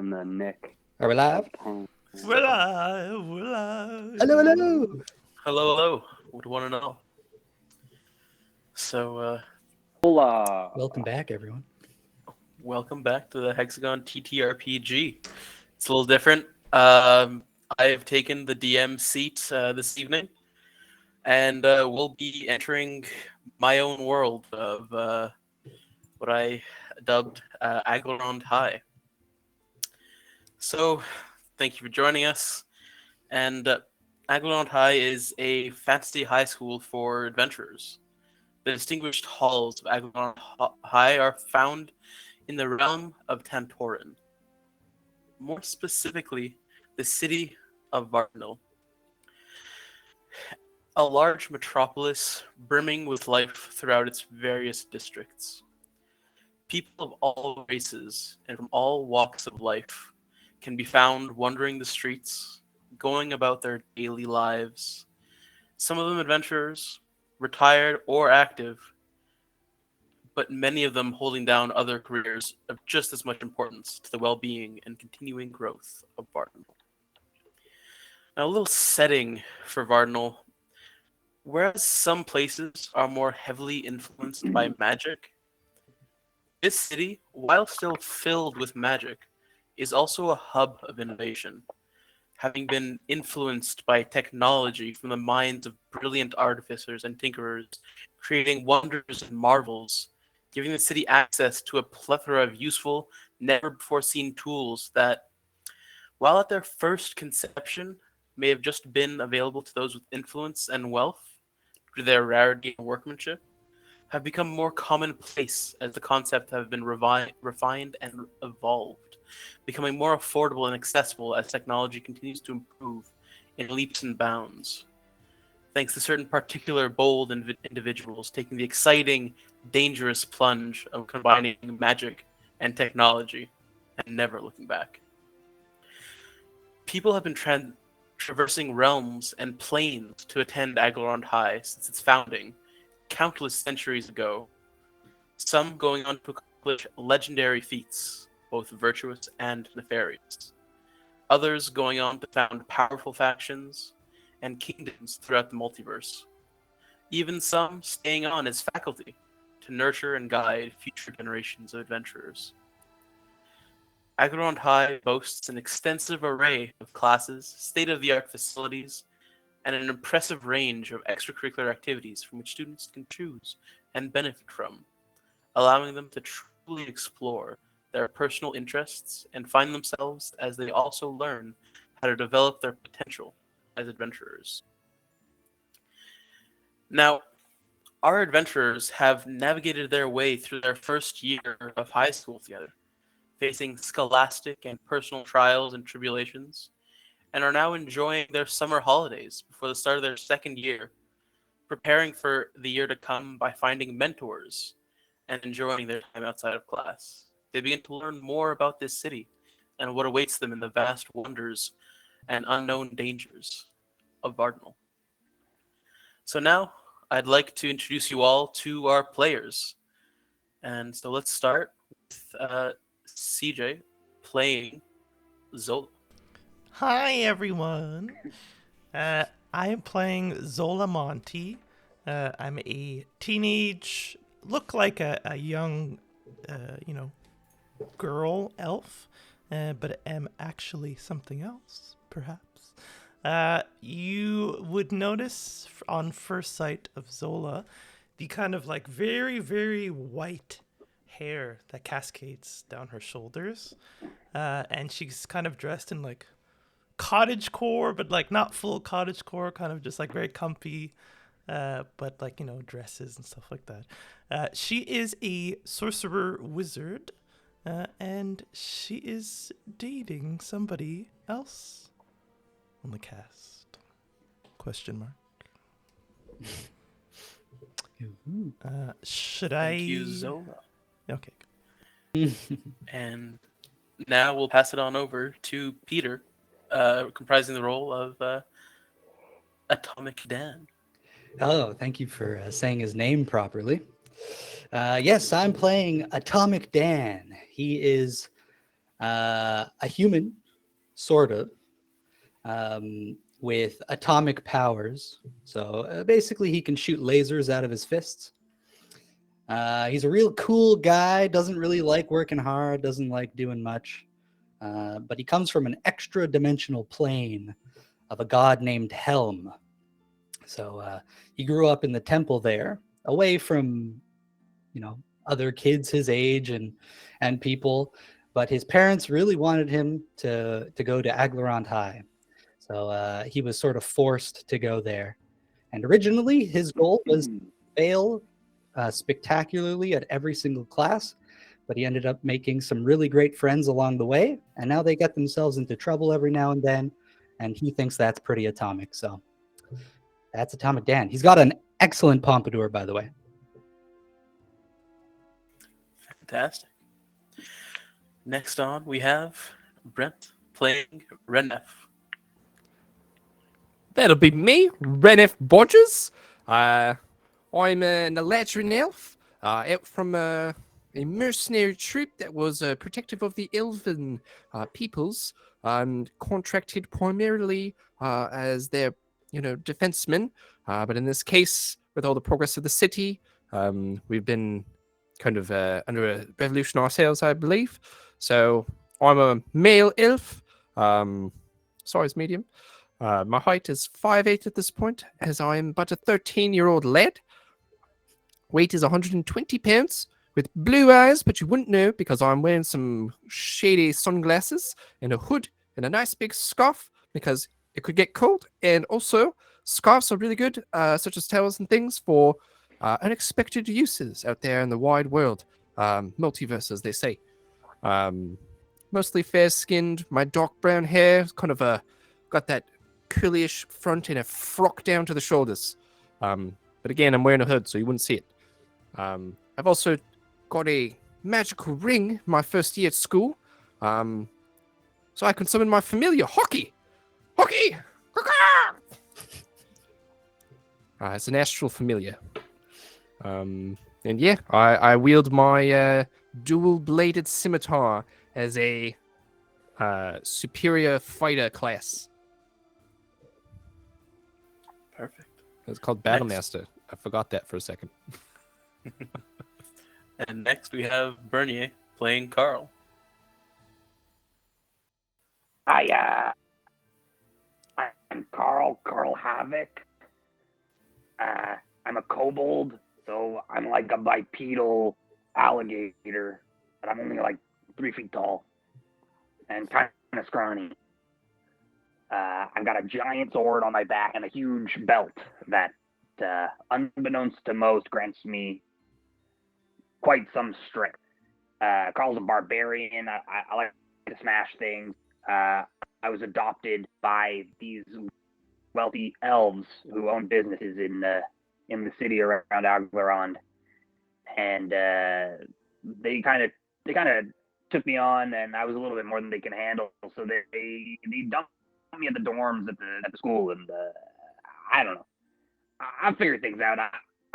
and then Nick. Are we live? We're live. Hello, hello. Hello, to one and all. So, Hola. Welcome back, everyone. welcome back to the HexagonTTRPG. It's a little different. I've taken the DM seat this evening, and we'll be entering my own world of what I dubbed Aglarond High. So, thank you for joining us. And Aglarond High is a fantasy high school for adventurers. The distinguished halls of Aglarond High are found in the realm of Tantor'in. More specifically, the city of Vardonyl. A large metropolis brimming with life throughout its various districts. People of all races and from all walks of life can be found wandering the streets, going about their daily lives. Some of them adventurers, retired or active, but many of them holding down other careers of just as much importance to the well-being and continuing growth of Vardonyl. Now, a little setting for Vardonyl. Whereas some places are more heavily influenced by magic, this city, while still filled with magic, is also a hub of innovation, having been influenced by technology from the minds of brilliant artificers and tinkerers, creating wonders and marvels, giving the city access to a plethora of useful, never-before-seen tools that, while at their first conception may have just been available to those with influence and wealth, due to their rarity and workmanship, have become more commonplace as the concept have been refined and evolved, becoming more affordable and accessible as technology continues to improve in leaps and bounds. Thanks to certain particular bold individuals taking the exciting, dangerous plunge of combining magic and technology and never looking back. People have been traversing realms and planes to attend Aglarond High since its founding, countless centuries ago, some going on to accomplish legendary feats, both virtuous and nefarious, others going on to found powerful factions and kingdoms throughout the multiverse, even some staying on as faculty to nurture and guide future generations of adventurers. Aglarond High boasts an extensive array of classes, state-of-the-art facilities, and an impressive range of extracurricular activities from which students can choose and benefit from, allowing them to truly explore their personal interests and find themselves as they also learn how to develop their potential as adventurers. Now, our adventurers have navigated their way through their first year of high school together, facing scholastic and personal trials and tribulations, and are now enjoying their summer holidays before the start of their second year, preparing for the year to come by finding mentors and enjoying their time outside of class. They begin to learn more about this city and what awaits them in the vast wonders and unknown dangers of Vardonyl. So now, I'd like to introduce you all to our players. And so let's start with CJ playing Zola. Hi, everyone. I am playing Zola Monty. I'm a teenage, look like a young, girl elf, but am actually something else, perhaps. You would notice on first sight of Zola the kind of like very, very white hair that cascades down her shoulders. And she's kind of dressed in like cottagecore, but like not full cottagecore, kind of just like very comfy, but like, dresses and stuff like that. She is a sorcerer wizard, and she is dating somebody else on the cast. Question mark. Should Thank you, Zola. Okay. And now we'll pass it on over to Peter, comprising the role of Atomic Dan. Hello, thank you for saying his name properly. Yes, I'm playing Atomic Dan. He is a human, sort of, with atomic powers. So basically, he can shoot lasers out of his fists. He's a real cool guy, doesn't really like working hard, doesn't like doing much. But he comes from an extra dimensional plane of a god named Helm. So he grew up in the temple there, away from, other kids his age and people. But his parents really wanted him to go to Aglarond High. So he was sort of forced to go there. And originally, his goal was to fail spectacularly at every single class, but he ended up making some really great friends along the way, and now they get themselves into trouble every now and then, and he thinks that's pretty atomic. So that's Atomic Dan. He's got an excellent pompadour, by the way. Fantastic. Next on, we have Brent playing Renef. That'll be me, Renef Bodgers. I'm an Aglarond elf, out from a mercenary troop that was protective of the elven peoples. I'm contracted primarily as their, defensemen. But in this case, with all the progress of the city, we've been kind of under a revolution ourselves, I believe. So I'm a male elf. Size medium. My height is 5'8" at this point, as I'm but a 13-year-old lad. Weight is 120 pounds, with blue eyes, but you wouldn't know because I'm wearing some shady sunglasses and a hood and a nice big scarf because it could get cold. And also, scarves are really good, such as towels and things, for unexpected uses out there in the wide world. Multiverse, as they say. Mostly fair-skinned, my dark brown hair, kind of got that curly-ish front and a frock down to the shoulders. But again, I'm wearing a hood, so you wouldn't see it. I've also got a magical ring my first year at school, so I can summon my familiar, Hockey! Hockey! It's an astral familiar. And yeah, I wield my dual-bladed scimitar as a superior fighter class. Perfect. It's called Battlemaster. I forgot that for a second. And next we have Bernier playing Carl. I'm Carl Havoc. I'm a kobold, so I'm like a bipedal alligator, but I'm only like 3 feet tall and kind of scrawny. I've got a giant sword on my back and a huge belt that, unbeknownst to most, grants me quite some strength. Carl's a barbarian. I like to smash things. I was adopted by these wealthy elves who own businesses in the city around Aglarond, and they kind of took me on, and I was a little bit more than they can handle. So they dumped me at the dorms at the school, and I don't know. I figured things out.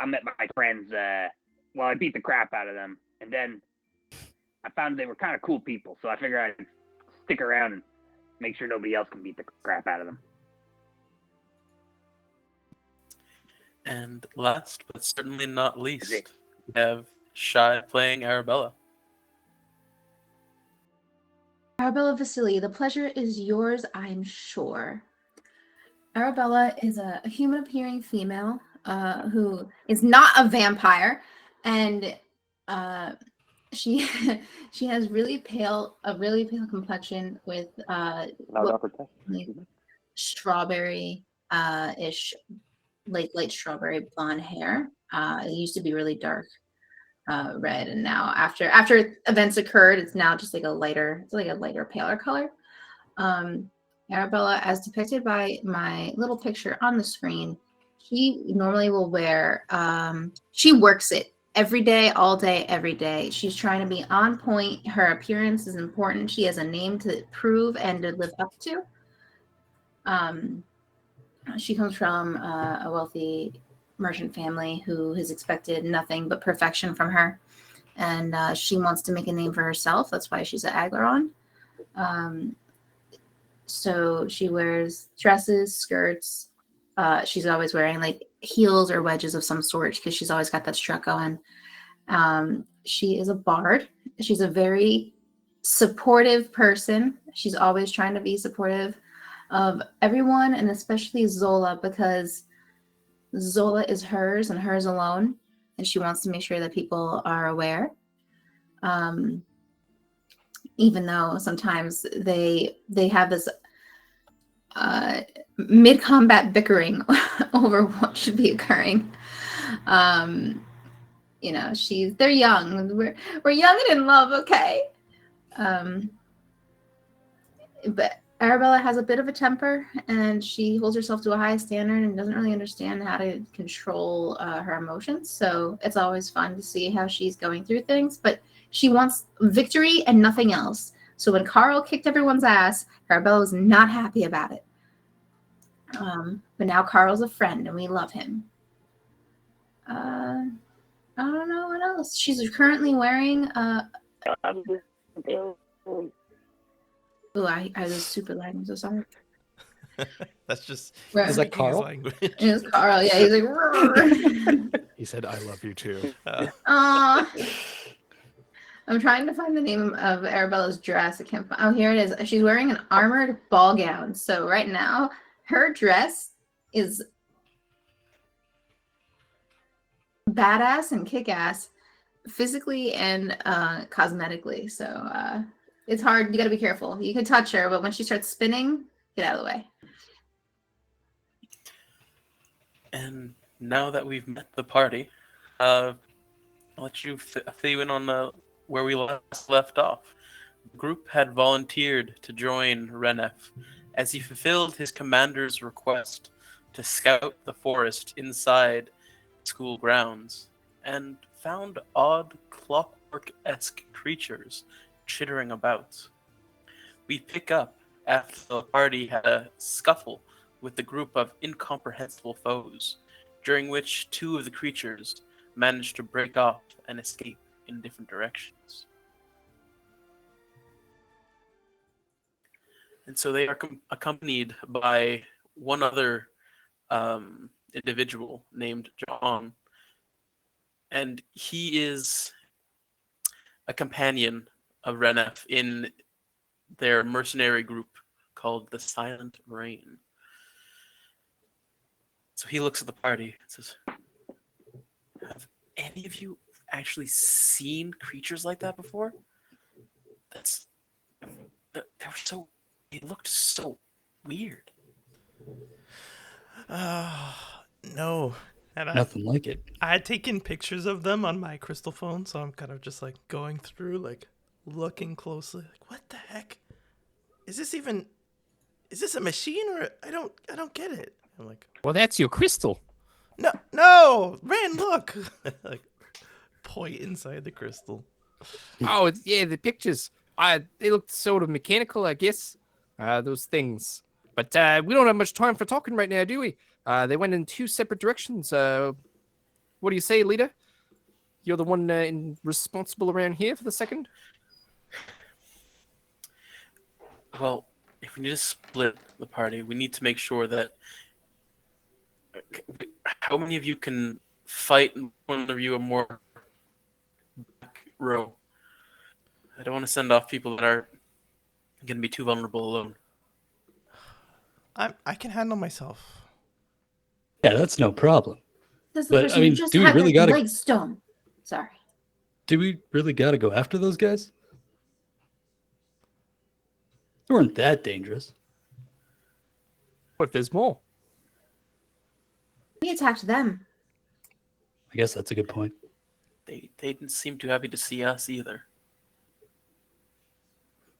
I met my friends. I beat the crap out of them, and then I found they were kind of cool people. So I figured I'd stick around and make sure nobody else can beat the crap out of them. And last but certainly not least, we have Shy playing Arabella. Arabella Vasily, the pleasure is yours, I'm sure. Arabella is a human-appearing female who is not a vampire, and she has a really pale complexion with strawberry ish, late strawberry blonde hair. It used to be really dark red, and now after events occurred, it's now just like a lighter paler color. Arabella, as depicted by my little picture on the screen, she normally will wear, she works it every day, all day, every day. She's trying to be on point. Her appearance is important. She has a name to prove and to live up to. She comes from a wealthy merchant family who has expected nothing but perfection from her. And she wants to make a name for herself. That's why she's at Aglarond. So she wears dresses, skirts. She's always wearing like heels or wedges of some sort because she's always got that strut going. She is a bard. She's a very supportive person. She's always trying to be supportive of everyone, and especially Zola, because Zola is hers and hers alone, and she wants to make sure that people are aware. Even though sometimes they have this mid-combat bickering over what should be occurring. They're young. We're young and in love, okay? But Arabella has a bit of a temper, and she holds herself to a high standard and doesn't really understand how to control her emotions. So it's always fun to see how she's going through things. But she wants victory and nothing else. So when Carl kicked everyone's ass, Arabella was not happy about it. But now Carl's a friend, and we love him. I don't know what else. She's currently wearing I was super loud. I'm so sorry. That's just Is that speaking his Carl? language. It's Carl. Yeah, he's like. "Roar." He said, "I love you too." Aw. I'm trying to find the name of Arabella's dress. I can't find. Oh, here it is. She's wearing an armored ball gown. So right now, her dress is badass and kick-ass, physically and cosmetically. So it's hard. You got to be careful. You can touch her, but when she starts spinning, get out of the way. And now that we've met the party, I'll let you fill you in on where we left off. The group had volunteered to join Renef as he fulfilled his commander's request to scout the forest inside school grounds and found odd clockwork-esque creatures chittering about. We pick up after the party had a scuffle with the group of incomprehensible foes, during which two of the creatures managed to break off and escape in different directions. And so they are accompanied by one other individual named John, and he is a companion of Renef in their mercenary group called the Silent Rain. So he looks at the party and says, "Have any of you actually seen creatures like that before? They looked so weird." No. And Nothing like it. I had taken pictures of them on my crystal phone, so I'm kind of just like going through, like looking closely, like what the heck? Is this a machine or I don't get it. I'm like, Well, that's your crystal. no, Ren, look. Like point inside the crystal. Oh, yeah, the pictures. They looked sort of mechanical, I guess. Those things. But we don't have much time for talking right now, do we? They went in two separate directions. What do you say, leader? You're the one responsible around here for the second? Well, if we need to split the party, we need to make sure that how many of you can fight and one of you are more back row. I don't want to send off people that are going to be too vulnerable alone. I can handle myself. Yeah, that's no problem. That's the But, person I mean, who just do we had really their gotta- legs stone. Sorry. Do we really got to go after those guys? They weren't that dangerous. What if there's more? We attacked them. I guess that's a good point. They didn't seem too happy to see us either.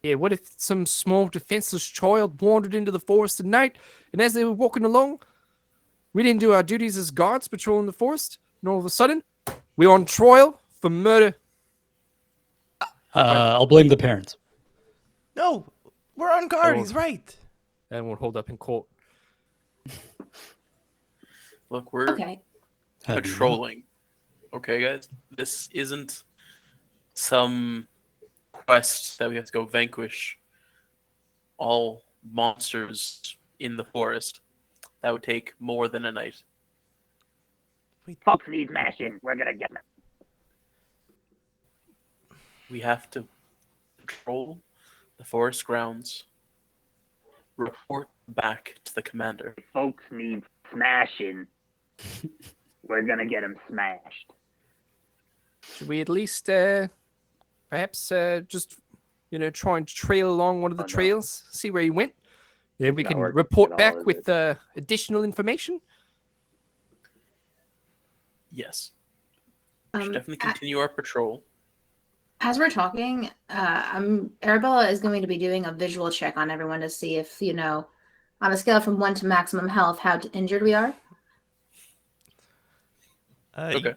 Yeah, what if some small defenseless child wandered into the forest at night, and as they were walking along, we didn't do our duties as guards patrolling the forest, and all of a sudden, we're on trial for murder. I'll blame the parents. No, we're on guard. Oh. He's right. And we'll hold up in court. Look, we're Okay. How do you know? patrolling. Okay, guys? This isn't some quest that we have to go vanquish all monsters in the forest, that would take more than a night. Folks need smashing. We're gonna get them. We have to patrol the forest grounds, report back to the commander. Folks need smashing. We're gonna get them smashed. Should we at least perhaps just try and trail along one of the Oh, no. trails, see where he went? Then we Not can working report at all, back is with additional information. Yes. We should definitely continue our patrol. As we're talking, Arabella is going to be doing a visual check on everyone to see if, on a scale from 1 to maximum health, how injured we are. Okay.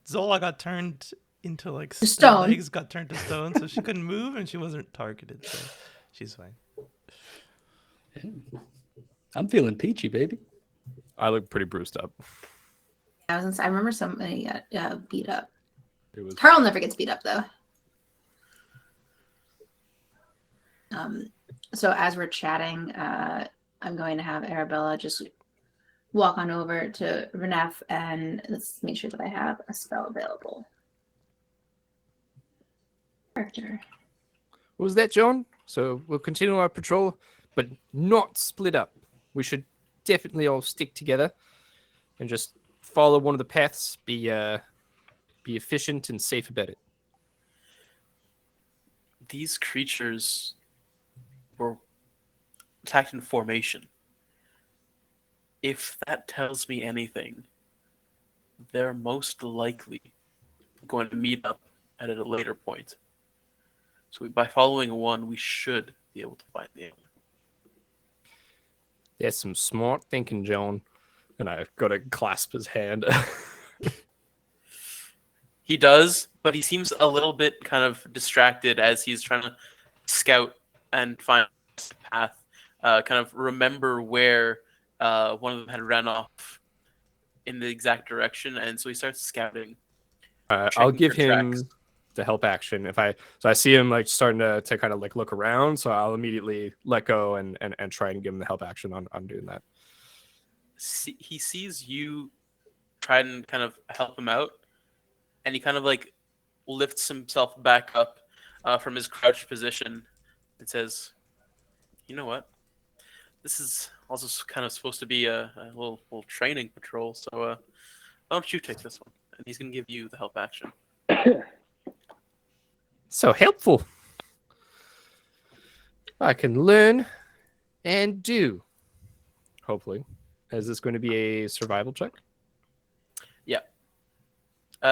Zola got turned into like stone. Her legs got turned to stone, so she couldn't move and she wasn't targeted, so she's fine. I'm feeling peachy, baby. I look pretty bruised up. I remember somebody got beat up. It was Carl never gets beat up though. So as we're chatting, I'm going to have Arabella just walk on over to Renef and let's make sure that I have a spell available. Character. What was that, John? So we'll continue our patrol, but not split up. We should definitely all stick together and just follow one of the paths. Be efficient and safe about it. These creatures were attacked in formation. If that tells me anything, they're most likely going to meet up at a later point. So by following one, we should be able to find the other. That's some smart thinking, John. And I've got to clasp his hand. He does, but he seems a little bit kind of distracted as he's trying to scout and find a path, kind of remember where one of them had ran off in the exact direction, and so he starts scouting. I'll give for him tracks. the help action. So I see him like starting to kind of like look around, so I'll immediately let go and try and give him the help action on doing that. He sees you try and kind of help him out, and he kind of like lifts himself back up from his crouched position and says, "You know what? This is also kind of supposed to be a little training patrol, so why don't you take this one?" And he's going to give you the help action. So helpful. I can learn and do. Hopefully. Is this going to be a survival check? Yeah.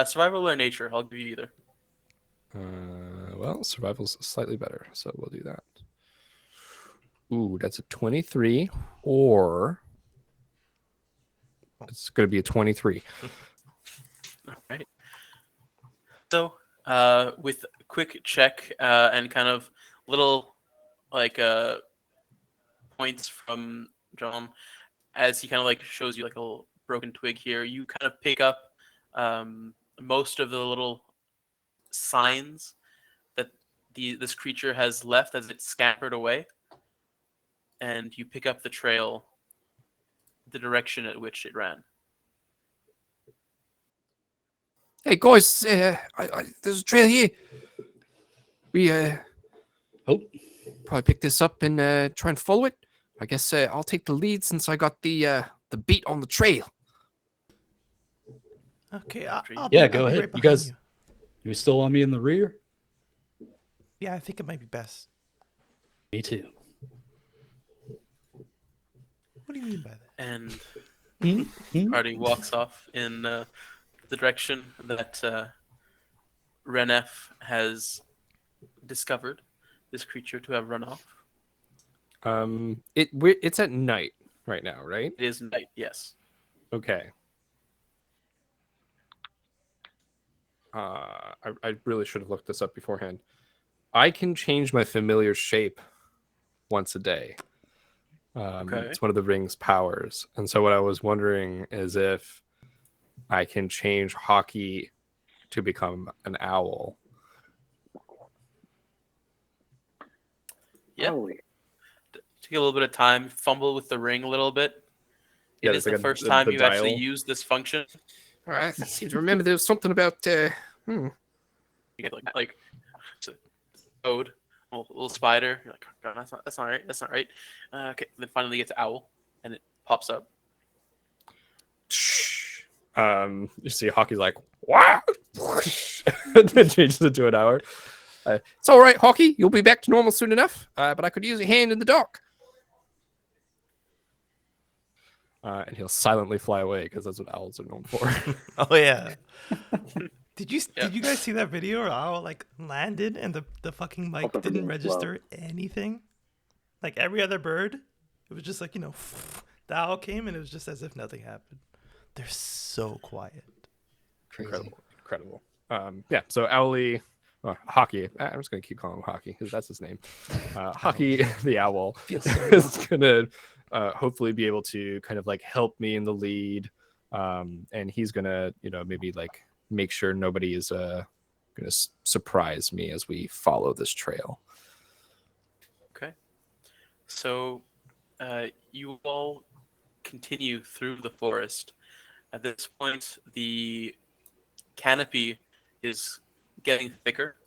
Survival or nature, I'll give you either. Well, survival's slightly better, so we'll do that. Ooh, that's a 23, or it's going to be a 23. All right. So, with a quick check and kind of little like points from John, as he kind of like shows you like a little broken twig here, you kind of pick up most of the little signs that this creature has left as it scampered away, and you pick up the trail, the direction at which it ran. Hey guys, there's a trail here. We probably pick this up and try and follow it. I guess I'll take the lead since I got the beat on the trail. Okay, Yeah, I'll go be ahead. right You behind guys- you. You still want me in the rear? Yeah, I think it might be best. Me too. What do you mean by that? And Hmm? party walks off in the direction that Renef has discovered this creature to have run off. It's at night right now, right? It is night, yes. Okay. I really should have looked this up beforehand. I can change my familiar shape once a day. Okay. It's one of the ring's powers. And so what I was wondering is if I can change Hockey to become an owl. Yeah. Oh, yeah. Take a little bit of time, fumble with the ring a little bit. Yeah, It is there's like the first time the you've actually dial. used this function. All right, I seem to remember there was something about. You get like it's a toad, a little spider. You're like, oh, that's not right. That's not right. Okay, then finally you get to owl, and it pops up. You see Hockey's like, wow, and then changes into an hour. It's all right, Hockey. You'll be back to normal soon enough. But I could use a hand in the dock. And he'll silently fly away because that's what owls are known for. Oh yeah. Did you guys see that video where owl like landed and the fucking mic Also for didn't being register anything? Like every other bird, it was just like, the owl came and it was just as if nothing happened. They're so quiet. Crazy. Incredible. Yeah. So Owly, Hockey. I'm just gonna keep calling him Hockey because that's his name. Hockey the owl is gonna hopefully be able to kind of like help me in the lead, and he's gonna maybe like make sure nobody is gonna surprise me as we follow this trail. Okay. So you all continue through the forest. At this point, the canopy is getting thicker,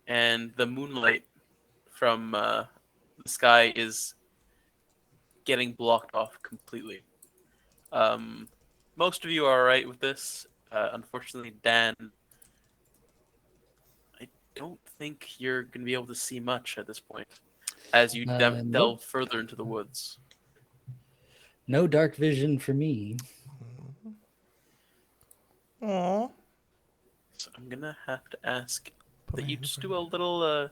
and the moonlight from the sky is getting blocked off completely. Most of you are all right with this. Unfortunately, Dan, I don't think you're going to be able to see much at this point as you delve Nope. further into the woods. No dark vision for me. Aww. So I'm going to have to ask that you just do a little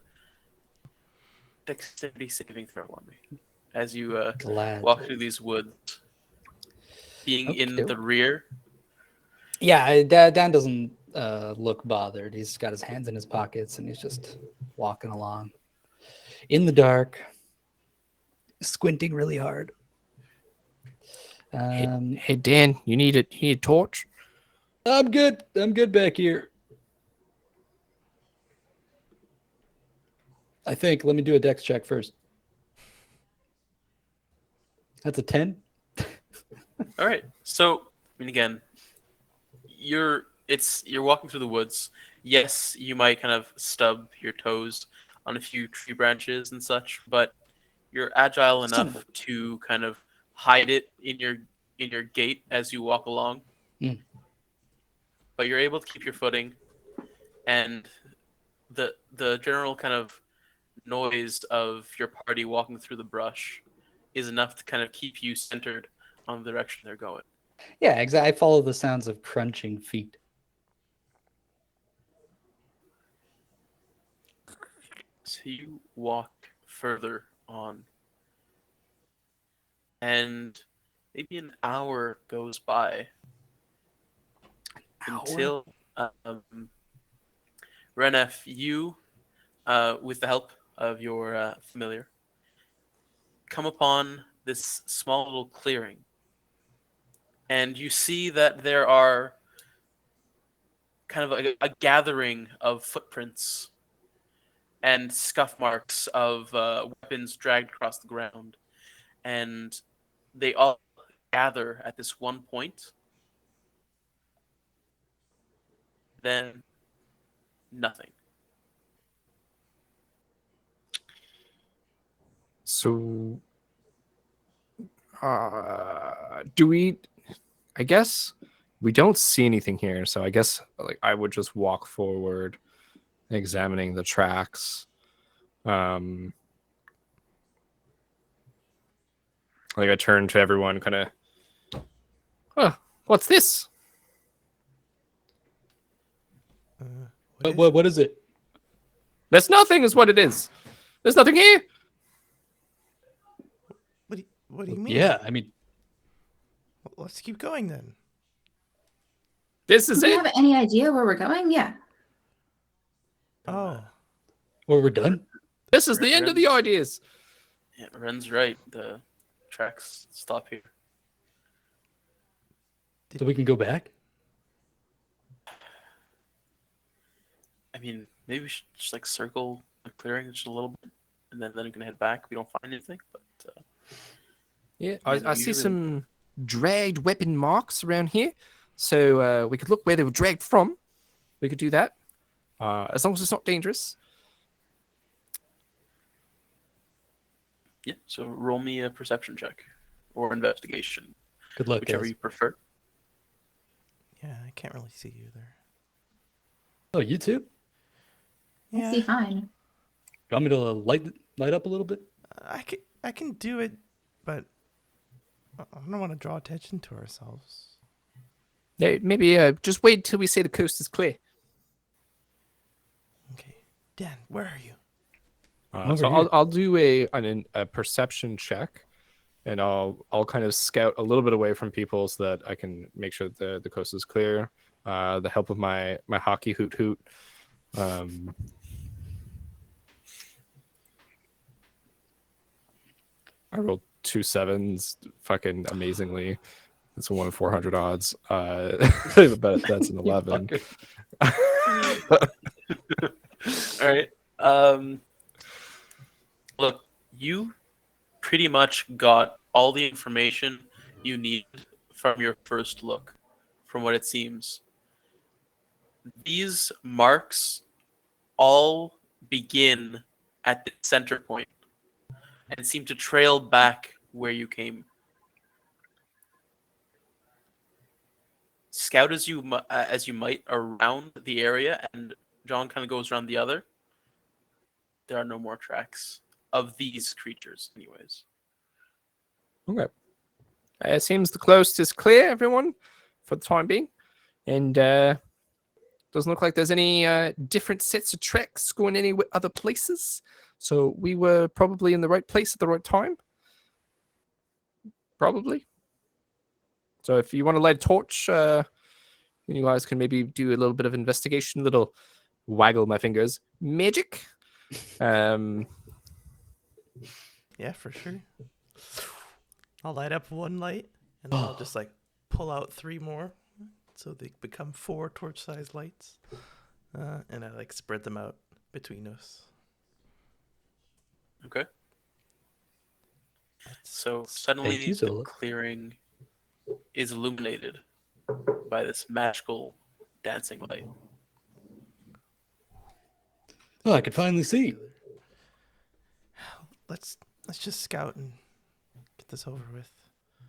dexterity saving throw on me as you Glad. walk through these woods. Being in Okay. the rear, Yeah, Dan doesn't look bothered. He's got his hands in his pockets and he's just walking along in the dark, squinting really hard. Hey Dan, you need a torch? I'm good. I'm good back here. I think. Let me do a dex check first. That's a 10. all right. So, I mean, again, you're walking through the woods. Yes, you might kind of stub your toes on a few tree branches and such, but you're agile enough to kind of hide it in your gait as you walk along. Mm. But you're able to keep your footing, and the general kind of noise of your party walking through the brush is enough to kind of keep you centered on the direction they're going. Yeah, exactly. I follow the sounds of crunching feet. So you walk further on, and maybe an hour goes by until Renef, you, with the help of your familiar, come upon this small little clearing, and you see that there are kind of like a gathering of footprints and scuff marks of weapons dragged across the ground, and they all gather at this one point. Then nothing. So, do we? I guess we don't see anything here. So I guess like I would just walk forward, examining the tracks. Like I turn to everyone, kind of. What's this? What is it? There's nothing, is what it is. There's nothing here. What do you mean? Yeah, I mean, Let's keep going then. This is Do we it. have any idea where we're going? Yeah. Oh. well, we're done. This is the end of the ideas. Yeah, Ren's right. The tracks stop here. So we can go back? I mean, maybe we should just like circle the clearing just a little bit. and then I'm gonna head back if we don't find anything. But Yeah, and I see usually- some dragged weapon marks around here. So we could look where they were dragged from. We could do that. As long as it's not dangerous. yeah, so roll me a perception check or investigation, Good luck, whichever guys. you prefer. Yeah, I can't really see you there. Oh, you too? I see fine. You want me to light up a little bit? I can do it, but I don't want to draw attention to ourselves. Yeah, maybe just wait till we say the coast is clear. Okay, Dan, where are you? Over So here. I'll do a perception check, and I'll kind of scout a little bit away from people so that I can make sure that the coast is clear. The help of my hockey hoot hoot. I rolled 2 7s, fucking amazingly. It's a 1 in 400 odds. But that's an 11. All right. Look, you pretty much got all the information you need from your first look, from what it seems. These marks all begin at the center point and seem to trail back where you came. Scout as you might around the area, and John kind of goes around the other. There are no more tracks of these creatures, anyways. Okay. It seems the coast is clear, everyone, for the time being. And doesn't look like there's any different sets of tracks going any other places. So we were probably in the right place at the right time. Probably. So if you want to light a torch, you guys can maybe do a little bit of investigation, little waggle my fingers. Magic. Yeah, for sure. I'll light up one light, and then I'll just like pull out 3 more, so they become 4 torch-sized lights, and I like spread them out between us. Okay. So suddenly Thank you, the Zola. clearing is illuminated by this magical dancing light. Oh, I could finally see. Let's just scout and get this over with. I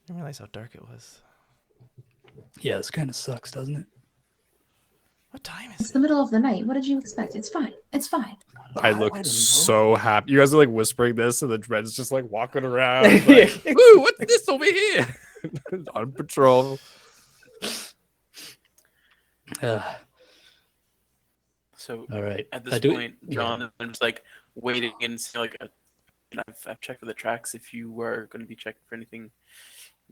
didn't realize how dark it was. Yeah, this kind of sucks, doesn't it? What time It's is the it? middle of the night. What did you expect? It's fine. It's fine. I look don't know. so happy. You guys are like whispering this, and the dread's just like walking around. Like, ooh, what's this over here? On patrol. So All right. at I this do- point, John is just like waiting and seeing like I've checked for the tracks. If you were going to be checking for anything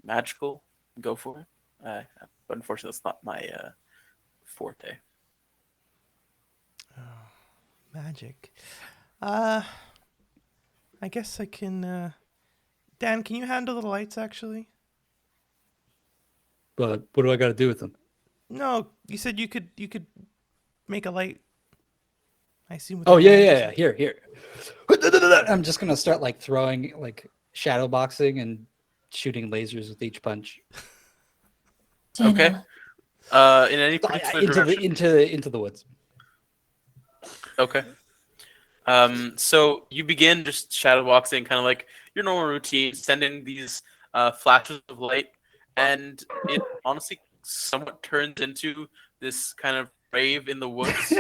magical, go for it. But unfortunately, that's not my forte. Oh, magic. I guess I can. Dan, can you handle the lights actually? But what do I got to do with them? No, you said you could make a light. I assume. With Oh, your yeah, hands. yeah, yeah. Here. I'm just going to start like throwing, like shadow boxing and shooting lasers with each punch. Okay. In any particular direction? Into the woods. Okay. So you begin just shadowboxing, kind of like your normal routine, sending these flashes of light, and it honestly somewhat turns into this kind of rave in the woods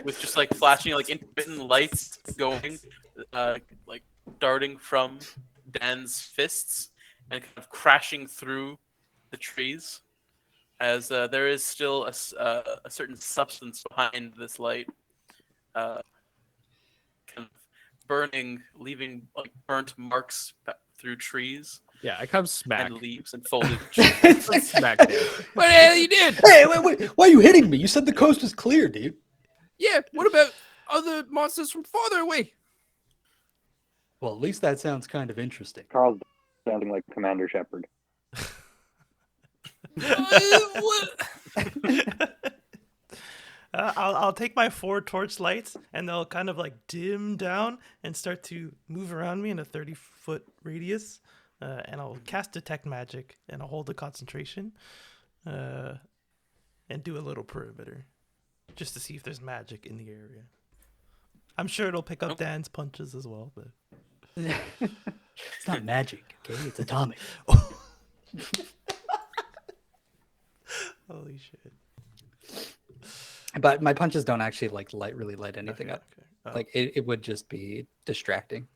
with just like flashing like intermittent lights going, like darting from Dan's fists and kind of crashing through the trees, as there is still a certain substance behind this light. Kind of burning, leaving like burnt marks through trees Yeah, I come smack. and leaves and foliage. Smack there. What the hell you did? Hey, wait, why are you hitting me? You said the coast was clear, dude. Yeah, what about other monsters from farther away? Well, at least that sounds kind of interesting. Carl's sounding like Commander Shepard. What? I'll take my 4 torch lights, and they'll kind of like dim down and start to move around me in a 30-foot radius. And I'll cast detect magic, and I'll hold the concentration, and do a little perimeter, just to see if there's magic in the area. I'm sure it'll pick up Dan's punches as well, but It's not magic, okay? It's atomic. holy shit. But my punches don't actually like really light anything up. Okay. Oh. Like it would just be distracting.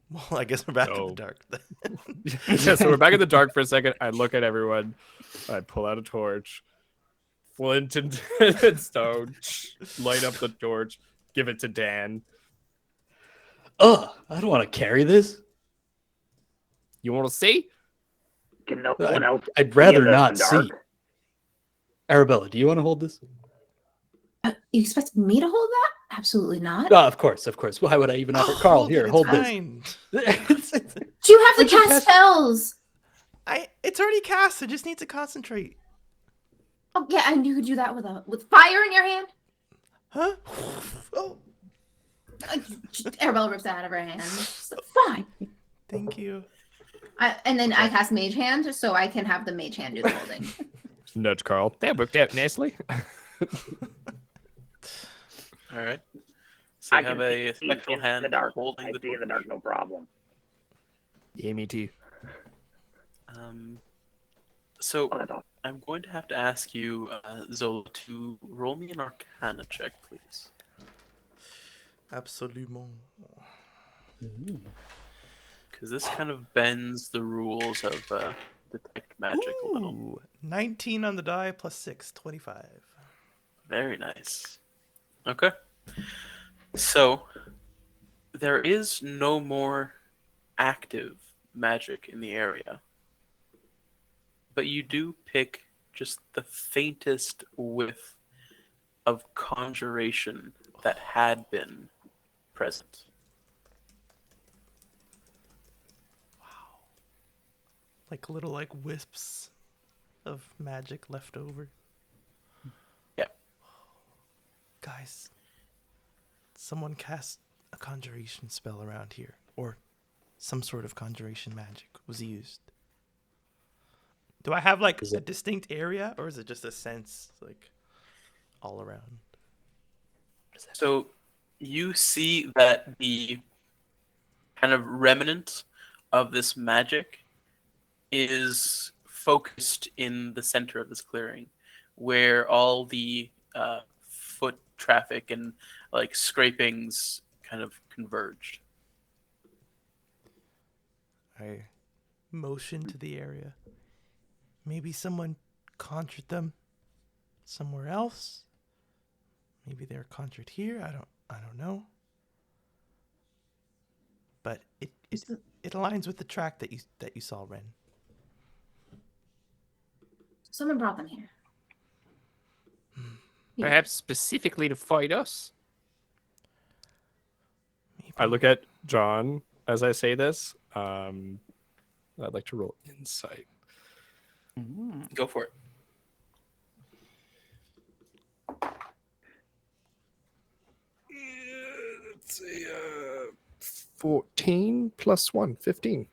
Well, I guess we're back in So- the dark. Yeah, so we're back in the dark for a second. I look at everyone. I pull out a torch, flint and stone, light up the torch, give it to Dan. Ugh, I don't want to carry this. You want to see? Can no one else? I'd rather see in the not dark? see. Arabella, do you want to hold this? You expect me to hold that? Absolutely not. Oh, of course. Why would I even offer? Carl, here, hold this. Fine. Do you have to Would you cast cast- spells? It's already cast. I just need to concentrate. Oh yeah, and you could do that with fire in your hand. Huh? Oh, Arabella rips that out of her hand. She's like, fine. thank you. And then I cast Mage Hand, so I can have the Mage Hand do the holding. Nudge Carl. That worked out nicely. All right. So I you have can a see spectral in hand the dark. holding I the see in the dark, no problem. Yeah, me too. So Oh, that's awesome. I'm going to have to ask you, Zola, to roll me an Arcana check, please. Absolument. Because this kind of bends the rules of detect magic a little. Ooh, 19 on the die plus 6, 25. Very nice. Okay. So, there is no more active magic in the area. But you do pick just the faintest whiff of conjuration that had been present. Like little like wisps of magic left over. Yeah. Guys, someone cast a conjuration spell around here, or some sort of conjuration magic was used. Do I have like Is a it- distinct area, or is it just a sense like all around? So you see that the kind of remnant of this magic is focused in the center of this clearing, where all the foot traffic and like scrapings kind of converged. I motion to the area. Maybe someone conjured them somewhere else. Maybe they're conjured here. I don't know. But it aligns with the track that you saw, Ren. Someone brought them here. Yeah. Perhaps specifically to fight us. Maybe. I look at John as I say this. I'd like to roll insight. Go for it. Let's see, 14 plus 1, 15.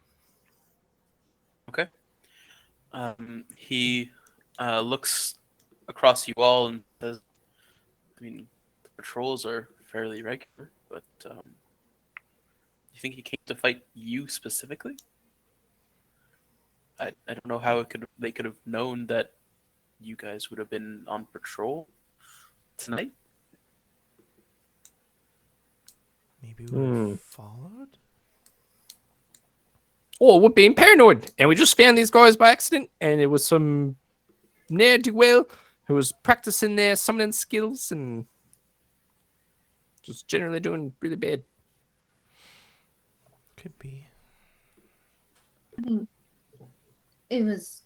Okay. He looks across you all and says, I mean, the patrols are fairly regular, but you think he came to fight you specifically? I don't know how they could have known that you guys would have been on patrol tonight. Maybe we were followed? Oh, we're being paranoid. And we just found these guys by accident. And it was some ne'er-do-well who was practicing their summoning skills and just generally doing really bad. Could be. I mean, it was.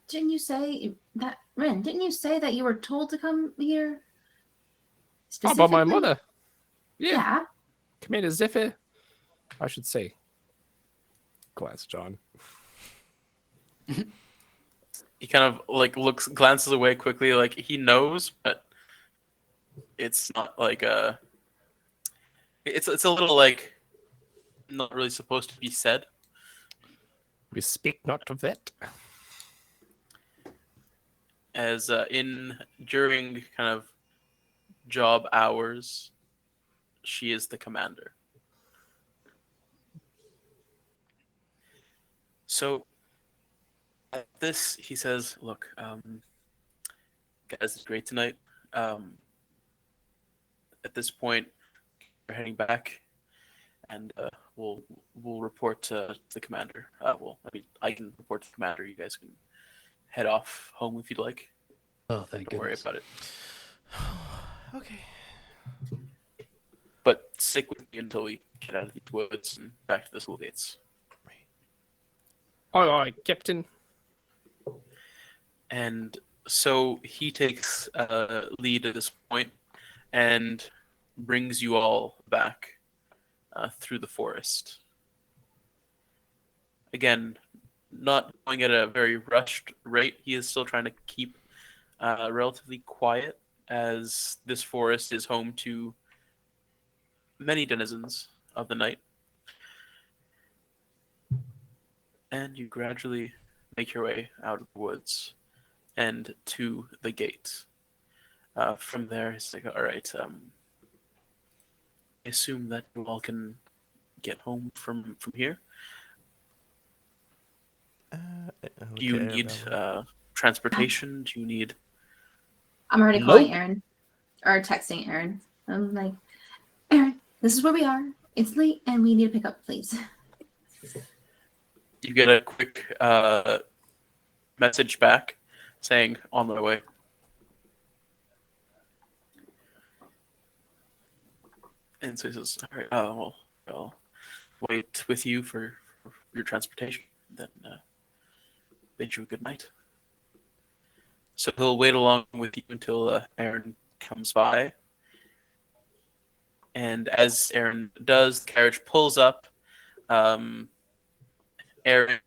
Didn't you say that, Ren? Didn't you say that you were told to come here? How about my Specifically? mother? Yeah. Yeah. Commander Zephyr, I should say. Glance, John. He kind of like glances away quickly, like he knows, but it's not like a. It's a little like not really supposed to be said. We speak not of that. As in during kind of job hours, she is the commander. So at this, he says, "Look, guys, it's great tonight. At this point, we're heading back, and we'll report to the commander. Well, I mean, I can report to the commander. You guys can head off home if you'd like. Oh, thank Don't worry goodness. about it. Okay. But stick with me until we get out of these woods and back to the school gates." Aye, Captain. And so he takes lead at this point and brings you all back through the forest. Again, not going at a very rushed rate. He is still trying to keep relatively quiet, as this forest is home to many denizens of the night. And you gradually make your way out of the woods and to the gate. From there, it's like, all right, I assume that you all can get home from here. Do you need transportation? Do you need... I'm already calling Aaron, or texting Aaron. I'm like, Aaron, this is where we are. It's late, and we need to pick up, please. You get a quick message back saying, on my way. And so he says, all right, well, I'll wait with you for your transportation. Then bid you a good night. So he'll wait along with you until Aaron comes by. And as Aaron does, the carriage pulls up. Aaron,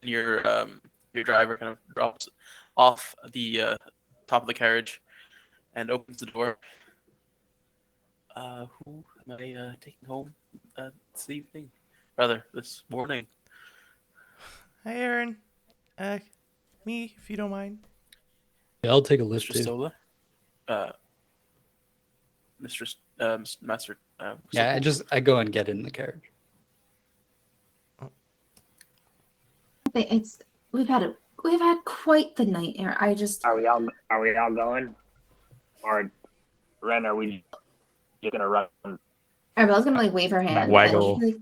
your driver, kind of drops off the top of the carriage and opens the door. Who am I taking home this evening? Rather, this morning. Hi, Aaron. Me, if you don't mind. Yeah, I'll take a list Mr. too. Stola? Mr. Master... Yeah, I go and get in the carriage. We've had quite the night, Aaron. Are we all going? Or Ren, are we just gonna run? Arabella's gonna like wave her hand. Waggle. And, like,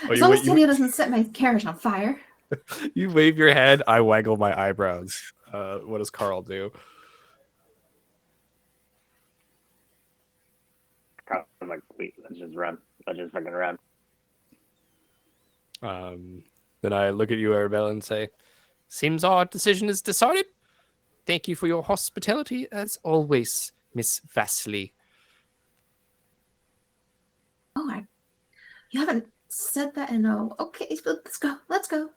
Oh, as long as Teddy doesn't set my carriage on fire. You wave your head, I waggle my eyebrows. What does Carl do? I'm like, wait, let's just run. Let's just fucking run. Then I look at you, Arabella, and say, "Seems our decision is decided. Thank you for your hospitality, as always, Miss Vasily." Oh, you haven't said that in a... Okay, let's go. Let's go.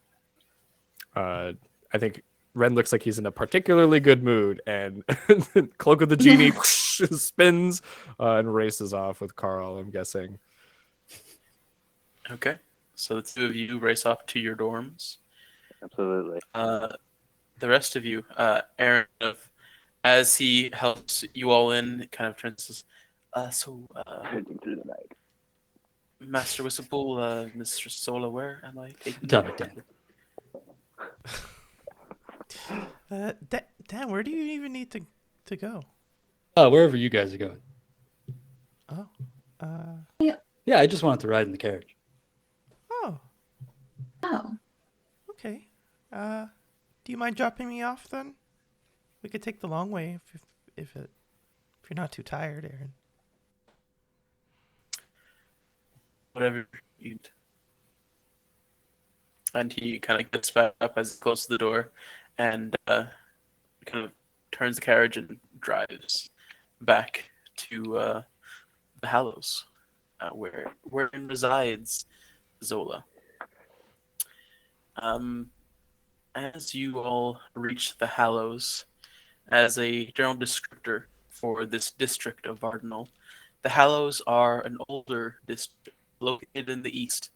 I think Ren looks like he's in a particularly good mood, and Cloak of the Genie spins and races off with Carl, I'm guessing. Okay. So the two of you race off to your dorms. Absolutely. The rest of you, Aaron, as he helps you all in, kind of turns to Through the night. Master Whistlepool, Mr. Sola, where am I taking Tell you? me, Dan. Dan, where do you even need to go? Oh, wherever you guys are going. Oh. Yeah, I just wanted to ride in the carriage. Oh. Oh. Okay. Do you mind dropping me off then? We could take the long way if you're not too tired, Aaron. Whatever you need. And he kind of gets back up as he closes the door and kind of turns the carriage and drives back to the Hallows, wherein resides Zola. As you all reach the Hallows, as a general descriptor for this district of Vardonyl. The Hallows are an older district located in the east,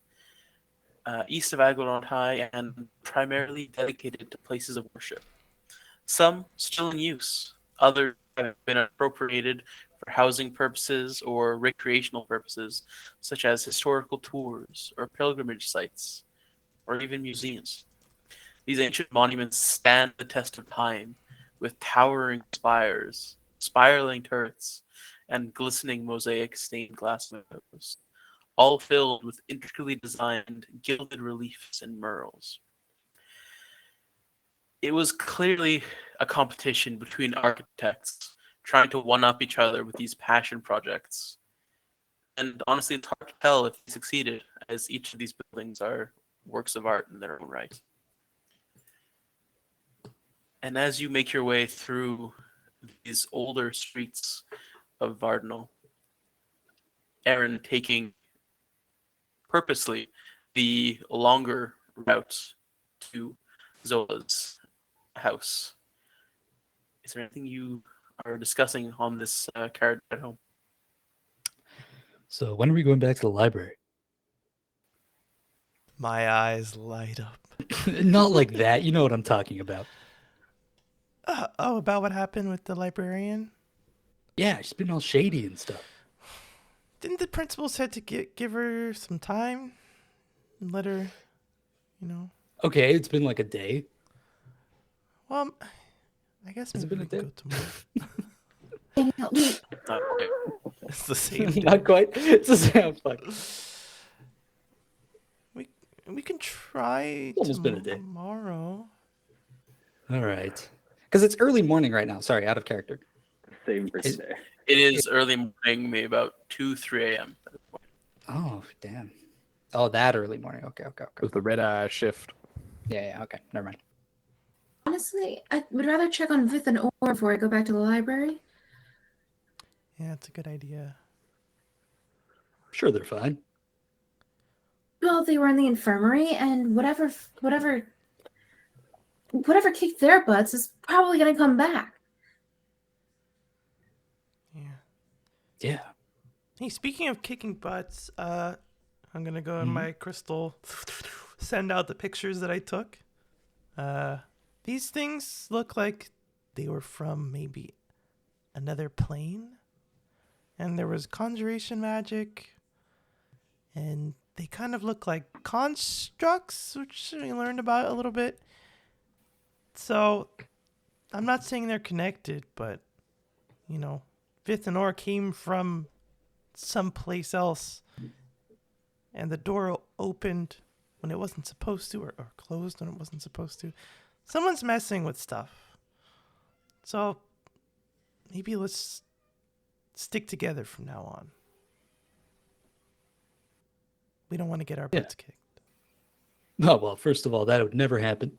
east of Aglarond High, and primarily dedicated to places of worship. Some still in use, others have been appropriated for housing purposes or recreational purposes, such as historical tours or pilgrimage sites, or even museums. These ancient monuments stand the test of time, with towering spires, spiraling turrets, and glistening mosaic stained glass windows, all filled with intricately designed gilded reliefs and murals. It was clearly a competition between architects trying to one-up each other with these passion projects. And honestly, it's hard to tell if they succeeded, as each of these buildings are works of art in their own right. And as you make your way through these older streets of Vardonyl, Aaron taking purposely the longer route to Zola's house. Is there anything you are discussing on this carriage at home? So when are we going back to the library? My eyes light up. Not like that. You know what I'm talking about. About what happened with the librarian? Yeah, she's been all shady and stuff. Didn't the principal said to give her some time and let her, Okay, it's been like a day. Well, I guess Has it maybe been a we day? can go tomorrow. Okay. It's the same day. Not quite. It's the same. Fuck. We can try Almost been a day. tomorrow. All right. Because it's early morning right now. Sorry, out of character. Same for Is- today. It is early morning, maybe about 2, 3 a.m. Oh, damn. Oh, that early morning. Okay. With the red eye shift. Yeah, okay. Never mind. Honestly, I would rather check on Vith and Or before I go back to the library. Yeah, it's a good idea. Sure, they're fine. Well, they were in the infirmary, and whatever kicked their butts is probably gonna come back. Yeah. Yeah. Hey, speaking of kicking butts, I'm gonna go in my crystal, send out the pictures that I took. These things look like they were from maybe another plane, and there was conjuration magic, and they kind of look like constructs, which we learned about a little bit. So, I'm not saying they're connected, but, Vith and Or came from someplace else, and the door opened when it wasn't supposed to, or closed when it wasn't supposed to. Someone's messing with stuff. So, maybe let's stick together from now on. We don't want to get our butts kicked. Oh, well, first of all, that would never happen.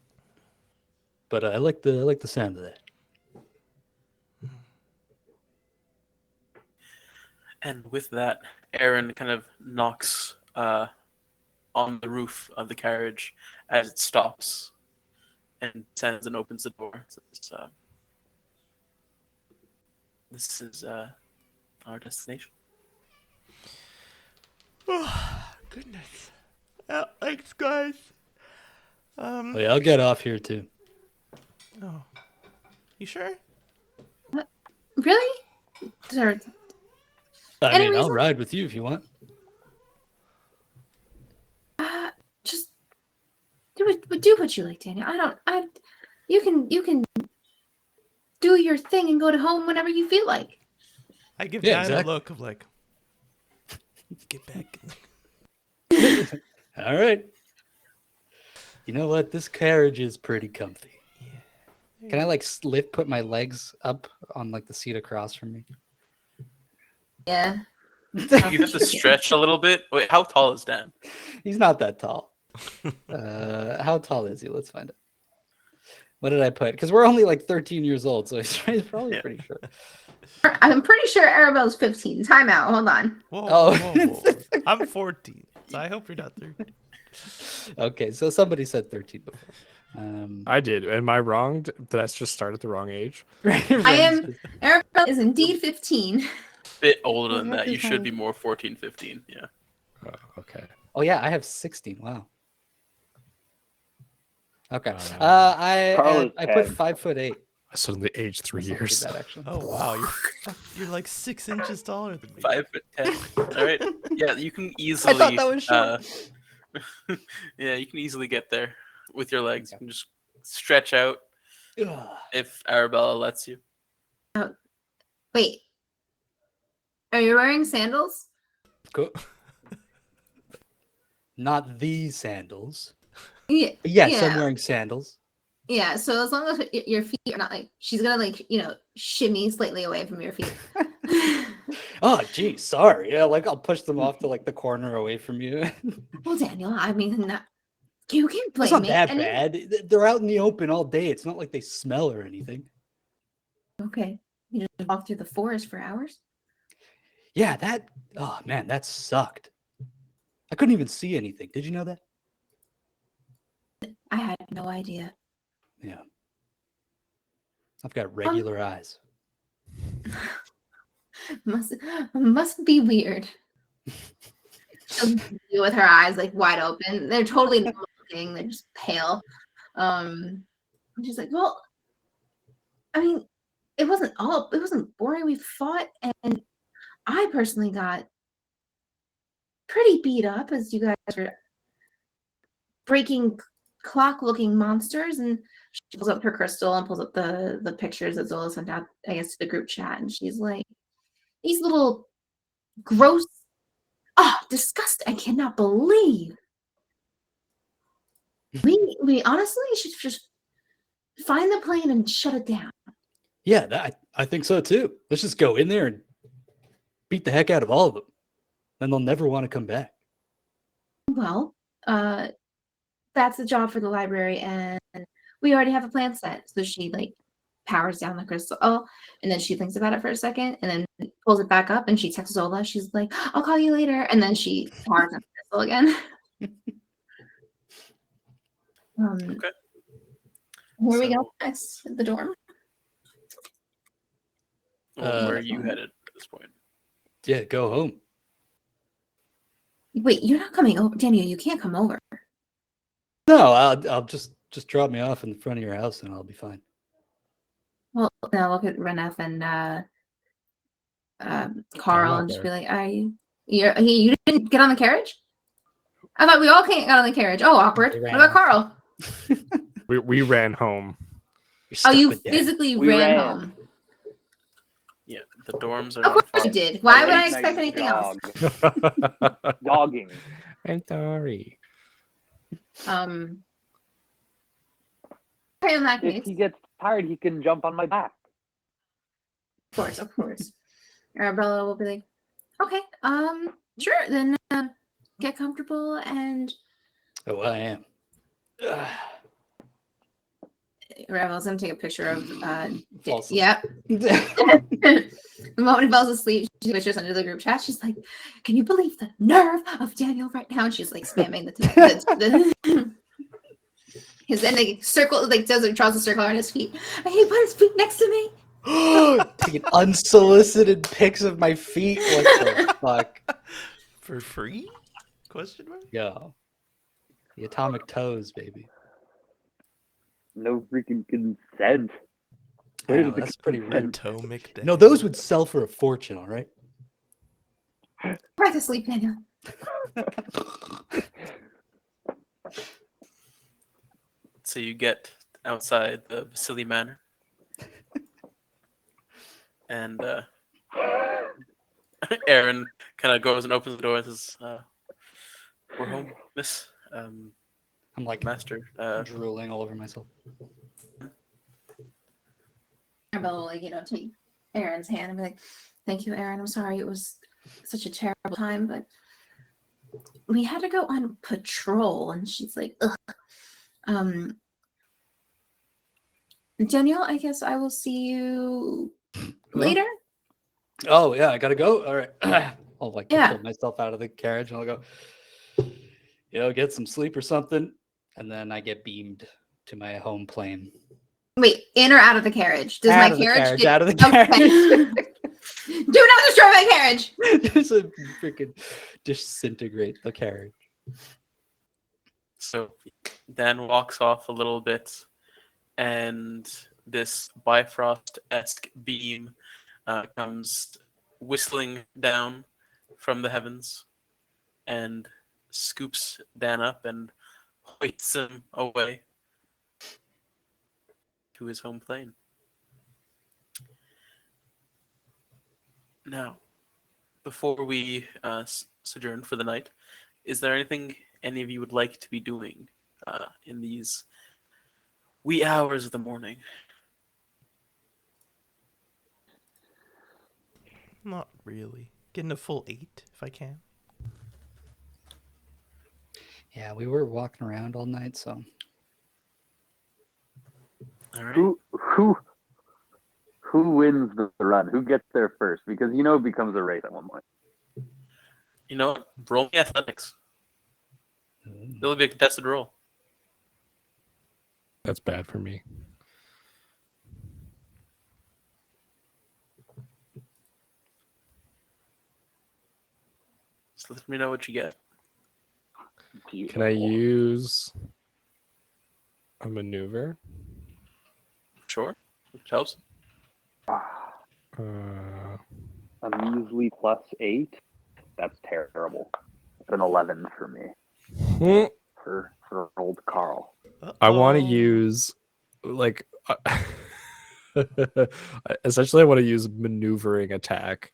But I like the sound of that. And with that, Aaron kind of knocks on the roof of the carriage as it stops and descends and opens the door. Says, this is our destination. Oh, goodness. Thanks, guys. Oh, yeah, I'll get off here, too. Oh. You sure? Really? Sir, I Any mean, I'll reason? ride with you if you want. just do what you like, Daniel. You can do your thing and go to home whenever you feel like. I give Yeah, Dan exactly. a look of like, get back. All right. You know what? This carriage is pretty comfy. Yeah. Can I put my legs up on the seat across from me? Yeah. You have to stretch a little bit. Wait, how tall is Dan? He's not that tall. How tall is he? Let's find it. What did I put? Because we're only 13 years old, so he's probably pretty short. I'm pretty sure Arabella's 15. Time out. Hold on. Whoa, Oh. whoa. I'm 14, so I hope you're not 13. Okay, so somebody said 13 before. I did. Am I wrong? Did I just start at the wrong age? I am. Arabella is indeed 15. Bit older Well, than that that. You is should how- be more 14, 15. Yeah. Oh, okay. Oh yeah, I have 16. Wow. Okay. Uh, Carl is I put 10. 5'8". I suddenly aged 3 That's not too years. bad, actually. Oh wow, you're like 6 inches taller than me. 5'10". All right. Yeah, you can I easily. thought that was short. Yeah, you can easily get there with your legs. Okay. You can just stretch out Ugh. if Arabella lets you. Wait. Are you wearing sandals? Cool. Not these sandals. Yeah. But yes, yeah. I'm wearing sandals. Yeah. So as long as your feet are not like, she's gonna like, shimmy slightly away from your feet. Oh, gee, sorry. Yeah, like I'll push them off to like the corner away from you. Well, Daniel, I mean, you can't blame It's not me. that And bad. They're out in the open all day. It's not like they smell or anything. okay. You just walk through the forest for hours? Yeah, oh man, that sucked. I couldn't even see anything. Did you know that? I had no idea. Yeah. I've got regular eyes. Must be weird. She'll do with her eyes like wide open. They're totally normal looking. They're just pale. And she's like, well, I mean, it wasn't boring. We fought, and I personally got pretty beat up as you guys were breaking clock-looking monsters. And she pulls up her crystal and pulls up the pictures that Zola sent out, I guess, to the group chat. And she's like, these little gross, disgusting. I cannot believe. We honestly should just find the plane and shut it down. Yeah, I think so too. Let's just go in there and beat the heck out of all of them. Then they'll never want to come back. Well, that's the job for the library, and we already have a plan set. So she like powers down the crystal, and then she thinks about it for a second, and then pulls it back up, and she texts Zola. She's like, "I'll call you later," and then she powers down the crystal again. Okay. Where we So- go next? The dorm. Well, where are you headed at this point? Yeah, go home. Wait, you're not coming over, Daniel. You can't come over. No, I'll just drop me off in the front of your house and I'll be fine. Well, now look at Reneth and Carl not and just be there. like, you didn't get on the carriage? I thought we all can't get on the carriage. Oh, awkward. They What ran about off. Carl? We ran home. You're Oh, stuck you with Dad. physically We ran ran. home. Yeah, the dorms are Of not course far. you did. Why A would I late expect night anything else? jog. Jogging. I'm sorry. Okay, in that If case, he gets tired, he can jump on my back. of course. Arabella will be like, okay, sure, then get comfortable and Oh, I am. Ugh. Arabella's gonna take a picture of Fall asleep. yep. The moment he falls asleep, she pictures under the group chat. She's like, "Can you believe the nerve of Daniel right now?" And she's like spamming his and like circle, like draws a circle around his feet. And he put his feet next to me. Taking unsolicited pics of my feet. What the fuck? For free? Question mark? Yo. The atomic toes, baby. No freaking consent. I Where's know, the that's pretty rude. Atomic day. No, those would sell for a fortune, all right? Try to sleep, Daniel. So you get outside the Vasily Manor, and Aaron kind of goes and opens the door and says, "We're home, Miss I'm like Master." drooling all over myself. Arabella will, like, take Aaron's hand and be like, "Thank you, Aaron. I'm sorry it was such a terrible time, but we had to go on patrol." And she's like, "Ugh." Daniel, I guess I will see you later. Oh, yeah, I gotta go. All right. I'll like Yeah. pull myself out of the carriage and I'll go, get some sleep or something. And then I get beamed to my home plane. Wait, in or out of the carriage? Does Out my of the carriage? carriage, out of the Okay. carriage. Do not destroy my carriage. Just a freaking disintegrate the carriage. So Dan walks off a little bit, and this Bifrost-esque beam comes whistling down from the heavens and scoops Dan up and hoists him away to his home plane. Now, before we sojourn for the night, is there anything any of you would like to be doing in these wee hours of the morning? Not really. Getting a full 8 if I can. Yeah, we were walking around all night, so All right. Who wins the run? Who gets there first? Because it becomes a race at one point. You know what? Roll me athletics. It'll be a contested roll. That's bad for me. So let me know what you get. Can I use a maneuver? Sure. Which helps. Uh, A measly +8. That's terrible. It's an 11 for me. For old Carl. I want to Uh-oh. use, like, essentially, I want to use maneuvering attack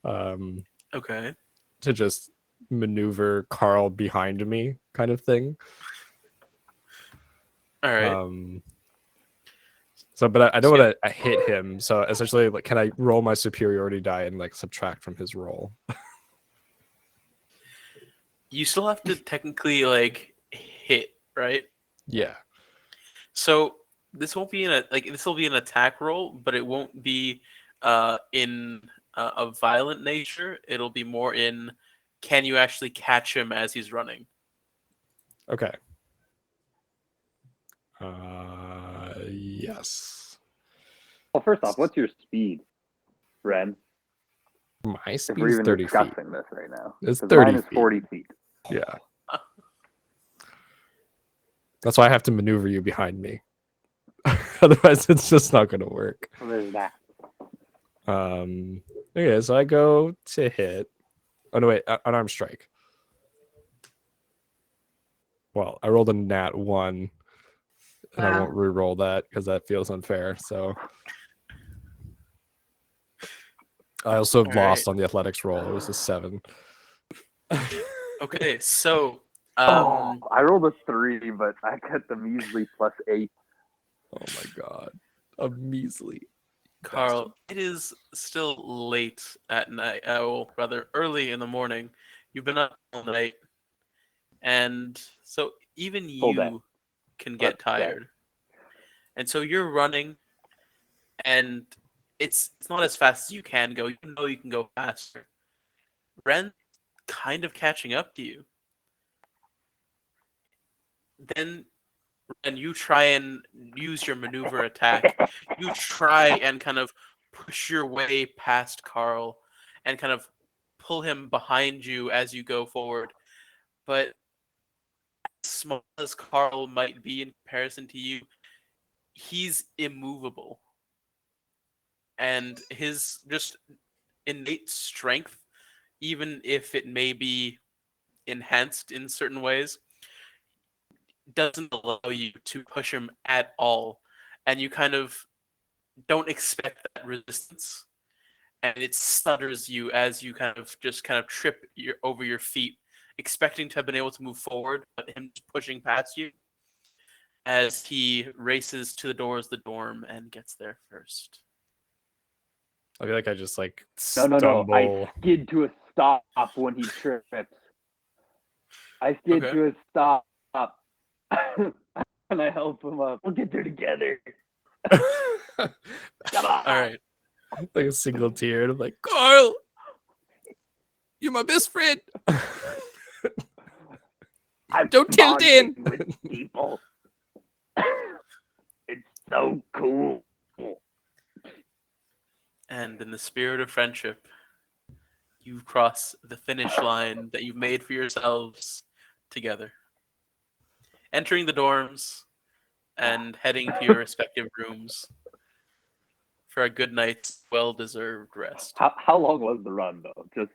Okay. to just maneuver Carl behind me, kind of thing. All right. So, but I don't want to hit him. So essentially, like, can I roll my superiority die and like subtract from his roll? You still have to technically like hit, right? Yeah. So this won't be this will be an attack roll, but it won't be in a violent nature. It'll be more in, can you actually catch him as he's running? Okay. Yes. Well, first off, what's your speed, Ren? My If speed we're is even 30 feet. discussing this right now. It's 'Cause 30 mine is feet. 40 feet. Yeah. That's why I have to maneuver you behind me. Otherwise, it's just not going to work. So there's that. Okay, so I go to hit. Oh, no, wait. Unarmed strike. Well, I rolled a nat 1. And I Wow. won't re-roll that because that feels unfair. So I also All lost right. on the athletics roll. It was a 7. Okay, so I rolled a 3, but I got the measly +8. Oh my god. A measly. Carl, it is still late at night. Well, rather early in the morning. You've been up all night, and so even Full day. you can get Let's say. tired. And so you're running, and it's not as fast as you can go. You know you can go faster. Ren's kind of catching up to you. Then, and you try and use your maneuver attack. You try and kind of push your way past Carl and kind of pull him behind you as you go forward. But as small as Carl might be in comparison to you, he's immovable. And his just innate strength, even if it may be enhanced in certain ways, doesn't allow you to push him at all. And you kind of don't expect that resistance. And it stutters you as you kind of trip over your feet, expecting to have been able to move forward, but him just pushing past you as he races to the doors of the dorm and gets there first. I feel like I just like No. stumble. I skid to a stop when he trips. I skid Okay. to a stop. And I help him up. We'll get there together. Come on. All right. Like a single tear. And I'm like, Carl, you're my best friend. I'm Don't tell Dan. bonding with people. so cool. And in the spirit of friendship, you cross the finish line that you've made for yourselves together. Entering the dorms and heading to your respective rooms for a good night's well-deserved rest. How long was the run though? Just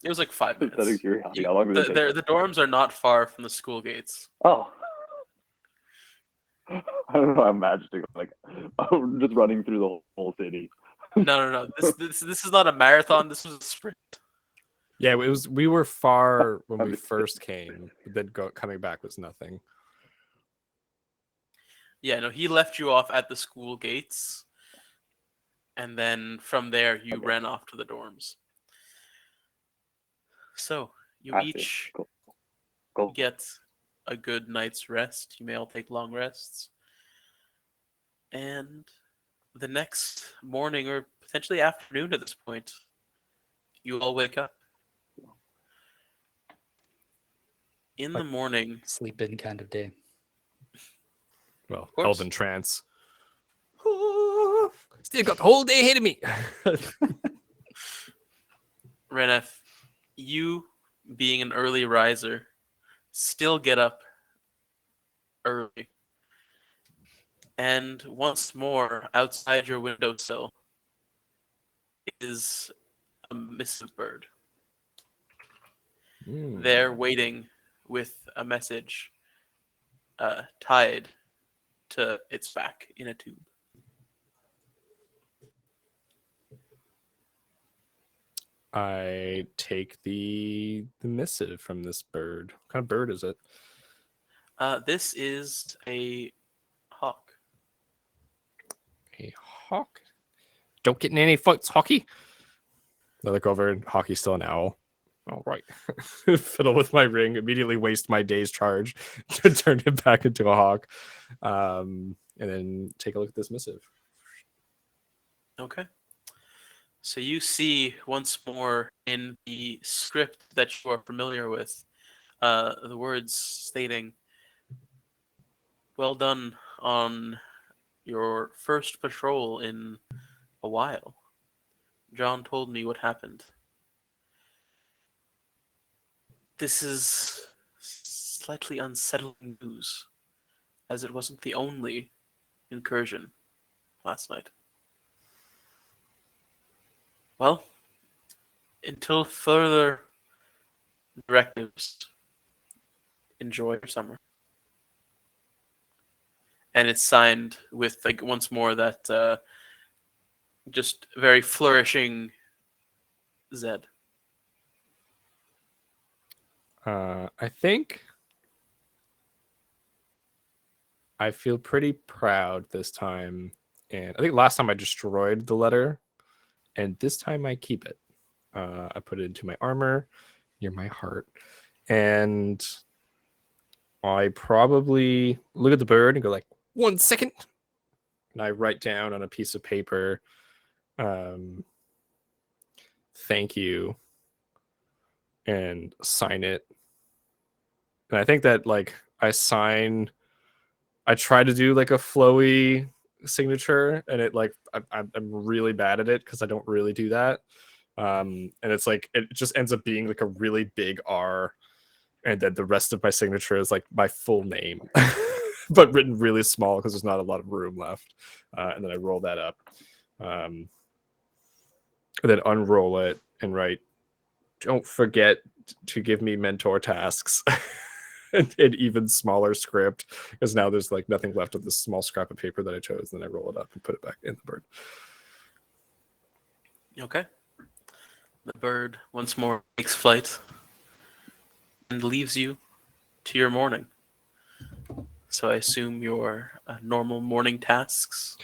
It was like 5 out of minutes. curiosity, how long did it take? The dorms are not far from the school gates. Oh. I don't know. I'm imagining like just running through the whole city. No. This is not a marathon. This was a sprint. Yeah, it was. We were far when we first came, but then coming back was nothing. Yeah, no, he left you off at the school gates, and then from there you ran off to the dorms. So you I see. each Cool. get a good night's rest. You may all take long rests. And the next morning, or potentially afternoon at this point, you all wake up. In the morning, Sleep in kind of day. Well, course. elven trance. Still got the whole day ahead of me. Renef, you being an early riser, still get up early. And once more, outside your windowsill is a missive bird. They're waiting with a message tied to its back in a tube. I take the missive from this bird. What kind of bird is it? This is a hawk. A hawk. Don't get in any fights, Hockey. I look over and Hockey's still an owl. All right. Fiddle with my ring, immediately waste my day's charge to turn it back into a hawk. And then take a look at this missive. Okay. So you see once more in the script that you are familiar with, the words stating, "Well done on your first patrol in a while. John told me what happened. This is slightly unsettling news, as it wasn't the only incursion last night. Well, until further directives, enjoy your summer." And it's signed with, like, once more that just very flourishing Z. I think I feel pretty proud this time. And I think last time I destroyed the letter, and this time I keep it. I put it into my armor near my heart. And I probably look at the bird and go like, 1 second. And I write down on a piece of paper, thank you, and sign it. And I think that like I try to do like a flowy signature, and it like I'm really bad at it because I don't really do that. And it's like it just ends up being like a really big R, and then the rest of my signature is like my full name, but written really small because there's not a lot of room left. And then I roll that up, and then unroll it and write, "Don't forget to give me mentor tasks." An even smaller script, because now there's like nothing left of this small scrap of paper that I chose. Then I roll it up and put it back in the bird. Okay. The bird once more takes flight and leaves you to your morning. So I assume your normal morning tasks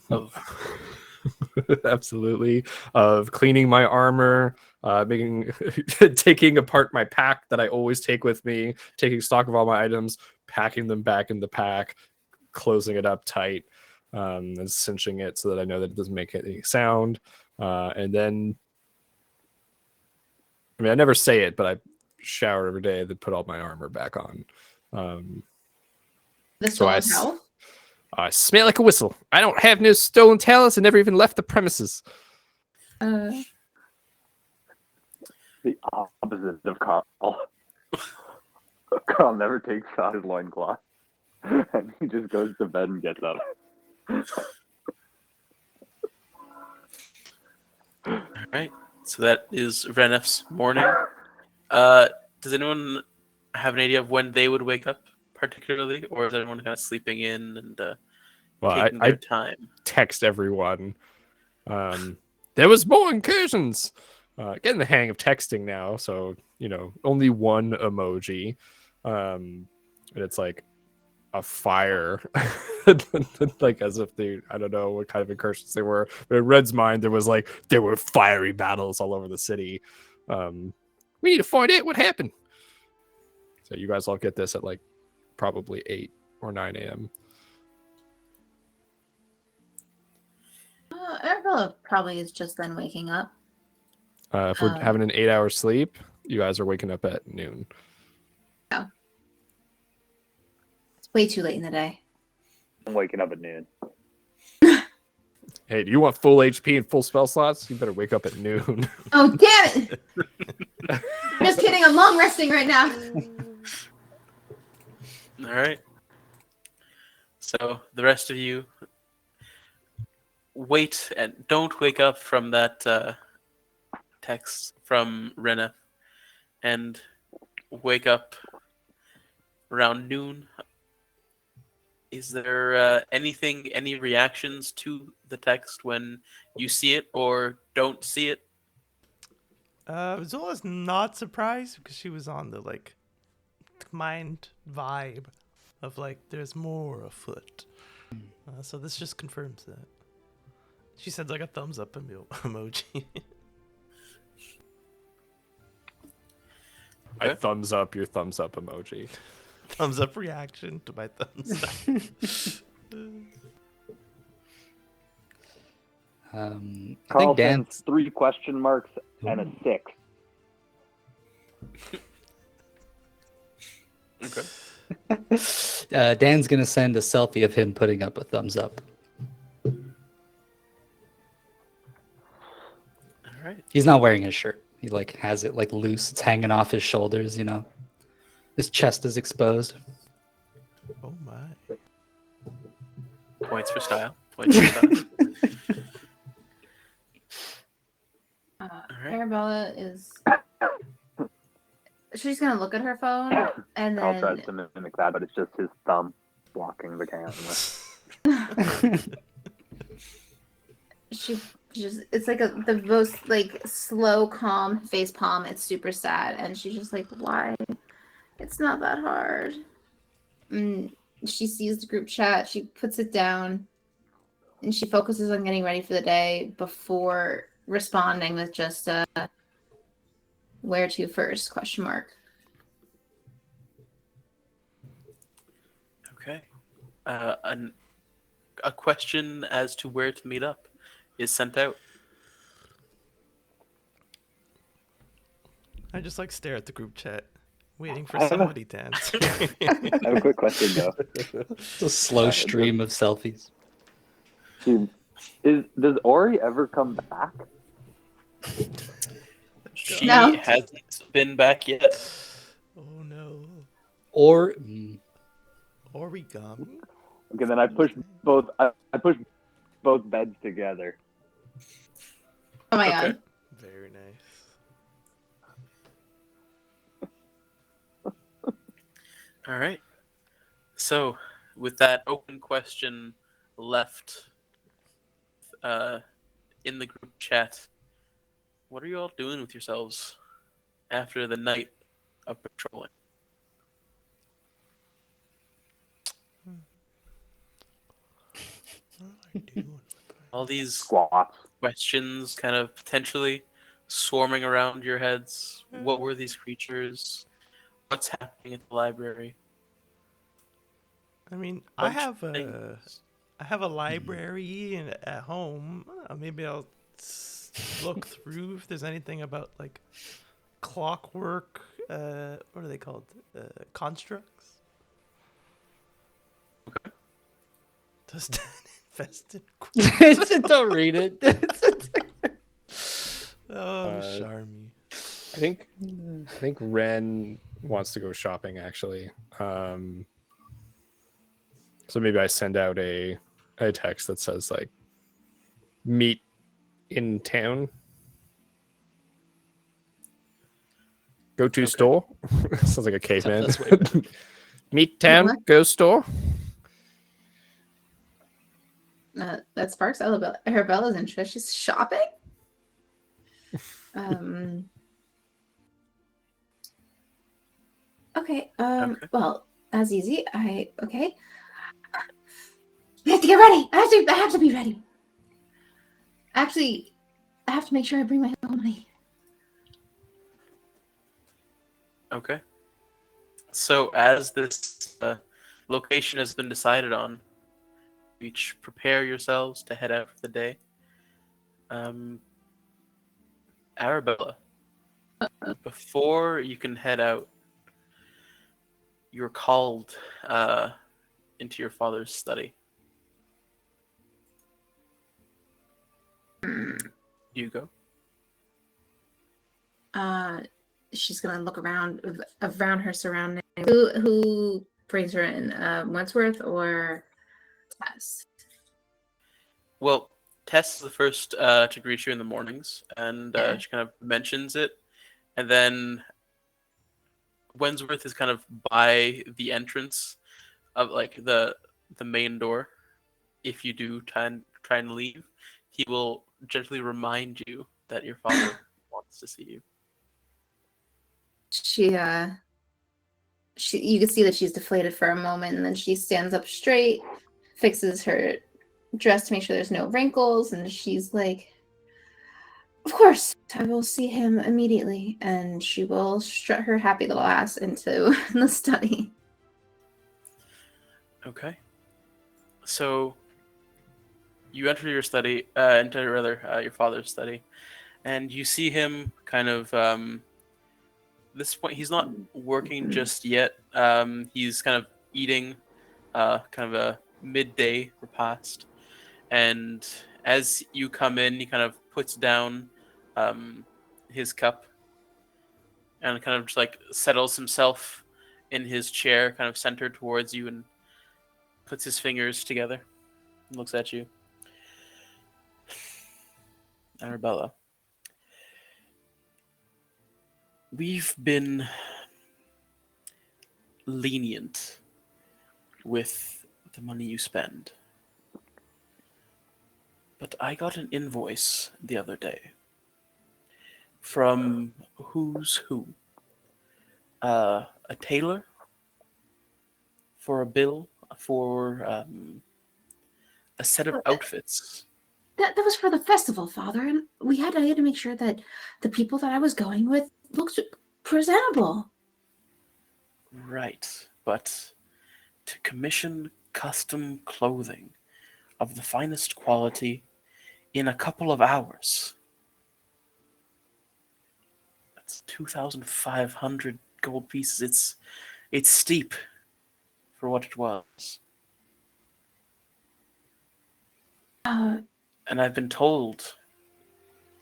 of Absolutely, of cleaning my armor, taking apart my pack that I always take with me, taking stock of all my items, packing them back in the pack, closing it up tight, and cinching it so that I know that it doesn't make any sound. And then, I mean, I never say it, but I shower every day, then put all my armor back on. The So soul of health? I smell like a whistle. I don't have no stolen talents and never even left the premises. Uh, The opposite of Carl. Carl never takes out his loincloth. And he just goes to bed and gets up. All right. So that is Renef's morning. Does anyone have an idea of when they would wake up, particularly, or is everyone kind of sleeping in and Well, taking I their time? text everyone. There was more incursions. Getting the hang of texting now, so only one emoji, and it's like a fire, like as if I don't know what kind of incursions they were, but in Red's mind there were fiery battles all over the city. We need to find out what happened. So you guys all get this at like probably 8 or 9 a.m. Arabella probably is just then waking up. If we're having an 8-hour sleep, you guys are waking up at noon. It's way too late in the day. I'm waking up at noon. Hey, do you want full HP and full spell slots? You better wake up at noon. Oh, damn it! Just kidding, I'm long resting right now. All right. So the rest of you wait and don't wake up from that text from Renef, and wake up around noon. Is there any reactions to the text when you see it or don't see it? Zola's not surprised because she was on the mind vibe of there's more afoot. So this just confirms that. She sends a thumbs up emoji. I thumbs up your thumbs up emoji. Thumbs up reaction to my thumbs up. I Carl think Dan. sends 3 question marks and a 6. Okay. Dan's gonna send a selfie of him putting up a thumbs up. All right. He's not wearing his shirt. He has it loose. It's hanging off his shoulders. His chest is exposed. Oh my. Points for style. Points for style. All right. Arabella is. She's gonna look at her phone and Carl then. tries to mimic that, but it's just his thumb blocking the camera. She just, it's the most slow, calm face palm. It's super sad, and she's just why? It's not that hard. She sees the group chat. She puts it down, and she focuses on getting ready for the day before responding with just where to first ? Okay. A question as to where to meet up is sent out. I just stare at the group chat, waiting for I have a- somebody to answer. I have a quick question though. It's a slow stream of selfies. Dude, does Ori ever come back? She No. hasn't been back yet. Oh no. Or Origami? Okay, then I push both. I push both beds together. Oh my Okay. god. Very nice. All right. So, with that open question left in the group chat, what are you all doing with yourselves after the night of patrolling? What am I doing? All these Squats. questions kind of potentially swarming around your heads. What were these creatures? What's happening at the library? I mean, I Bunch have of a things. library at home. Maybe I'll look through if there's anything about clockwork. What are they called? Constructs. Does Dan invest in queens? Don't read it. Oh, Charmy. I think Ren wants to go shopping actually. So maybe I send out a text that says like meet in town. Go to store. Sounds like a caveman. That's way better. Meet town, What? go store. That sparks Arabella's interest. She's shopping. Okay. Okay. Well, that's easy. Okay. I have to get ready. I have to be ready. Actually, I have to make sure I bring my own money. Okay. So as this location has been decided on, each prepare yourselves to head out for the day. Arabella, before you can head out, you're called into your father's study. You go. She's gonna look around her surroundings. Who brings her in? Wentworth or Tess? Well, Tess is the first to greet you in the mornings, and she kind of mentions it, and then Wentworth is kind of by the entrance of like the main door. If you do try and leave, he will gently remind you that your father wants to see you. She you can see that she's deflated for a moment, and then she stands up straight, fixes her dress to make sure there's no wrinkles, and she's like, of course, I will see him immediately. And she will strut her happy little ass into the study. Okay. So you enter your study, your father's study, and you see him kind of this point he's not working just yet. He's kind of eating kind of a midday repast, and as you come in, he kind of puts down his cup and kind of just like settles himself in his chair, kind of centered towards you, and puts his fingers together and looks at you. Arabella, we've been lenient with the money you spend, but I got an invoice the other day from who's who, a tailor, for a bill for a set of outfits. That was for the festival, Father, and I had to make sure that the people that I was going with looked presentable. Right, but to commission custom clothing of the finest quality in a couple of hours. That's 2,500 gold pieces. It's steep for what it was. And I've been told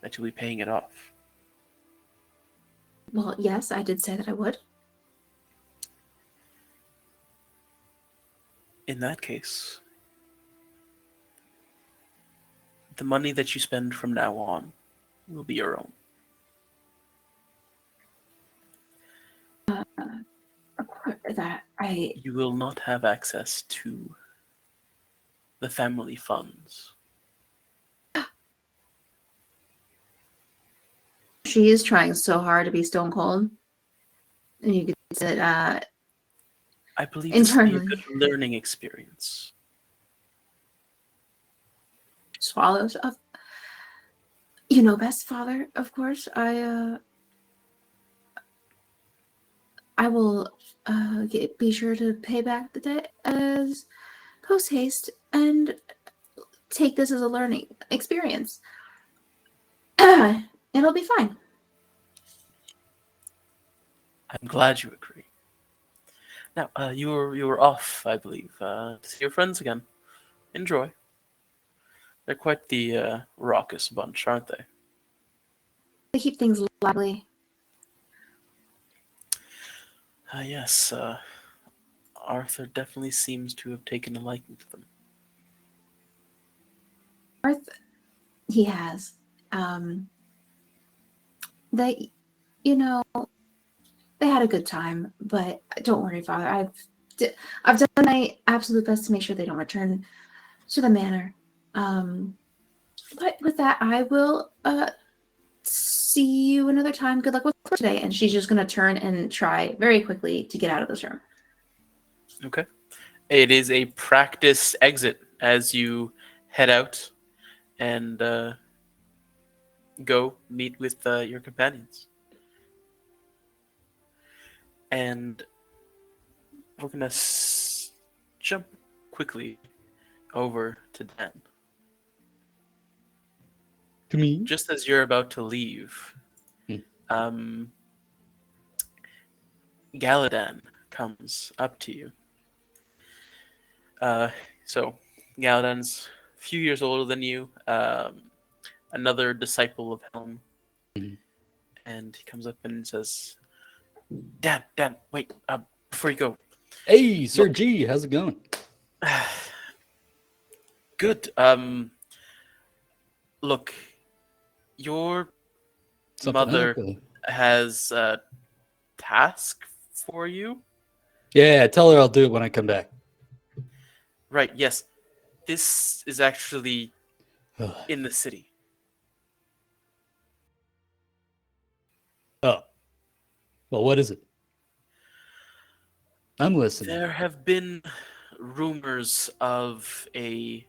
that you'll be paying it off. Well, yes, I did say that I would. In that case, the money that you spend from now on will be your own. You will not have access to the family funds. She is trying so hard to be stone cold. And you could say that I believe this will be a internally. good learning experience. Swallows up. You know best, Father, of course. I will be sure to pay back the debt as post haste and take this as a learning experience. It'll be fine. I'm glad you agree. Now, you were off, I believe, to see your friends again enjoy. They're quite the raucous bunch, aren't they? They keep things lively. Yes, Arthur definitely seems to have taken a liking to them. He has. They, you know, they had a good time, but don't worry, Father. I've done my absolute best to make sure they don't return to the manor. But with that, I will see you another time. Good luck with work today. And she's just gonna turn and try very quickly to get out of this room. Okay. It is a practice exit as you head out and go meet with your companions. And we're going to jump quickly over to Dan. To me? Just as you're about to leave, Galadan comes up to you. So Galadan's a few years older than you, another disciple of Helm. And he comes up and says, Dan, wait, before you go. Hey, Sir G, how's it going? Good. Look, your Something mother up, has a task for you. Yeah, tell her I'll do it when I come back. Right, yes. This is actually in the city. Oh. Well, what is it? I'm listening. There have been rumors of a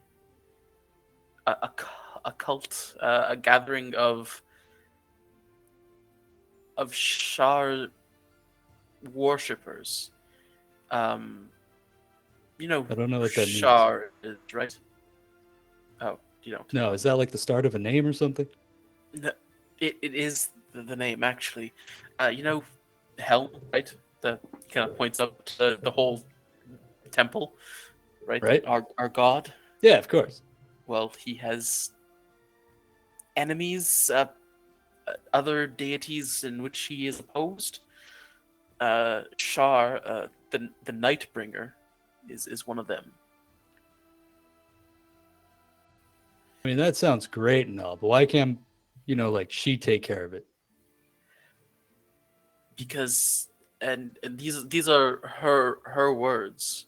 cult, a gathering of Shar worshippers. You know, I don't know what that means. Shar is, right? Oh, you don't. No, is that like the start of a name or something? No, it is the name, actually. You know, Helm, right? The kind of points up to the whole temple, right? Right. Our god. Yeah, of course. Well, he has enemies, other deities in which he is opposed. Shar, the Nightbringer, is one of them. I mean, that sounds great and all, but why can't, like she take care of it? Because and these are her words.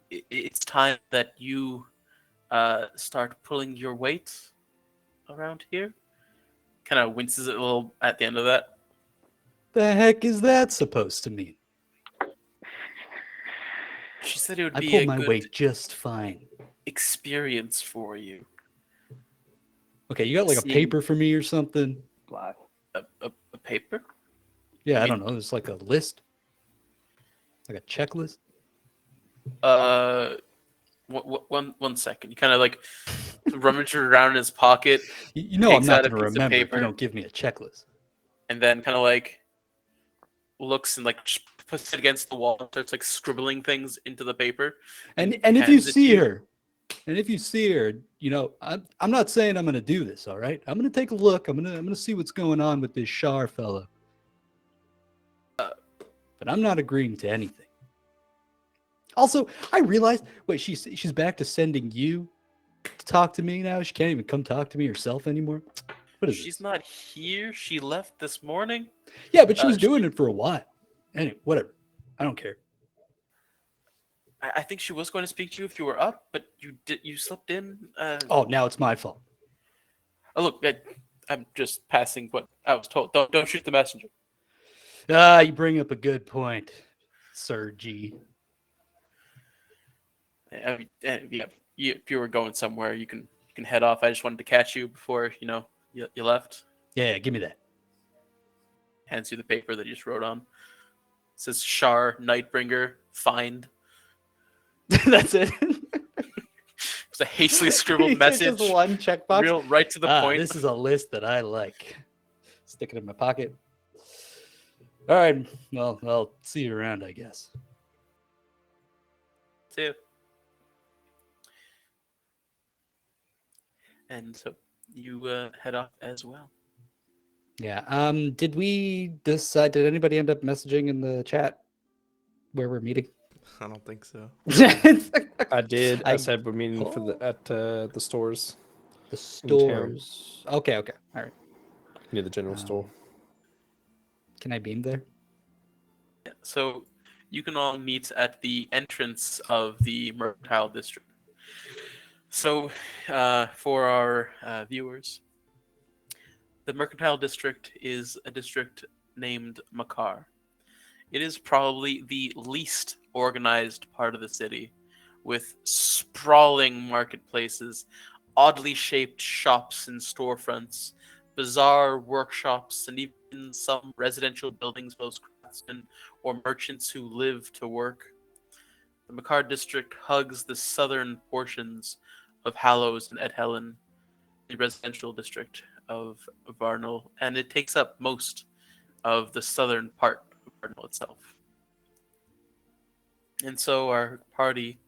It's time that you start pulling your weight around here. Kind of winces a little at the end of that. The heck is that supposed to mean? She said it would I be pull a my good weight just fine. experience for you. Okay, you got like a paper for me or something? A paper? Yeah, I don't know. It's like a list, like a checklist. One second. You kind of like rummage around in his pocket. I'm not out going to a piece of remember if paper, you don't give me a checklist. and then kind of like looks and like puts it against the wall and starts like scribbling things into the paper. And if you hands it to see you. her, I'm not saying I'm going to do this. All right, I'm going to take a look. I'm going to see what's going on with this Shar fellow. But I'm not agreeing to anything. Also, I realized, wait, she's back to sending you to talk to me now. She can't even come talk to me herself anymore. What is She's this? not here. She left this morning. Yeah, but she was doing it for a while. Anyway, whatever. I don't care. I think she was going to speak to you if you were up, but you slipped in. Oh, now it's my fault. Oh, look, I'm just passing what I was told. Don't shoot the messenger. You bring up a good point, Sir G. I mean, if you were going somewhere, you can head off. I just wanted to catch you before you left. Yeah, give me that. Hands you the paper that you just wrote on. It says Shar Nightbringer find. That's it. It's a hastily scribbled message. Just one checkbox. Real right to the point. This is a list that I like. Stick it in my pocket. All right. Well, I'll see you around, I guess. See you. And so you head off as well. Yeah. Did we decide? Did anybody end up messaging in the chat where we're meeting? I don't think so. I did. I I- said we're meeting for the stores The in town. stores. Okay. Okay. All right. near the general store. Can I beam there? Yeah, so you can all meet at the entrance of the Mercantile District. So, for our viewers, the Mercantile District is a district named Makar. It is probably the least organized part of the city, with sprawling marketplaces, oddly shaped shops and storefronts, bizarre workshops, and even some residential buildings boast craftsmen or merchants who live to work. The Makar district hugs the southern portions of Hallows and Edhelen, the residential district of Vardonyl, and it takes up most of the southern part of Vardonyl itself. And so our party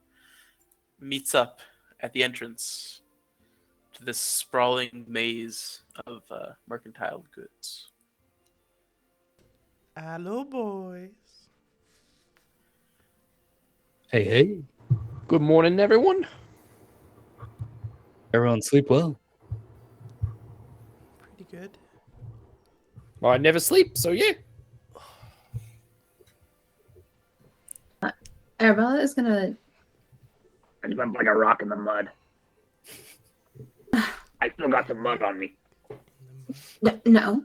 meets up at the entrance to this sprawling maze of mercantile goods. Hello, boys. Hey, hey. Good morning, everyone. Everyone sleep well. Pretty good. Well, I never sleep, so yeah. Arabella is gonna. I just went like a rock in the mud. I still got some mud on me. No.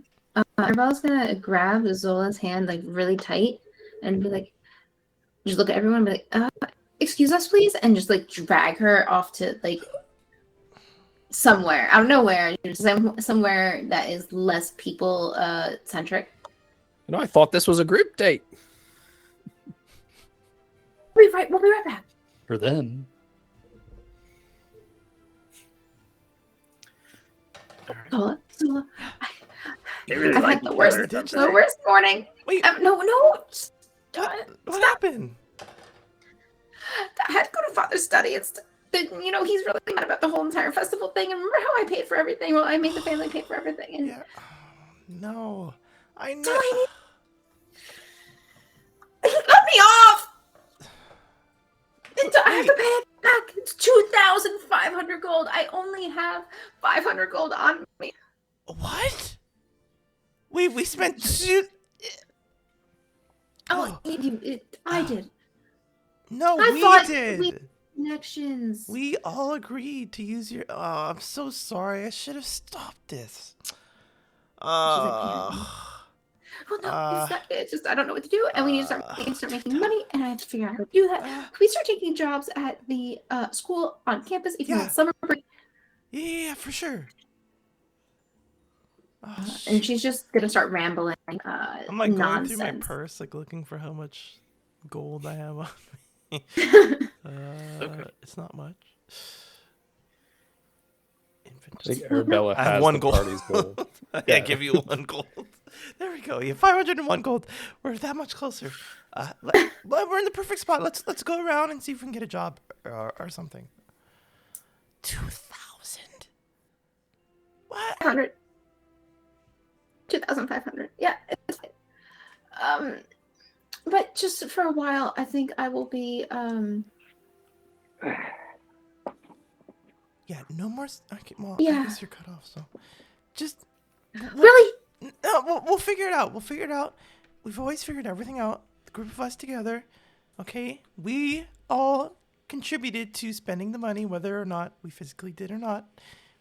Arabella's gonna grab Zola's hand like really tight and be like, just look at everyone and be like, excuse us, please, and just like drag her off to like somewhere. I don't know where. Somewhere that is less people centric. You know, I thought this was a group date. We'll be right back. For them. Zola, They really I've like had the each worst, other or the something. worst morning. Wait, No. what happened? I had to go to Father's study. He's really mad about the whole entire festival thing. And remember how I paid for everything? Well, I made the family pay for everything. And Yeah. No. I know. so he cut me off. I have to pay it back. It's 2,500 gold. I only have 500 gold on me. What? We spent two. I did. No, I we thought did. Connections. We all agreed to use your. Oh, I'm so sorry. I should have stopped this. Well, no, it's just I don't know what to do, and we need to start making money, and I have to figure out how to do that. Can we start taking jobs at the school on campus, even though it's summer break? Yeah, for sure. Oh, And she's just gonna start rambling. I'm like going through my nonsense. purse, like looking for how much gold I have on me. Okay. It's not much. I Inventory. think Arabella I have has one the gold. party's gold. I give you 1 gold. There we go. You have 501 gold. We're that much closer. We're in the perfect spot. Let's go around and see if we can get a job or something. 2,000. What? 500. 2,500. Yeah, it's fine. But just for a while, I think I will be Yeah, no more. Okay, well, Yeah. I guess you're cut off. So, just really. no. We'll figure it out. We've always figured everything out. The group of us together. Okay, we all contributed to spending the money, whether or not we physically did or not.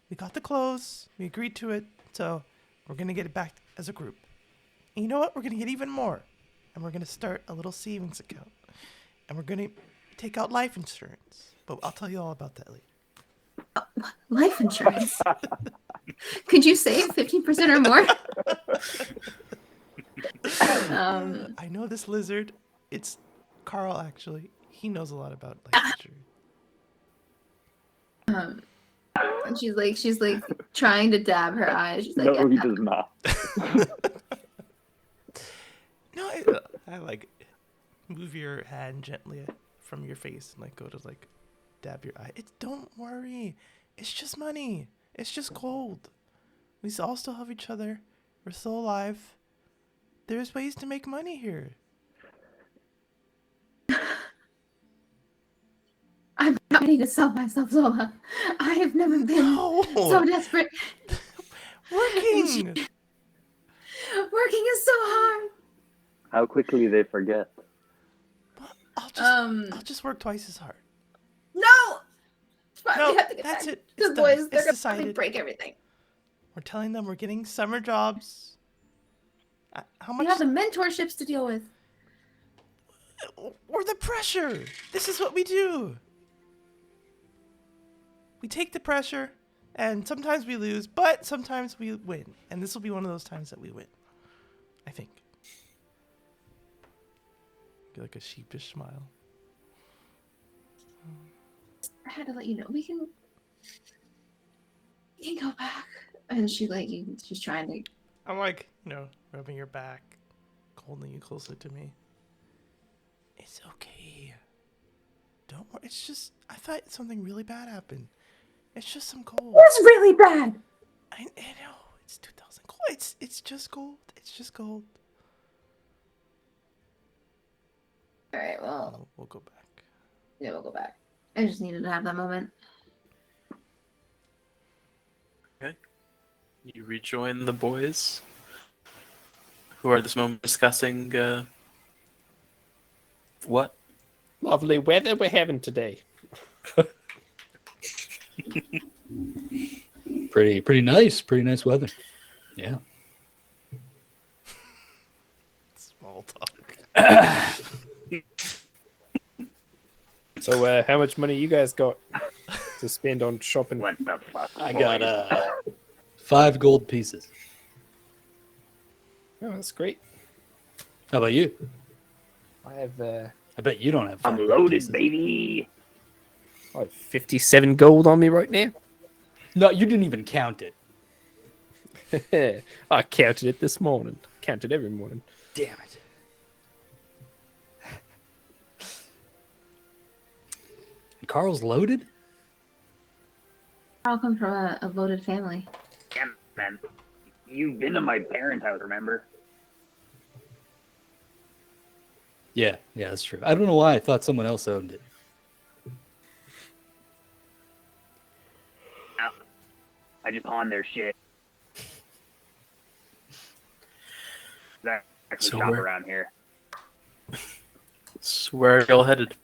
We got the clothes. We agreed to it. So we're gonna get it back as a group. And you know what? We're gonna get even more, and we're gonna start a little savings account, and we're gonna take out life insurance. But I'll tell you all about that later. Life insurance. Could you save 15% or more? I know this lizard. It's Carl, actually. He knows a lot about life insurance. And she's like trying to dab her eyes. She's like, No, he yeah. does not. No, I like move your hand gently from your face and like go to like dab your eye. Don't worry. It's just money. It's just gold. We all still have each other. We're still alive. There's ways to make money here. I'm not ready to sell myself, Zola. I have never been so No! desperate. Working! Working is so hard. How quickly they forget. I'll just work twice as hard. No! Fine, No, we have to get that's back it. to It's the done. boys. It's They're gonna decided. break everything. We're telling them we're getting summer jobs. How We much? have the mentorships to deal with. Or the pressure. This is what we do. We take the pressure, and sometimes we lose, but sometimes we win. And this will be one of those times that we win. I think. Get like a sheepish smile. I had to let you know we can go back. And she's trying to. I'm like, rubbing your back, holding you closer to me. It's okay. Don't worry. It's just, I thought something really bad happened. It's just some gold. That's really bad. I know. It's 2,000 gold. It's just gold. It's just gold. All right. Well, We'll go back. yeah, we'll go back. I just needed to have that moment. Okay. You rejoin the boys, who are at this moment discussing what? Lovely weather we're having today. Pretty nice weather. Yeah. Small talk. So, how much money you guys got to spend on shopping? What the fuck? I got 5 gold pieces. Oh, that's great. How about you? I have I bet you don't have 5 I'm gold loaded, pieces. baby. I have 57 gold on me right now. No, you didn't even count it. I counted it this morning. Counted every morning. Damn it. And Carl's loaded? I'll come from a loaded family. Yeah, man. You've been to my parents' house, remember? Yeah, that's true. I don't know why I thought someone else owned it. I just pawned their shit. That actually So shop where- around here. So where are y'all headed?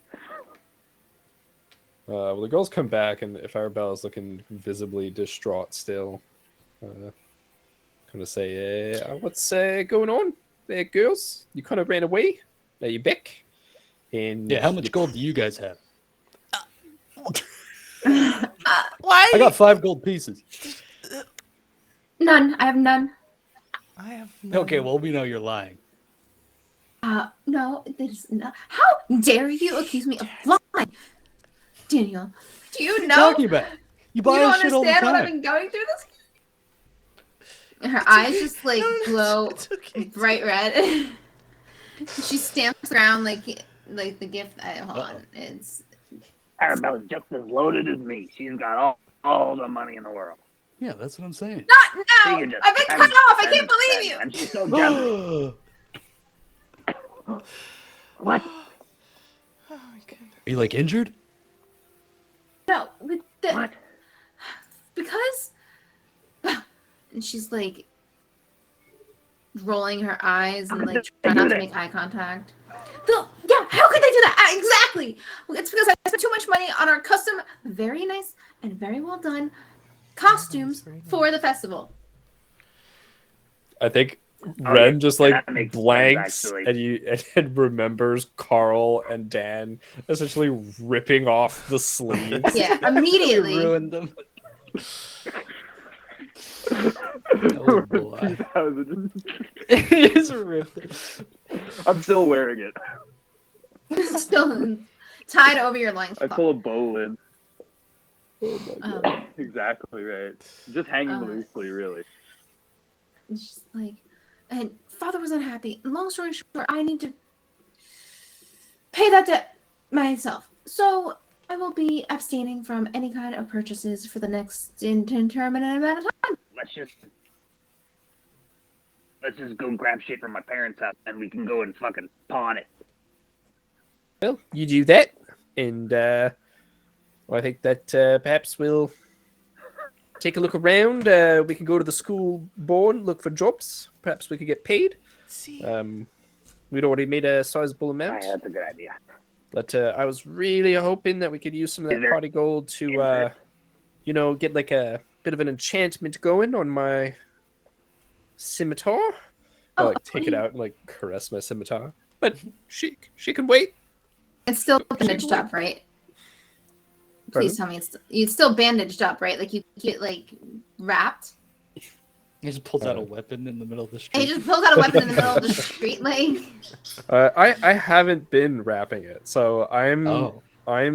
Well, the girls come back, and if Arabella's looking visibly distraught still, kind of say, what's going on there, girls? You kind of ran away. Are you back? And Yeah, how much gold do you guys have? Why? I got 5 gold pieces. None. I have none. I have none. Okay, well, we know you're lying. No, there's no. How dare you accuse me of lying? Daniel, do you What are you know? talking about? You You buy don't us shit all the understand what I've time. been going through this? Her eyes just like No, glow it's okay. bright red. She stamps around like the gift I want. It's Arabella's just as loaded as me. She's got all the money in the world. Yeah, that's what I'm saying. not She now. can just I've been spend, cut off. I spend, can't believe spend, you. And she's so generous. What? Oh my goodness. Are you like injured? No, with the, What? because. And she's like rolling her eyes and like trying not to make eye contact. Yeah, how could they do that? Exactly. It's because I spent too much money on our custom, very nice and very well done costumes very nice. for the festival. I think Oh, Ren yeah, just that like makes sense, blanks actually. and remembers Carl and Dan essentially ripping off the sleeves. Yeah, You immediately. ruined them. Oh, boy. 2000. It is ripped. I'm still wearing it. Still tied over your I loincloth. pull a bow in. Oh my god. Um, Exactly right. Just hanging uh, loosely, really. It's just like, and father was unhappy. Long story short, I need to pay that debt myself. So I will be abstaining from any kind of purchases for the next indeterminate amount of time. Let's just go grab shit from my parents' house, and we can go and fucking pawn it. Well, you do that, and I think that perhaps we'll take a look around. We can go to the school board, look for jobs. Perhaps we could get paid. See, We'd already made a sizable amount. That's a good idea. But I was really hoping that we could use some of that party gold to, get like a bit of an enchantment going on my scimitar. I like take it out and like caress my scimitar. But she can wait. It's still bandaged up, right? Please tell me it's still bandaged up, right? Like you get like wrapped. He just pulls out a weapon in the middle of the And street. he just pulls out a weapon in the middle of the street, like. I haven't been wrapping it, so I'm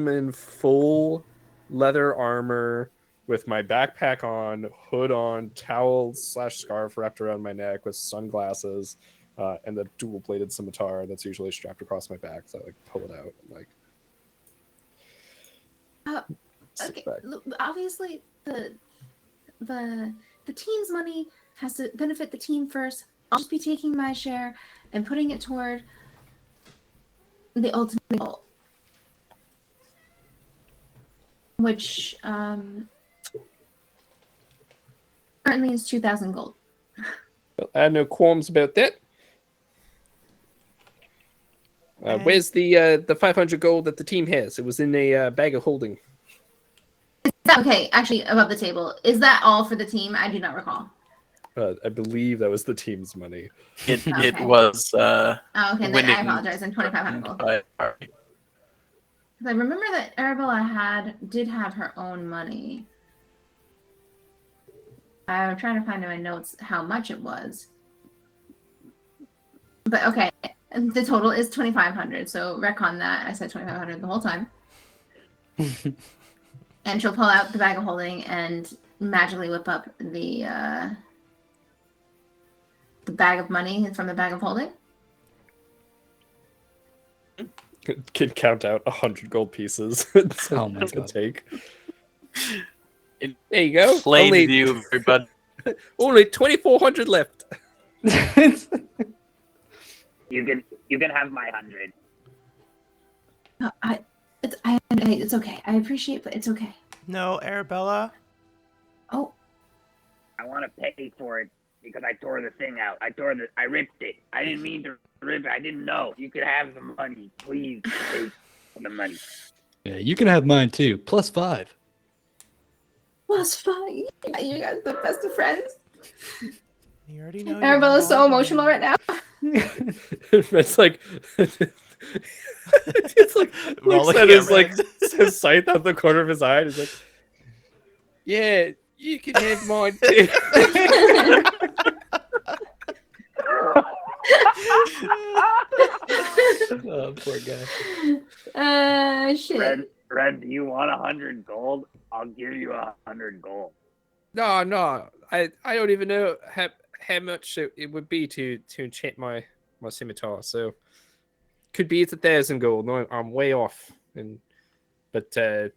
in full leather armor with my backpack on, hood on, towel/scarf wrapped around my neck with sunglasses, and the dual-bladed scimitar that's usually strapped across my back. So I like pull it out and like. Okay. Look, obviously, the team's money has to benefit the team first. I'll just be taking my share and putting it toward the ultimate goal, which currently is 2,000 gold. Well, I have no qualms about that. Where's the 500 gold that the team has? It was in a bag of holding. Okay, actually, above the table. Is that all for the team? I do not recall. I believe that was the team's money. It Okay. was. Oh, okay, then I winning apologize. And 2,500 gold. Alright. I remember that Arabella did have her own money. I'm trying to find in my notes how much it was. But okay, the total is 2,500. So retcon that. I said 2,500 the whole time. And she'll pull out the bag of holding and magically whip up the bag of money from the bag of holding. Can count out 100 gold pieces. Oh my God. Take. There you go. Plain view, everybody. Only 2,400 left. You can have my 100. It's okay. I appreciate, but it's okay. no, Arabella. Oh, I want to pay for it because I tore the thing out. I ripped it. I didn't mean to rip it. I didn't know. You could have the money. Please take the money. Yeah, you can have mine too. +5. +5. Yeah, you guys are the best of friends. You already know. Arabella's so emotional right now. It's like it's like looks at his like his sight out the corner of his eye. And he's like, "Yeah, you can have mine too." Oh, poor guy. Shit. Red, do you want 100 gold? I'll give you 100 gold. No, I don't even know how much it would be to enchant my scimitar. So could be it's 1,000 gold. No, I'm way off. But the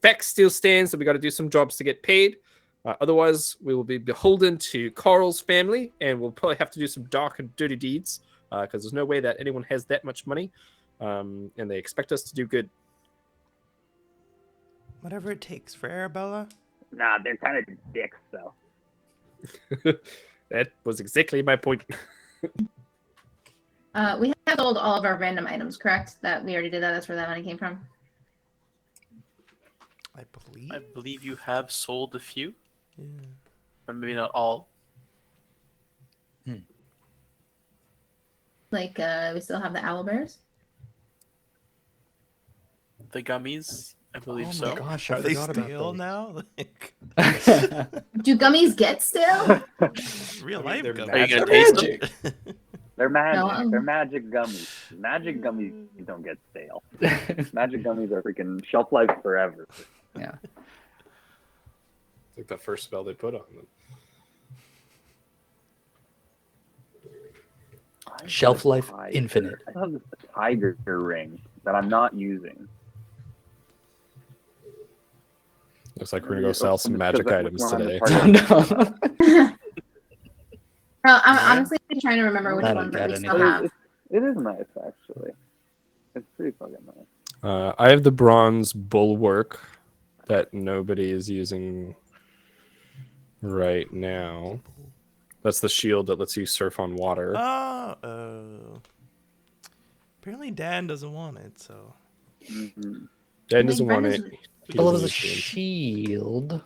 fact still stands that we got to do some jobs to get paid. Otherwise, we will be beholden to Carl's family, and we'll probably have to do some dark and dirty deeds because there's no way that anyone has that much money, and they expect us to do good. Whatever it takes for Arabella. Nah, they're kind of dicks, though. That was exactly my point. We have sold all of our random items, correct? That we already did that. That's where that money came from. I believe. I believe you have sold a few, Yeah. or maybe not all. Like, we still have the owl bears. The gummies, I believe Oh so. my gosh, I Are they forgot about stale those. now? Like, Do gummies get stale? real I mean, life they're gummies. Are you gonna Magic. taste them? They're magic. No, They're magic gummies. Magic gummies don't get stale. Magic gummies are freaking shelf life forever. Yeah. It's like the first spell they put on them. Shelf life Tiger. infinite. I have this tiger ring that I'm not using. Looks like we're gonna go sell some magic items today. No. Well, I'm honestly trying to remember which I don't one get we still anything. have. It is nice, actually. It's pretty fucking nice. I have the bronze bulwark that nobody is using right now. That's the shield that lets you surf on water. Oh. Apparently Dan doesn't want it, so. Mm-hmm. Dan doesn't want it. Brenda's- He Well, it doesn't was a use it. shield.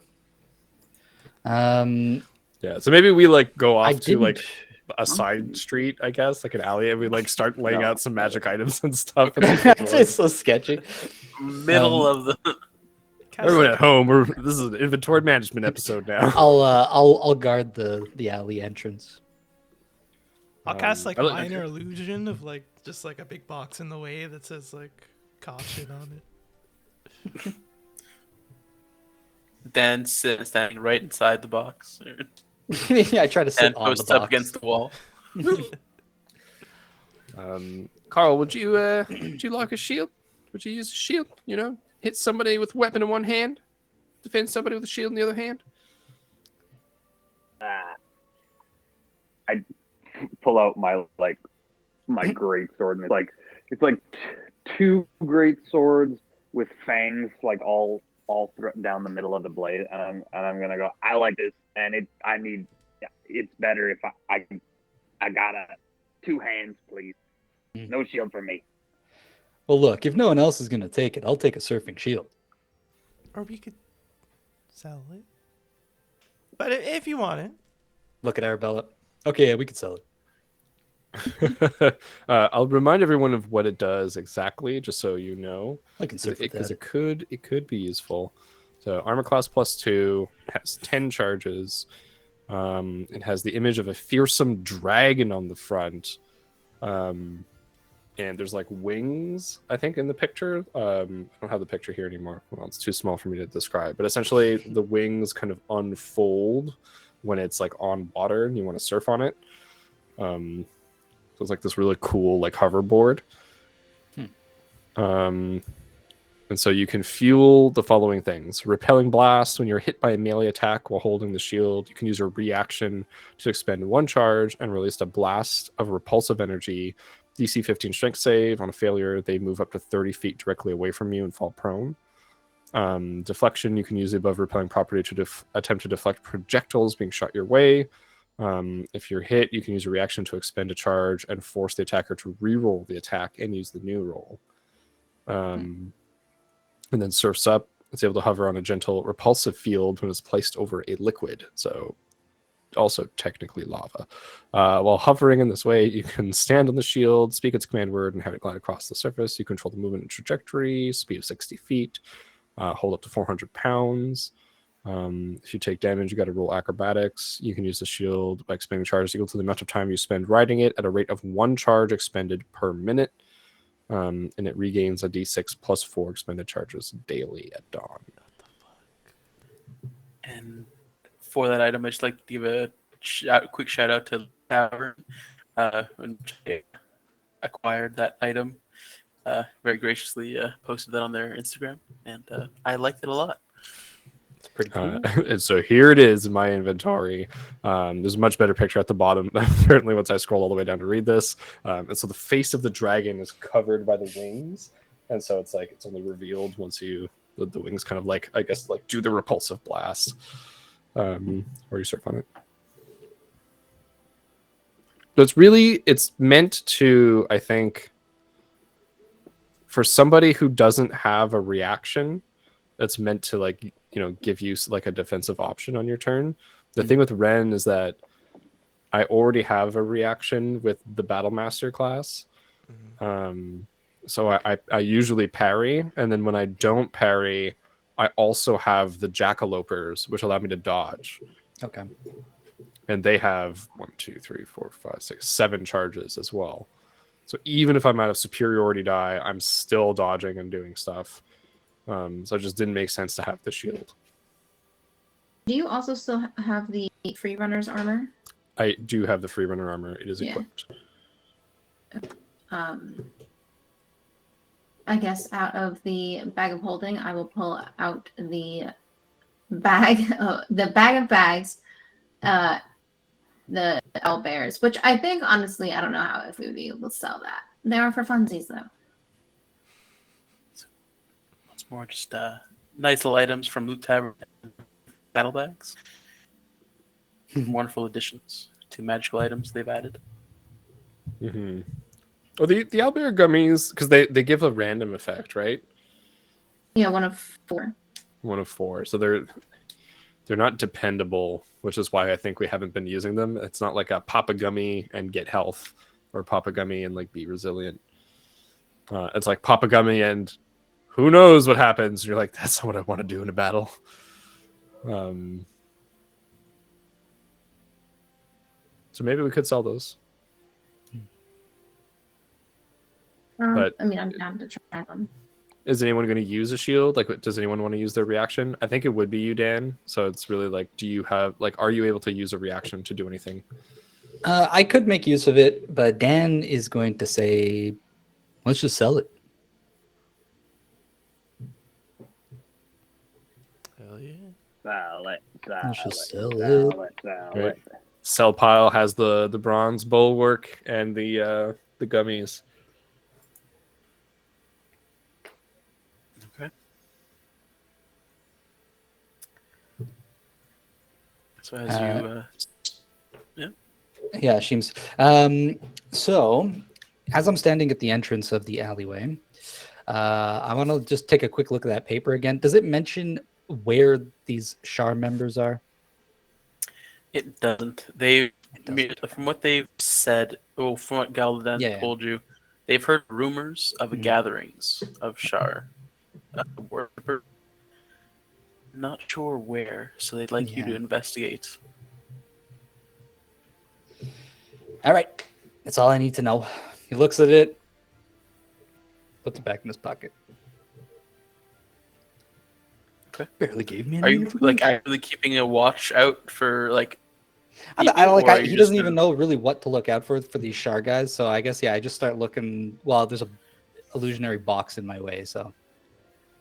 Yeah, so maybe we like go I off to like didn't. a side street, I guess, like an alley, and we like start laying No. out some magic items and stuff. It's so sketchy. Middle of the. Everyone at home, this is an inventory management episode now. I'll guard the alley entrance. I'll cast like I look- minor illusion of like just like a big box in the way that says like caution on it. Dan standing right inside the box. Yeah, I try to sit And on the posts box. up against the wall. Carl, would you like a shield? Would you use a shield? You know, hit somebody with a weapon in one hand, defend somebody with a shield in the other hand. I pull out my great sword, and it's like two great swords with fangs, like all down the middle of the blade, and I'm gonna go. I like this, and it's better if I got two hands, please. No shield for me. Well, look, if no one else is gonna take it, I'll take a surfing shield. Or we could sell it. But if you want it. Look at Arabella. Okay, yeah, we could sell it. I'll remind everyone of what it does exactly, just so you know, I can surf with because that. it could be useful. So armor class +2 has 10 charges. It has the image of a fearsome dragon on the front, and there's like wings, I think, in the picture. I don't have the picture here anymore. Well, it's too small for me to describe. But essentially, the wings kind of unfold when it's like on water and you want to surf on it. So it's like this really cool like hoverboard. And so you can fuel the following things: repelling blast when you're hit by a melee attack while holding the shield. You can use a reaction to expend one charge and release a blast of repulsive energy. DC 15 strength save. On a failure, they move up to 30 feet directly away from you and fall prone. Deflection, you can use the above repelling property to attempt to deflect projectiles being shot your way. If you're hit, you can use a reaction to expend a charge and force the attacker to re-roll the attack and use the new roll. And then surfs up. It's able to hover on a gentle repulsive field when it's placed over a liquid. So also technically lava. While hovering in this way, you can stand on the shield, speak its command word, and have it glide across the surface. You control the movement and trajectory, speed of 60 feet, hold up to 400 pounds. If you take damage, you got to roll acrobatics. You can use the shield by expending charges equal to the amount of time you spend riding it at a rate of 1 charge expended per minute. And it regains a d6 plus 4 expended charges daily at dawn. And for that item, I'd just like to give a quick shout out to Tantor'in, when they acquired that item. Very graciously posted that on their Instagram, and I liked it a lot. It's pretty cool. And so here it is in my inventory. There's a much better picture at the bottom, apparently, once I scroll all the way down to read this. And so the face of the dragon is covered by the wings. And so it's like it's only revealed once the wings kind of like, I guess, like do the repulsive blast. Or you surf on it. So it's meant to, I think, for somebody who doesn't have a reaction, that's meant to like, you know, give you like a defensive option on your turn. The thing with Ren is that I already have a reaction with the Battlemaster class. So I usually parry, and then when I don't parry, I also have the Jackalopers, which allow me to dodge. Okay. And they have 7 charges as well. So even if I'm out of superiority die, I'm still dodging and doing stuff. So it just didn't make sense to have the shield. Do you also still have the free runner's armor? I do have the free runner armor. It is Yeah. equipped. I guess out of the bag of holding, I will pull out the the bag of bags, the owlbears, which I think honestly I don't know how if we would be able to sell that. They are for funsies though. It's more just nice little items from Loot Tavern saddlebags. Wonderful additions to magical items they've added. Mm-hmm. Oh, the owlbear gummies, because they give a random effect, right? Yeah, 1 of 4. 1 of 4. So they're not dependable, which is why I think we haven't been using them. It's not like a pop a gummy and get health, or pop a gummy and like be resilient. It's like pop a gummy and who knows what happens. You're like, that's not what I want to do in a battle. So maybe we could sell those. But I mean, I'm down to try them. is anyone going to use a shield? Like, does anyone want to use their reaction? I think it would be you, Dan. So it's really like, do you have, like, are you able to use a reaction to do anything? I could make use of it, but Dan is going to say, let's just sell it. Hell yeah. Let's just sell it. Right. Sell pile has the bronze bulwark and the gummies. Okay. So as you, Yeah, Sheems. So, as I'm standing at the entrance of the alleyway, I want to just take a quick look at that paper again. Does it mention where these Shar members are? it doesn't. From what they've said, from what Galdan told you, they've heard rumors of gatherings of Shar worshippers. Not sure where, so they'd like you to investigate. All right. That's all I need to know. He looks at it, puts it back in his pocket. Okay. Barely gave me any Are you information. like actually keeping a watch out for like? I don't people, he doesn't even know really what to look out for these Shar guys. So I guess I just start looking. Well, there's a illusionary box in my way, so.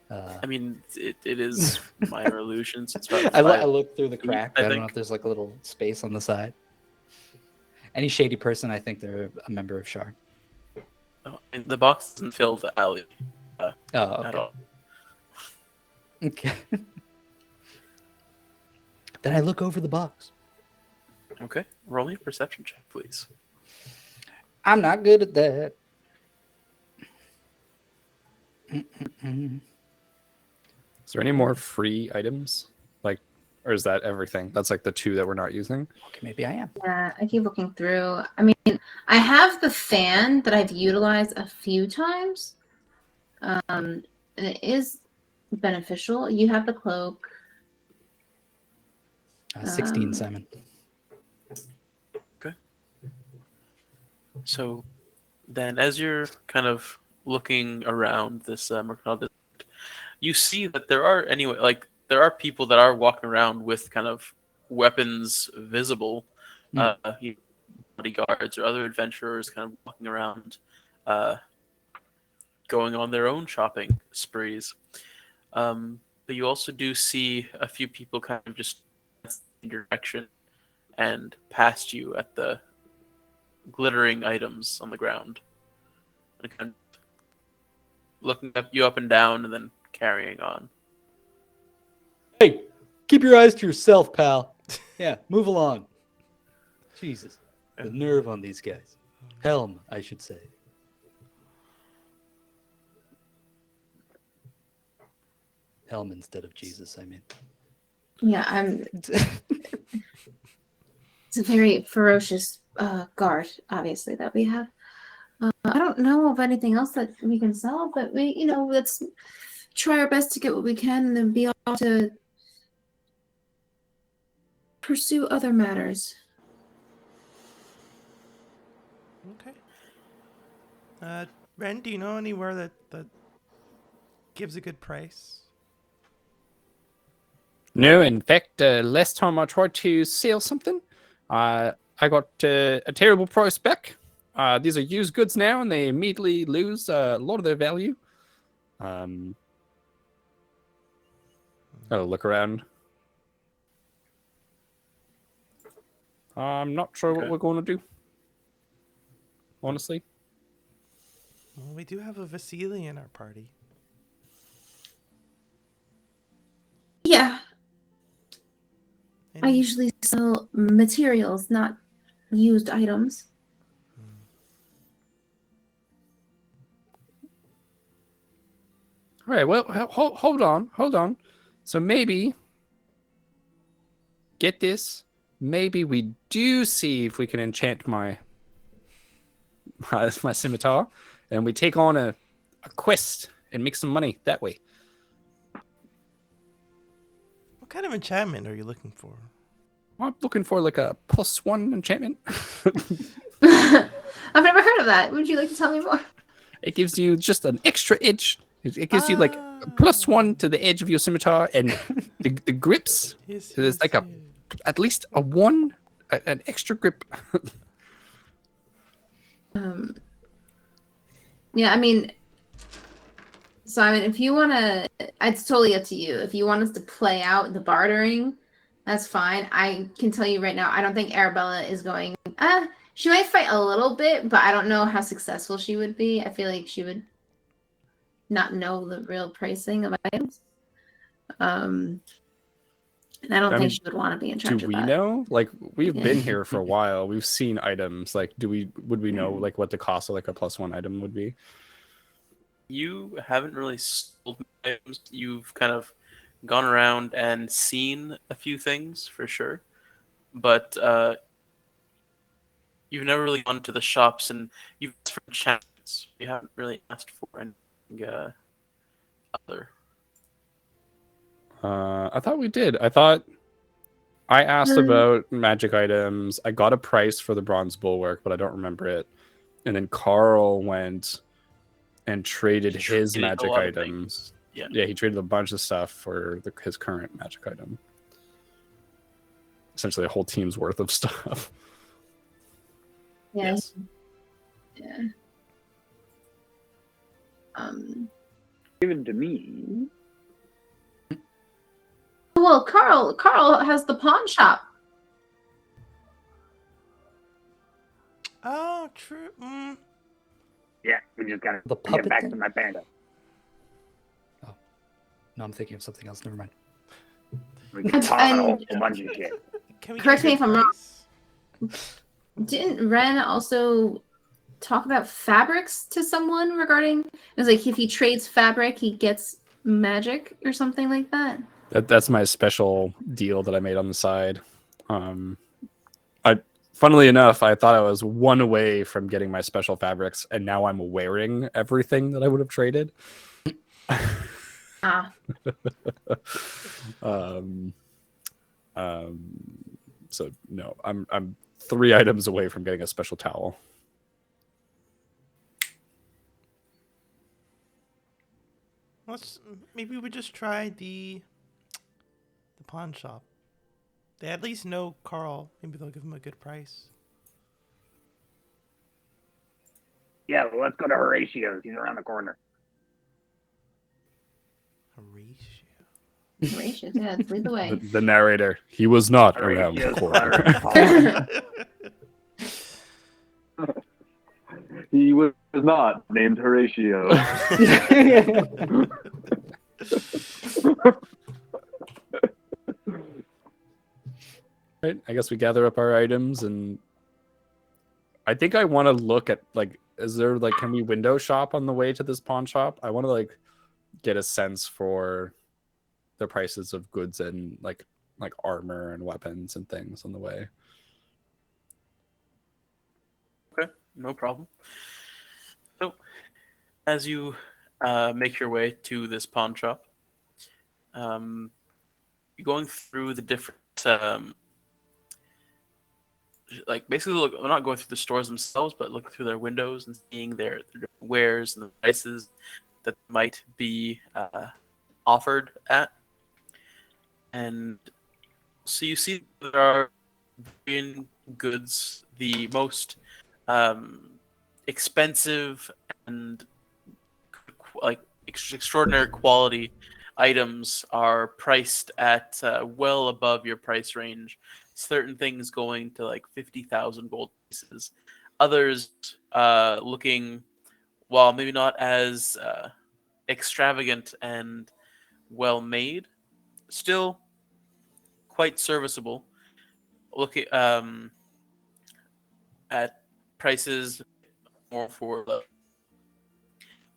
I mean, it is minor illusions. It's about I look through the crack. I don't know think. if there's like a little space on the side. Any shady person, I think they're a member of Shar. Oh, and the box doesn't fill the alley Okay. at all. Okay. Then I look over the box. Okay, roll me a perception check, please. I'm not good at that. Is there any more free items? Like, or is that everything? That's like the 2 that we're not using? Okay, maybe I am. Yeah, I keep looking through. I mean, I have the fan that I've utilized a few times. And it is beneficial. You have the cloak. 16, Simon. Okay. So then, as you're kind of looking around this Mercantile district, you see that there are people that are walking around with kind of weapons visible, bodyguards or other adventurers kind of walking around, going on their own shopping sprees. But you also do see a few people kind of just in direction and past you at the glittering items on the ground, and kind of looking you up and down and then carrying on. Hey, keep your eyes to yourself, pal. Yeah, move along. Jesus, the nerve on these guys. Helm, I should say. Helm instead of Jesus, I mean. Yeah, it's a very ferocious guard, obviously, that we have. I don't know of anything else that we can sell, but let's try our best to get what we can and then be able to pursue other matters. Okay. Ren, do you know anywhere that gives a good price? No, in fact, last time I tried to sell something, I got a terrible price back. These are used goods now, and they immediately lose a lot of their value. Gotta look around. I'm not sure what Okay. we're going to do. Honestly. Well, we do have a Vasily in our party. Yeah, I And usually sell materials, not used items. All right. Well, hold on. So maybe get this. Maybe we do see if we can enchant my scimitar, and we take on a quest and make some money that way. what kind of enchantment are you looking for? I'm looking for like a +1 enchantment. I've never heard of that. Would you like to tell me more? It gives you just an extra edge. It gives you like a +1 to the edge of your scimitar, and the grips. Yes, So there's like at least an extra grip. Yeah, I mean, Simon, if you want to, it's totally up to you. If you want us to play out the bartering, that's fine. I can tell you right now, I don't think Arabella is going. She might fight a little bit, but I don't know how successful she would be. I feel like she would not know the real pricing of items. And I don't think she would want to be in charge Do of we that. know? Like, we've been here for a while. We've seen items. Like, would we know like what the cost of like a +1 item would be? You haven't really sold items. You've kind of gone around and seen a few things for sure, but you've never really gone to the shops and you've asked for enchantments. You haven't really asked for anything other. I thought we did. I thought I asked about magic items. I got a price for the bronze bulwark, but I don't remember it. And then Carl went and traded his traded a magic lot of items. Yeah. Yeah, he traded a bunch of stuff for his current magic item. Essentially, a whole team's worth of stuff. Yeah. Yes. Yeah. Give it to me. Well, Carl has the pawn shop. Oh, true. Yeah, we just gotta The get puppet back thing? to my panda. No, I'm thinking of something else. Never mind. We can talk a And- whole bunch of shit. Can we Correct get a me if I'm wrong. price? Didn't Ren also talk about fabrics to someone regarding? It was like if he trades fabric, he gets magic or something like that. That's my special deal that I made on the side. Funnily enough, I thought I was one away from getting my special fabrics, and now I'm wearing everything that I would have traded. Ah, So no, I'm 3 items away from getting a special towel. Maybe we just try the pawn shop. They at least know Carl. Maybe they'll give him a good price. Yeah, well, let's go to Horatio's. He's around the corner. Horatio. gracious. Yeah, lead the way. The narrator, he was not around the Horatio's corner. He was not named Horatio. Right, I guess we gather up our items, and I think I want to look at like, is there like, can we window shop on the way to this pawn shop? I want to like get a sense for the prices of goods and like armor and weapons and things on the way. Okay, no problem. So, as you make your way to this pawn shop, you're going through the different, like basically, look, I'm not going through the stores themselves, but looking through their windows and seeing their wares and the prices that might be offered at. And so you see there are varying goods. The most expensive and like extraordinary quality items are priced at well above your price range, certain things going to like 50,000 gold pieces. Others looking, while maybe not as extravagant and well made, still quite serviceable. Looking at prices more for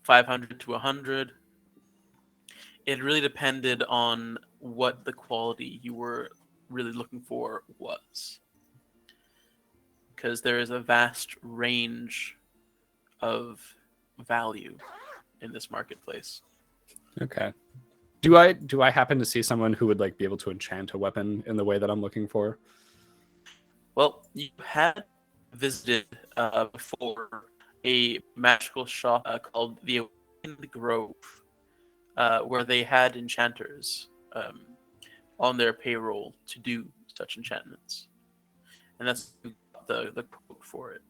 500 to 100. It really depended on what the quality you were really looking for was, because there is a vast range of value in this marketplace. Okay. Do I happen to see someone who would like be able to enchant a weapon in the way that I'm looking for? Well, you had visited before a magical shop called the Awakened Grove, where they had enchanters on their payroll to do such enchantments, and that's the quote for it.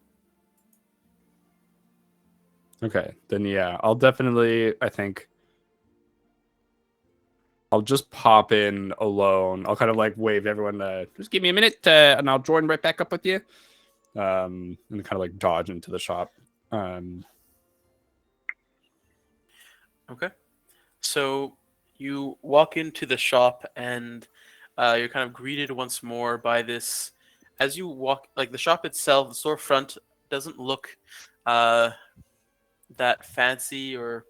Okay, then yeah, I'll definitely. I think I'll just pop in alone. I'll kind of like wave everyone. Just give me a minute, and I'll join right back up with you. And kind of like dodge into the shop. Okay. So you walk into the shop and you're kind of greeted once more by this. As you walk, like the shop itself, the storefront doesn't look that fancy or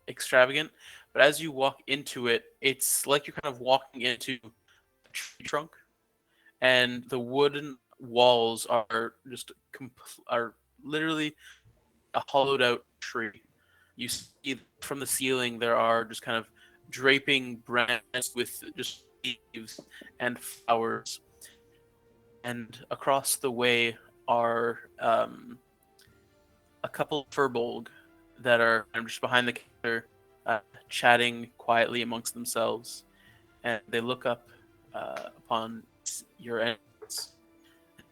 extravagant. But as you walk into it, it's like you're kind of walking into a tree trunk, and the wooden walls are just are literally a hollowed out tree. You see from the ceiling there are just kind of draping branches with just leaves and flowers, and across the way are a couple of furbolg that are just behind the counter, chatting quietly amongst themselves, and they look up upon your entrance.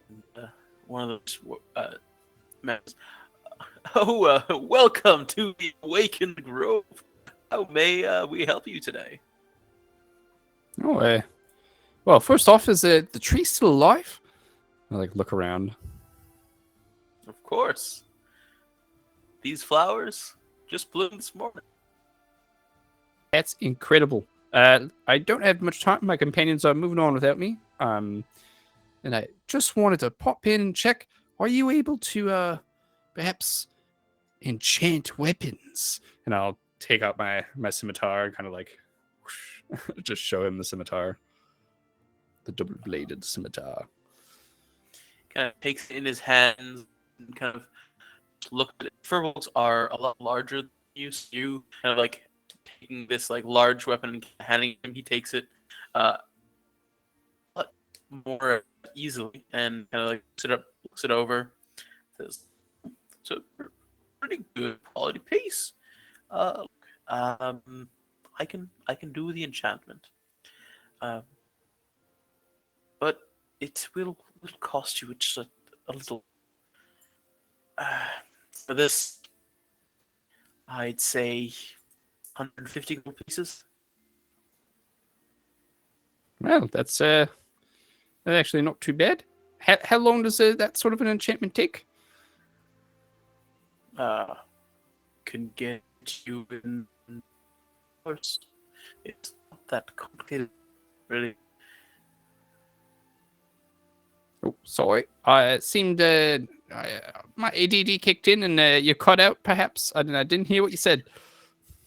And, one of those men says, "Oh, welcome to the Awakened Grove. How may we help you today?" Oh, well, first off, is the tree still alive? I like look around. Of course. These flowers just bloomed this morning. That's incredible. I don't have much time. My companions are moving on without me. And I just wanted to pop in and check. Are you able to perhaps enchant weapons? And I'll take out my scimitar and kind of like whoosh, just show him the scimitar. The double-bladed scimitar. Kind of takes it in his hands and kind of look at it. Furbolgs are a lot larger than you. So you kind of like taking this like large weapon and handing him. He takes it more easily and kind of like looks it over. Says, "It's a pretty good quality piece. I can do the enchantment, but it will cost you just a little. For this, I'd say 150 gold pieces." Well, that's actually not too bad. How long does that sort of an enchantment take? Can get you in first. It's not that complicated, really. Oh, sorry. It seemed my ADD kicked in and you cut out, perhaps. I didn't hear what you said.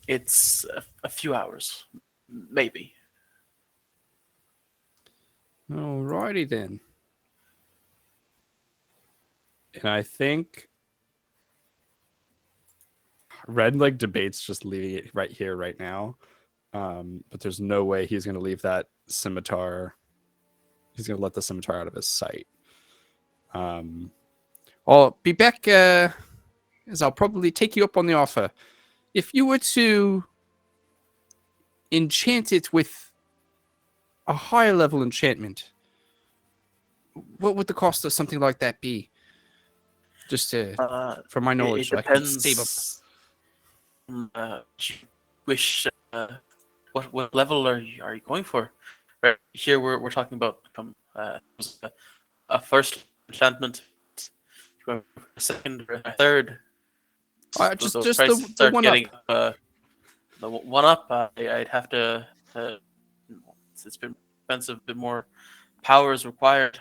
It's a few hours, maybe. Alrighty then. And I think Red like debates just leaving it right here, right now. But there's no way he's going to leave that scimitar. He's going to let the scimitar out of his sight. I'll be back as I'll probably take you up on the offer. If you were to enchant it with a higher level enchantment, what would the cost of something like that be? Just for my knowledge, It so I can depends. save up. Wish what level are you going for? Right here, we're talking about a first enchantment, a second, or a third. Just Those the prices the start one up. getting the one up. I'd have to. It's been expensive. A bit more power is required.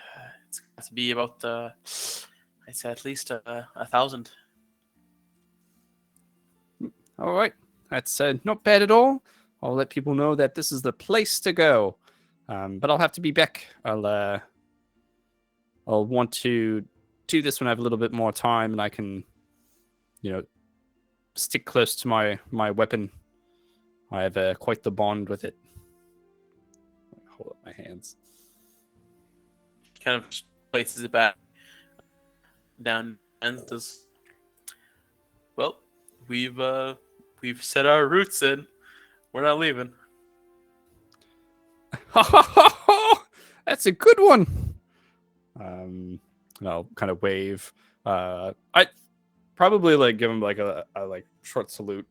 It's got to be about. I'd say at least 1,000. All right, that's not bad at all. I'll let people know that this is the place to go. But I'll have to be back. I'll want to do this when I have a little bit more time and I can, stick close to my weapon. I have quite the bond with it. Hold up my hands. Kind of just places it back down and says, "Well, we've set our roots in. We're not leaving." That's a good one. And I'll kind of wave. I probably give him a short salute,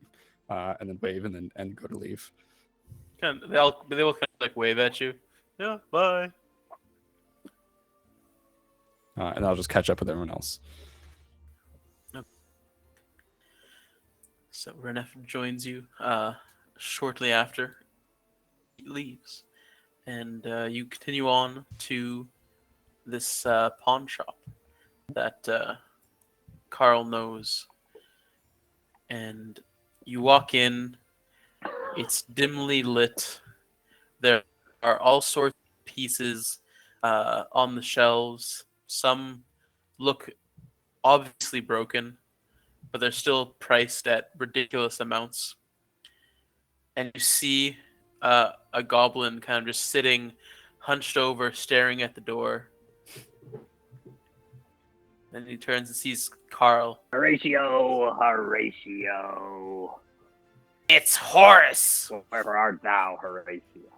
and then wave and go to leave. They will kind of wave at you. Yeah, bye. And I'll just catch up with everyone else. So Renef joins you shortly after he leaves, and you continue on to this pawn shop that Carl knows. And you walk in. It's dimly lit. There are all sorts of pieces on the shelves. Some look obviously broken, but they're still priced at ridiculous amounts. And you see a goblin kind of just sitting, hunched over, staring at the door. Then he turns and sees Carl. Horatio. It's Horace! Where art thou, Horatio?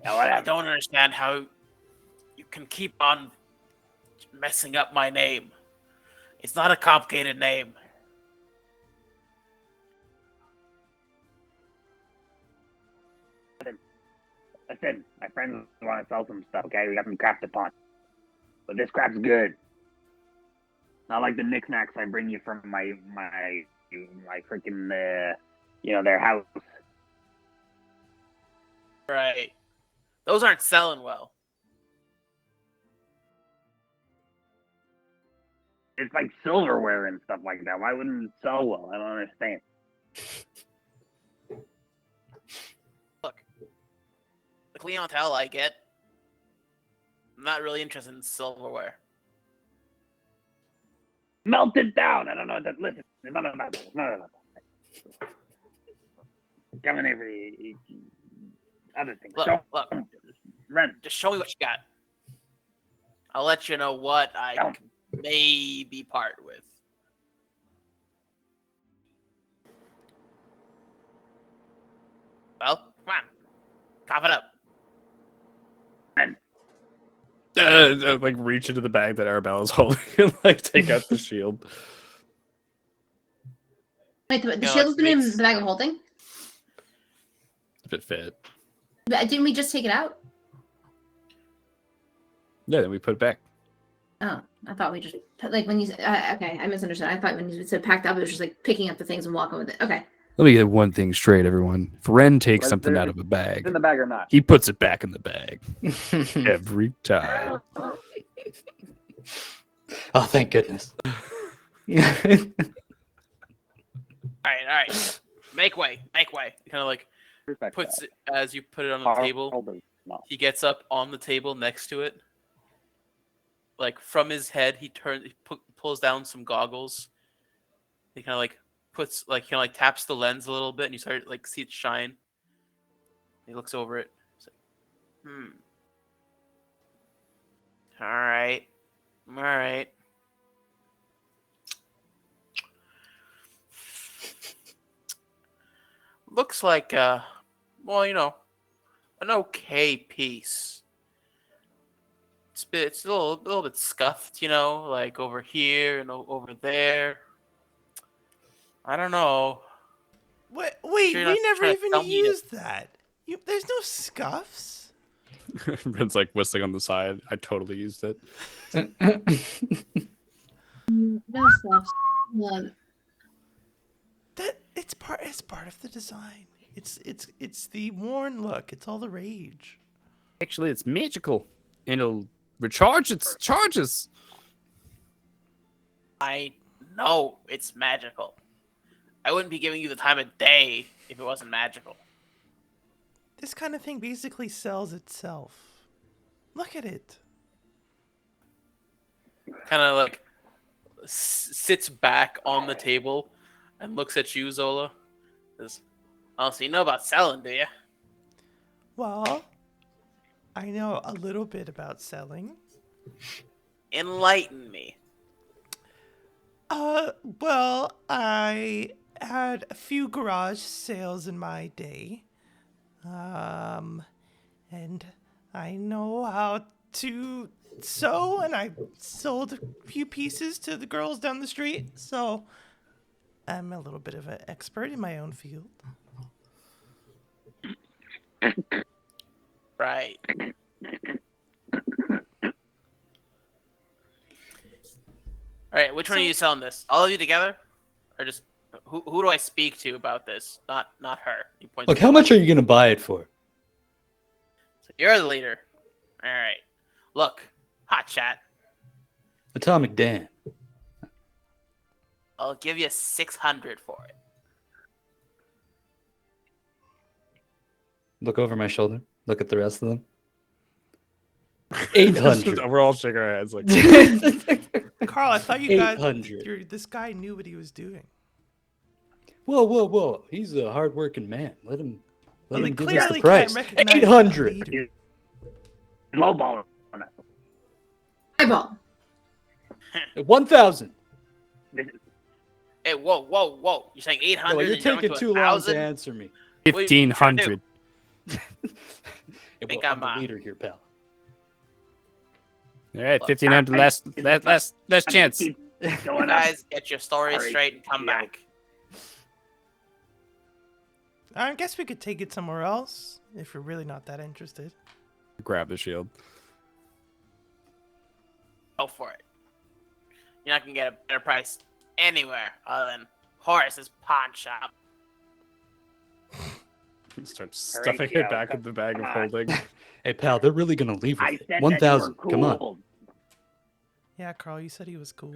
I don't understand how you can keep on messing up my name. It's not a complicated name. Listen, my friends want to sell some stuff, okay? We got some crap to punch. But this crap's good. Not like the knickknacks I bring you from my freaking, their house. Right. Those aren't selling well. It's like silverware and stuff like that. Why wouldn't it sell well? I don't understand. Look, the clientele I get, I'm not really interested in silverware. Melt it down. I don't know. Listen, no. Coming here for the other things. Look, Rent. just show me what you got. I'll let you know what I can maybe part with. Well, come on. Cough it up. Reach into the bag that Arabella's holding and take out the shield. Wait, the shield's been in the bag of holding? If it fit. Didn't we just take it out? Yeah, then we put it back. Oh, I thought we just when you okay, I misunderstood. I thought when you said packed up, it was just picking up the things and walking with it. Okay. Let me get one thing straight, everyone. If Ren takes something out of a bag, in the bag or not? he puts it back in the bag every time. Oh, thank goodness. All right. Make way. Kind of puts it as you put it on the table. He gets up on the table next to it. From his head, he pulls down some goggles. He kind of taps the lens a little bit, and you start see it shine. He looks over it. He's like, All right. Looks like an okay piece. It's a little bit scuffed, over here and over there. I don't know. Wait, Sure you're we not never trying to even tell me to- used that. There's no scuffs. Ren's like whistling on the side. I totally used it. No stuff. That it's part of the design. It's the worn look. It's all the rage. Actually, it's magical. And it'll recharge its charges. I know it's magical. I wouldn't be giving you the time of day if it wasn't magical. This kind of thing basically sells itself. Look at it. Kind of like sits back on the table and looks at you, Zola. Says, "Oh, so you know about selling, do you?" Well, I know a little bit about selling. Enlighten me. Well, I had a few garage sales in my day. And I know how to sew, and I sold a few pieces to the girls down the street, so I'm a little bit of an expert in my own field. Right. All right, which one are you selling this? All of you together, or just who do I speak to about this? Not her. He points Look, to how the much lady. are you going to buy it for? So you're the leader. All right. Look, hot chat. Atomic Dan. I'll give you 600 for it. Look over my shoulder. Look at the rest of them. 800. We're all shaking our heads like, Carl, I thought you guys, 800. this guy knew what he was doing. Whoa. He's a hardworking man. Let him Well, they give us the clearly price. can't recognize the 800. leader. Lowball on it. Eyeball. 1,000. Hey, whoa. You're saying 800? Well, you're and you're taking going too to long 1,000? to answer me. What are you trying to do? 1,500. Think I'm I'm, the leader here, pal. All right, Look, 1,500 last chance. Keep You going up. guys get your story Sorry. straight and come Yeah. back. I guess we could take it somewhere else if we're really not that interested. Grab the shield. Go for it. You're not going to get a better price anywhere other than Horace's pawn shop. Start stuffing it back in the bag of come on. holding. Hey, pal, they're really going to leave I with said it. that you were 1,000. Come on. cool. Yeah, Carl, you said he was cool.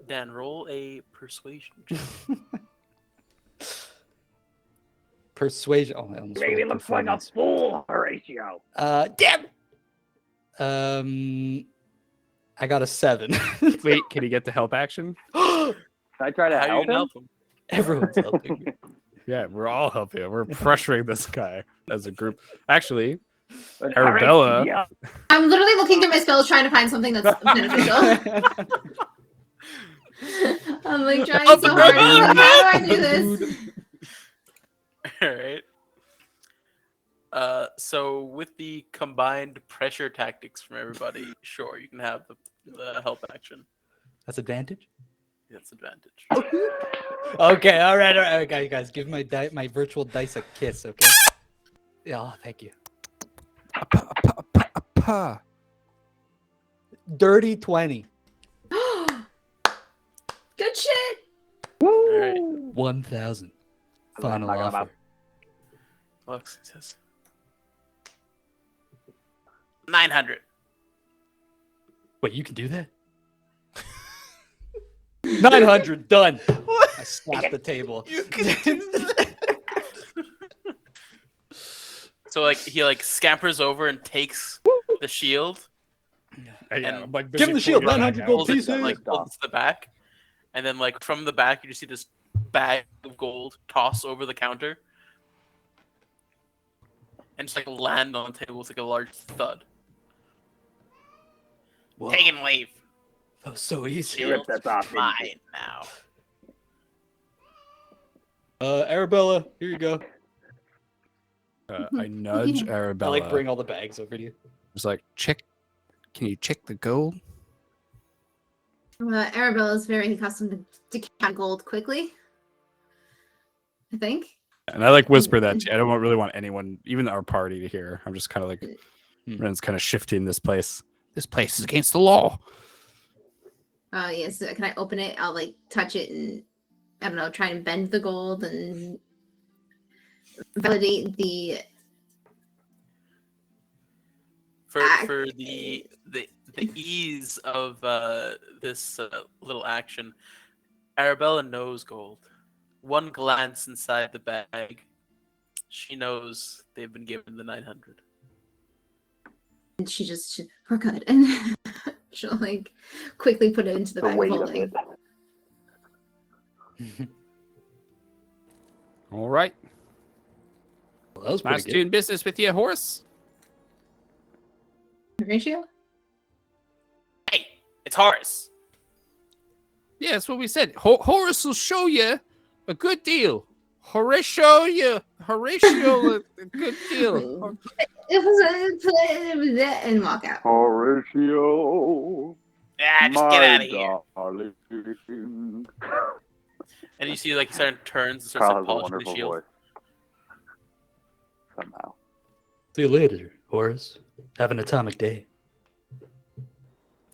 Dan, roll a persuasion check. Persuasion. Oh, I almost Maybe it rolled looks like a performance. fool, Horatio. Damn. I got a 7. Wait, can he get the help action? Can I try to How are you help going to him? help him? Everyone's helping me. Yeah, we're all helping him. We're pressuring this guy as a group. Actually, But Arabella. Yeah. I'm literally looking through my spells trying to find something that's beneficial. I'm like trying so hard. How do I do this? All right. So with the combined pressure tactics from everybody, sure, you can have the help action. That's advantage? That's advantage. Okay, all right, guys. Give my my virtual dice a kiss, okay? Yeah, oh, thank you. Dirty 20. Good shit. All right. 1,000. Final talking offer. about. Looks says 900. Wait, you can do that? 900, done. What? I slapped the table. You can do that. So like he like scampers over and takes the shield, Yeah, I'm like Give him the busy shield, pulling it 900 back gold out. holds it pieces. like holds it to the back, and then like from the back you just see this bag of gold toss over the counter, and just like land on the table with like a large thud. Whoa, Take and leave. that was so easy. Shield's ripped us off, didn't you? mine now. Arabella, here you go. I nudge I Arabella. like bring all the bags over to you. Just like, check. Can you check the gold? Arabella is very accustomed to count gold quickly. I think. And I like whisper that. I don't really want anyone, even our party, to hear. I'm just kind of like, Ren's kind of shifting this place. This place is against the law. Oh yes. Can I open it? I'll like touch it and I don't know, try and bend the gold and validate the For the ease of this little action, Arabella knows gold. One glance inside the bag, she knows they've been given the 900. and we're good. And she'll like quickly put it into the The bag of weight of holding. it. All right. Well, that was Nice pretty good. doing business with you, Horace. Ratio? Hey, it's Horace. Yeah, that's what we said. Horace will show you a good deal. Horatio, a good deal. It was it and walk out. Horatio. Ah, just get out of here. Darling. And you see, like, he sort of turns and starts Kyle like, has a polishing the wonderful shield. voice. Somehow. See you later, Horace. Have an atomic day.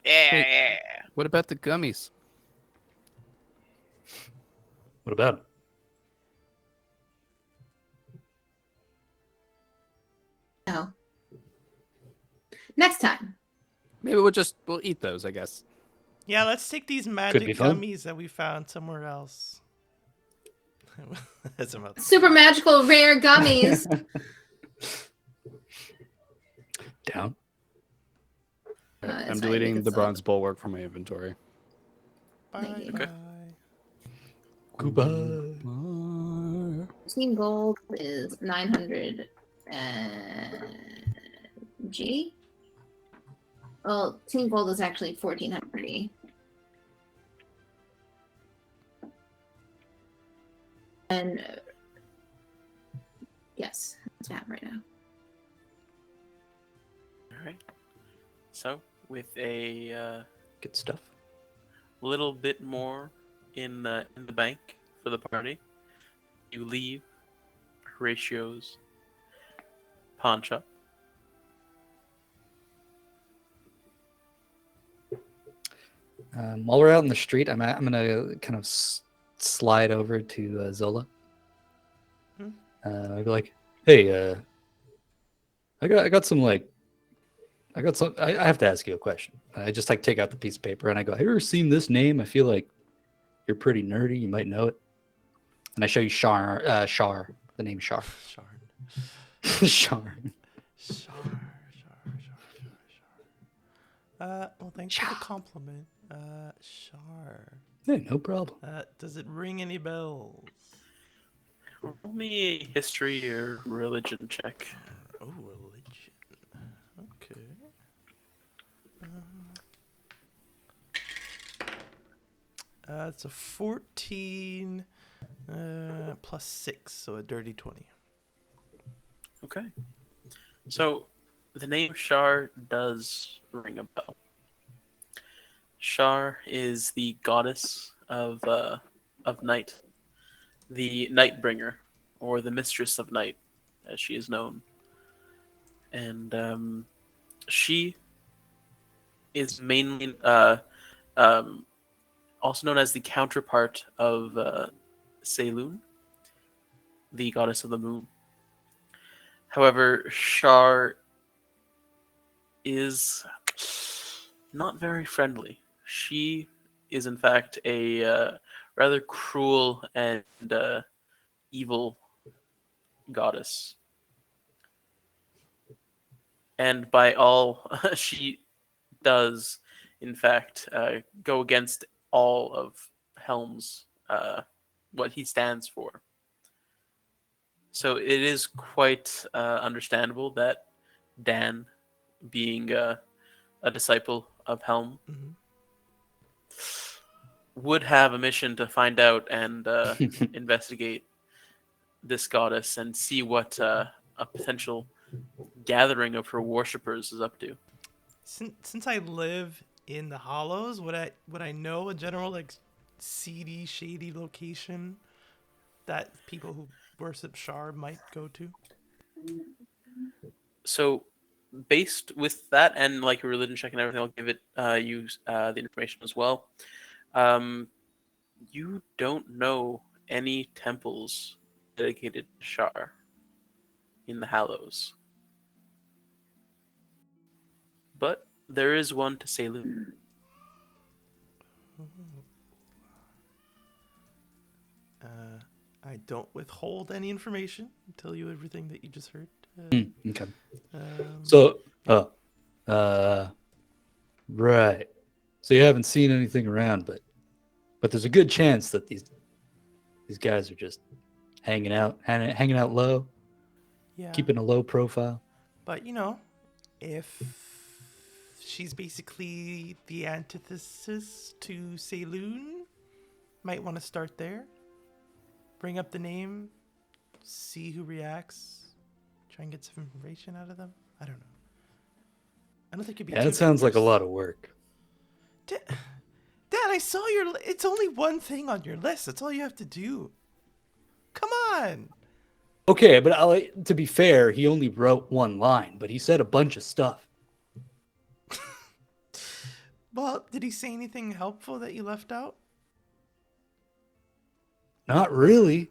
Yeah. What about the gummies? What about him? No. Next time. Maybe we'll eat those, I guess. Yeah, let's take these be magic fun. gummies that we found somewhere else. That's about Super magical rare gummies. Down. That's I'm fine, deleting we the can bronze bulwark from my inventory. Thank you. Bye. Goodbye. 15 gold is 900 G. Well, 10 gold is actually 1400 E. And yes, that's what I have right now. All right. So, with a Good stuff. little bit more in the bank for the party, you leave Horatio's pawn shop. While we're out in the street, I'm gonna kind of slide over to Zola. I'd be like, "Hey, I got some I have to ask you a question." I just like take out the piece of paper and I go, "Have you ever seen this name? I feel like you're pretty nerdy. You might know it." And I show you Shar, the name Shar. Shar. Well, thanks for the compliment. Shar. Hey, no problem. Does it ring any bells? Roll me a history or religion check. Oh, religion. Okay. It's a 14 plus 6, so a dirty 20. Okay. So, the name Shar does ring a bell. Shar is the goddess of night, the Nightbringer, or the Mistress of Night, as she is known. And she is mainly also known as the counterpart of Seiloon, the goddess of the moon. However, Shar is not very friendly. She is, in fact, a rather cruel and evil goddess. And by all, she does, in fact, go against all of Helm's, what he stands for. So it is quite understandable that Dan, being a disciple of Helm, would have a mission to find out and investigate this goddess and see what a potential gathering of her worshippers is up to. Since I live in the Hollows, would I know a general like seedy, shady location that people who worship Shar might go to? So, based with that and like your religion check and everything, I'll give it you the information as well. You don't know any temples dedicated to Shar in the Hallows, but there is one to Selu. I don't withhold any information. I'll tell you everything that you just heard. Okay. Um, So, right. So you haven't seen anything around, but there's a good chance that these guys are just hanging out low, yeah. keeping a low profile. But if she's basically the antithesis to Saloon, might want to start there. Bring up the name, see who reacts, try and get some information out of them. I don't know. I don't think it'd be. Yeah, that sounds like a lot of work. Dad, I saw your. It's only one thing on your list. That's all you have to do. Come on. Okay, but to be fair, he only wrote one line, but he said a bunch of stuff. Well, did he say anything helpful that you left out? Not really.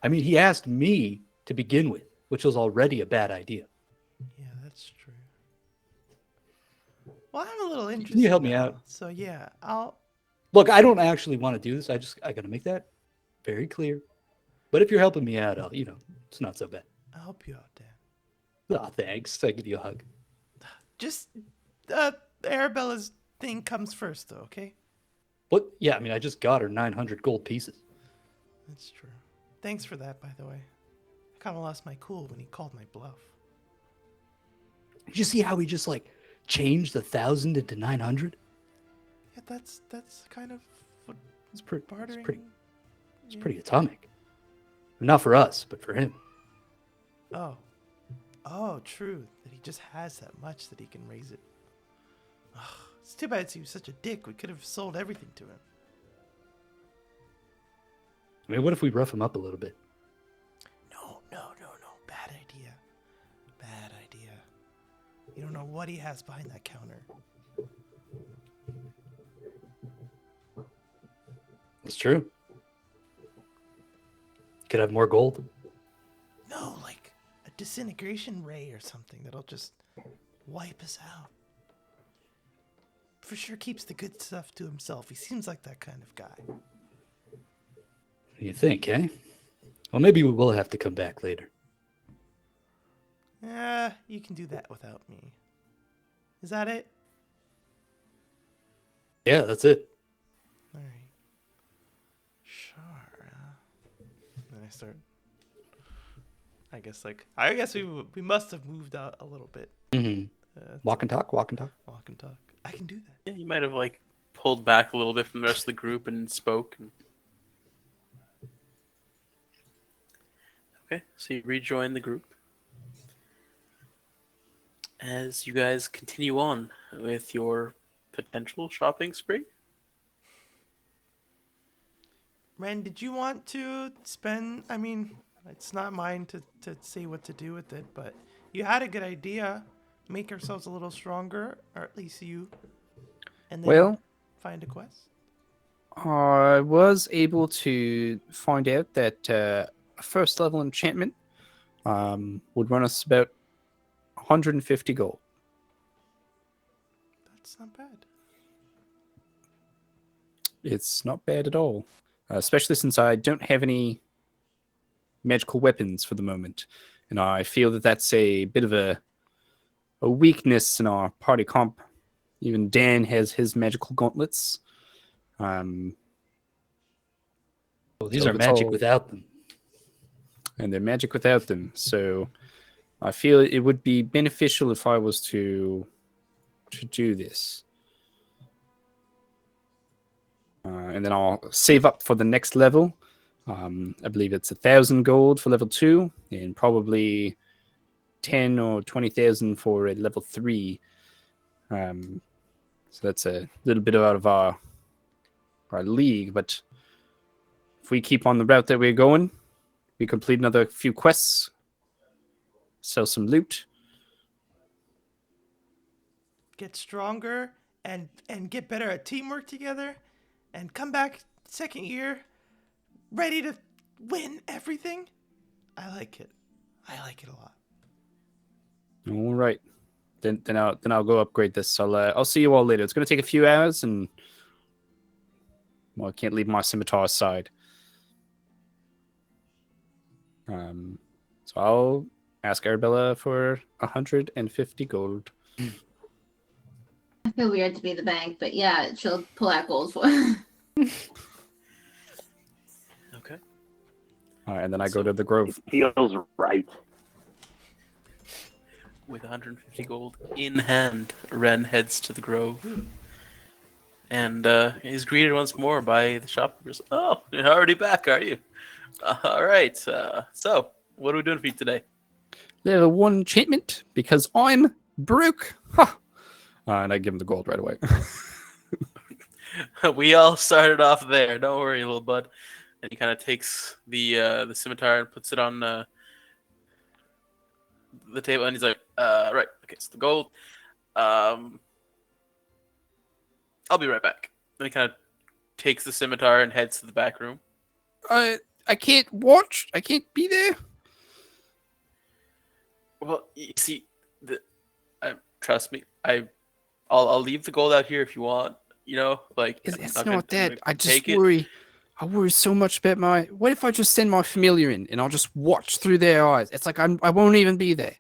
I mean, he asked me to begin with, which was already a bad idea. Yeah, that's true. Well, I'm a little interested. Can you help me now, out? So yeah, I'll. Look, I don't actually want to do this. I gotta make that very clear. But if you're helping me out, it's not so bad. I'll help you out, Dan. Oh, thanks. I give you a hug. Just Arabella's thing comes first, though. Okay. What? Yeah, I mean, I just got her 900 gold pieces. That's true. Thanks for that, by the way. I kind of lost my cool when he called my bluff. Did you see how he just changed 1,000 into 900? Yeah, that's kind of what It's pretty. bartering. It's pretty atomic. Not for us, but for him. Oh, true. That he just has that much that he can raise it. Ugh, it's too bad he was such a dick. We could have sold everything to him. I mean, what if we rough him up a little bit? No. Bad idea. Bad idea. You don't know what he has behind that counter. That's true. Could have more gold. No, like a disintegration ray or something that'll just wipe us out. For sure keeps the good stuff to himself. He seems like that kind of guy. You think, eh? Well, maybe we will have to come back later. Yeah, you can do that without me. Is that it? Yeah, that's it. All right. Sure. Then I start. I guess we must have moved out a little bit. Mm-hmm. Walk and talk. Walk and talk. I can do that. Yeah, you might have pulled back a little bit from the rest of the group and spoke. Okay, so you rejoin the group. As you guys continue on with your potential shopping spree. Ren, did you want to spend? I mean, it's not mine to say what to do with it, but you had a good idea. Make ourselves a little stronger, or at least you. And then find a quest. I was able to find out that a first level enchantment would run us about 150 gold. That's not bad. It's not bad at all, especially since I don't have any magical weapons for the moment, and I feel that that's a bit of a weakness in our party comp. Even Dan has his magical gauntlets. Well, these are magic without them. And they're magic without them. So I feel it would be beneficial if I was to do this. And then I'll save up for the next level. I believe it's 1,000 gold for level 2 and probably 10 or 20,000 for a level 3. So that's a little bit out of our league, but if we keep on the route that we're going, we complete another few quests, sell some loot. Get stronger and get better at teamwork together, and come back second year ready to win everything. I like it. I like it a lot. All right. Then I'll go upgrade this. I'll see you all later. It's gonna take a few hours, and well, I can't leave my scimitar aside. So I'll ask Arabella for 150 gold. I feel weird to be the bank, but yeah, she'll pull out gold for. Okay. All right, and then I go to the Grove. Feels right. With 150 gold in hand, Ren heads to the Grove. And is greeted once more by the shopkeepers. Oh, you're already back, are you? All right. So, what are we doing for you today? Level 1 enchantment, because I'm broke. Ha! And I give him the gold right away. We all started off there. Don't worry, little bud. And he kind of takes the scimitar and puts it on the table, and he's like, right, okay, so the gold. I'll be right back. Then he kind of takes the scimitar and heads to the back room. I can't watch. I can't be there. Well, you see, trust me, I'll leave the gold out here if you want. You know, like It's I'm not gonna that. I just take it. worry. I worry so much about my. What if I just send my familiar in and I'll just watch through their eyes? It's like I won't even be there.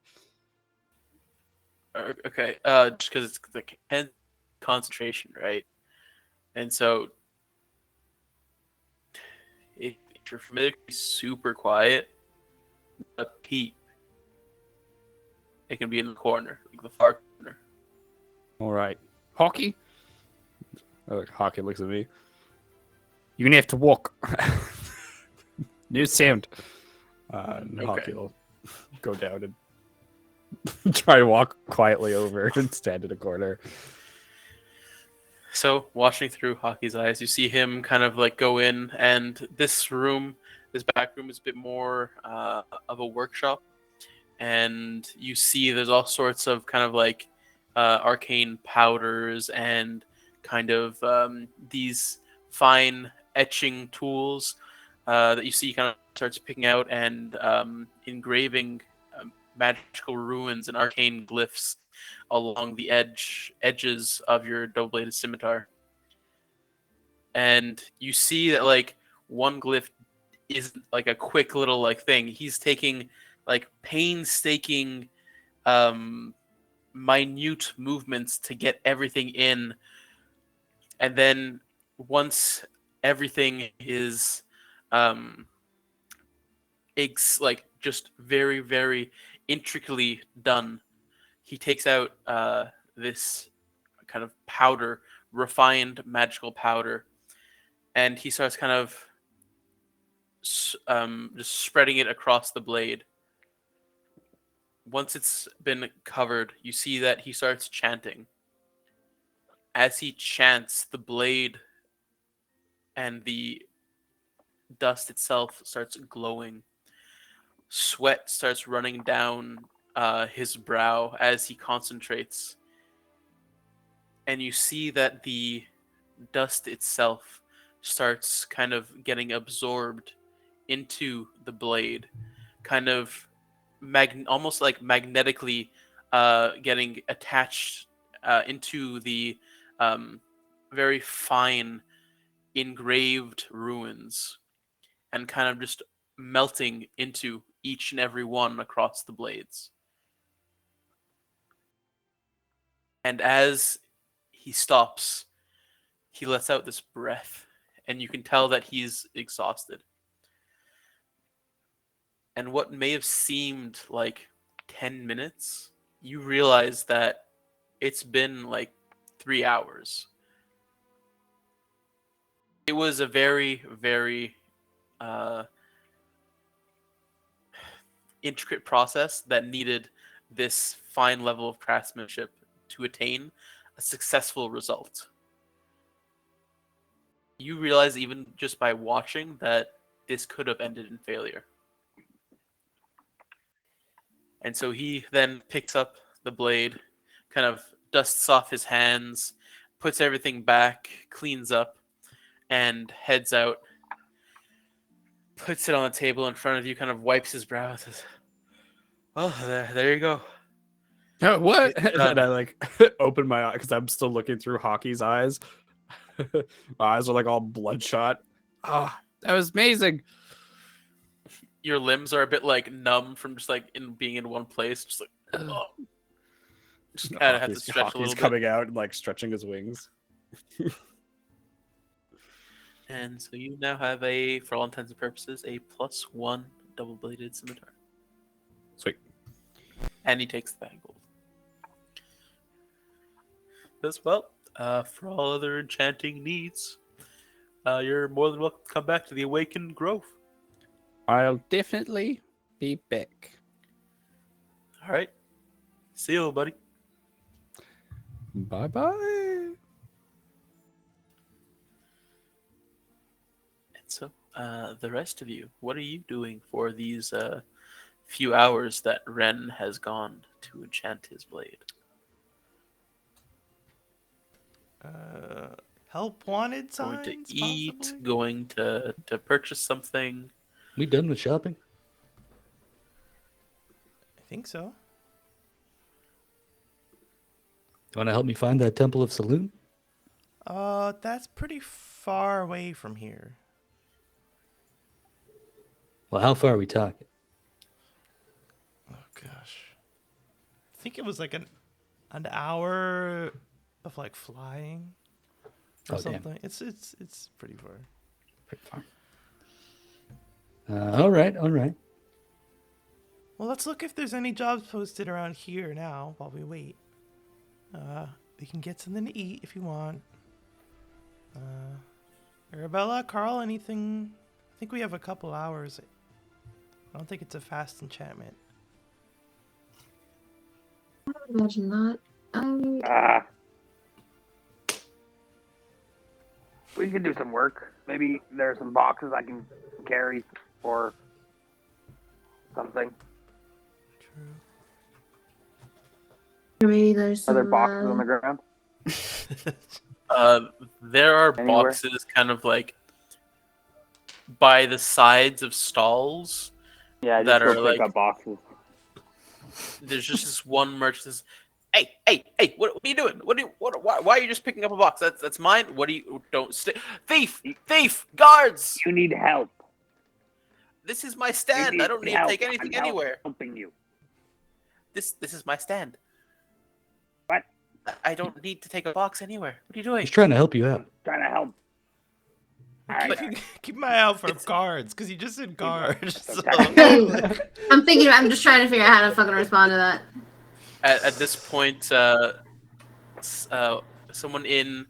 Okay, just because it's the concentration, right? And so, if you're familiar, be super quiet, a peep. It can be in the corner, like the far corner. All right, Hockey. Hockey looks at me. You're gonna have to walk. New sound. And Okay. Hockey will go down and try to walk quietly over and stand in a corner. So, watching through Hockey's eyes, you see him kind of like go in, and this back room is a bit more of a workshop. And you see there's all sorts of kind of like arcane powders and kind of these fine etching tools that you see kind of starts picking out and engraving magical ruins and arcane glyphs along the edges of your double-bladed scimitar. And you see that like one glyph is like a quick little like thing. He's taking like painstaking minute movements to get everything in, and then once everything is like just very, very intricately done, he takes out this kind of powder, refined magical powder, and he starts kind of just spreading it across the blade. Once it's been covered, you see that he starts chanting. As he chants, the blade and the dust itself starts glowing. Sweat starts running down his brow as he concentrates. And you see that the dust itself starts kind of getting absorbed into the blade, kind of almost like magnetically getting attached into the very fine engraved ruins, and kind of just melting into each and every one across the blades. And as he stops, he lets out this breath, and you can tell that he's exhausted. And what may have seemed like 10 minutes, you realize that it's been like 3 hours. It was a very, very intricate process that needed this fine level of craftsmanship to attain a successful result. you realize even just by watching that this could have ended in failure. And so he then picks up the blade, kind of dusts off his hands, puts everything back, cleans up, and heads out. Puts it on the table in front of you, kind of wipes his brow and says, "Oh, there you go." Oh, what? It's And done. I like open my eye because I'm still looking through Hockey's eyes. My eyes are like all bloodshot. Ah, that was amazing. Your limbs are a bit like numb from just like in being in one place, just like oh. Just kind of have to stretch a Hockey's little bit. coming out and like stretching his wings. And so you now have for all intents and purposes, a +1 double-bladed scimitar. Sweet. And he takes the bag of gold. As well, for all other enchanting needs, you're more than welcome to come back to the Awakened Grove. I'll definitely be back. All right. See you, buddy. Bye bye. And so, the rest of you, what are you doing for these few hours that Ren has gone to enchant his blade? Help wanted Going signs, to eat, possibly? going to purchase something. We done with shopping? I think so. You want to help me find that Temple of Saloon? That's pretty far away from here. Well, how far are we talking? Oh gosh, I think it was like an hour of like flying or Oh, damn. something. It's pretty far. Pretty far. All right, all right. Well, let's look if there's any jobs posted around here now while we wait. We can get something to eat if you want. Arabella, Carl, anything? I think we have a couple hours. I don't think it's a fast enchantment. I would imagine not. We can do some work. Maybe there's some boxes I can carry or something. True. Maybe there's Are there some, boxes on the ground? There are Anywhere? boxes kind of like by the sides of stalls. Yeah, just That go are, pick like- up boxes. There's just this one merchant that says, Hey, what are you doing? Why are you just picking up a box? That's mine. What do you, don't stay. Thief, guards! You need help. This is my You stand. I don't need to help. take anything I'm anywhere. helping you. This is my stand. What? I don't need to take a box anywhere. What are you doing? He's trying to help you out. Trying to help. All right. Keep my eye out for It's- guards, because you just said guards. So. I'm just trying to figure out how to fucking respond to that. At this point, someone in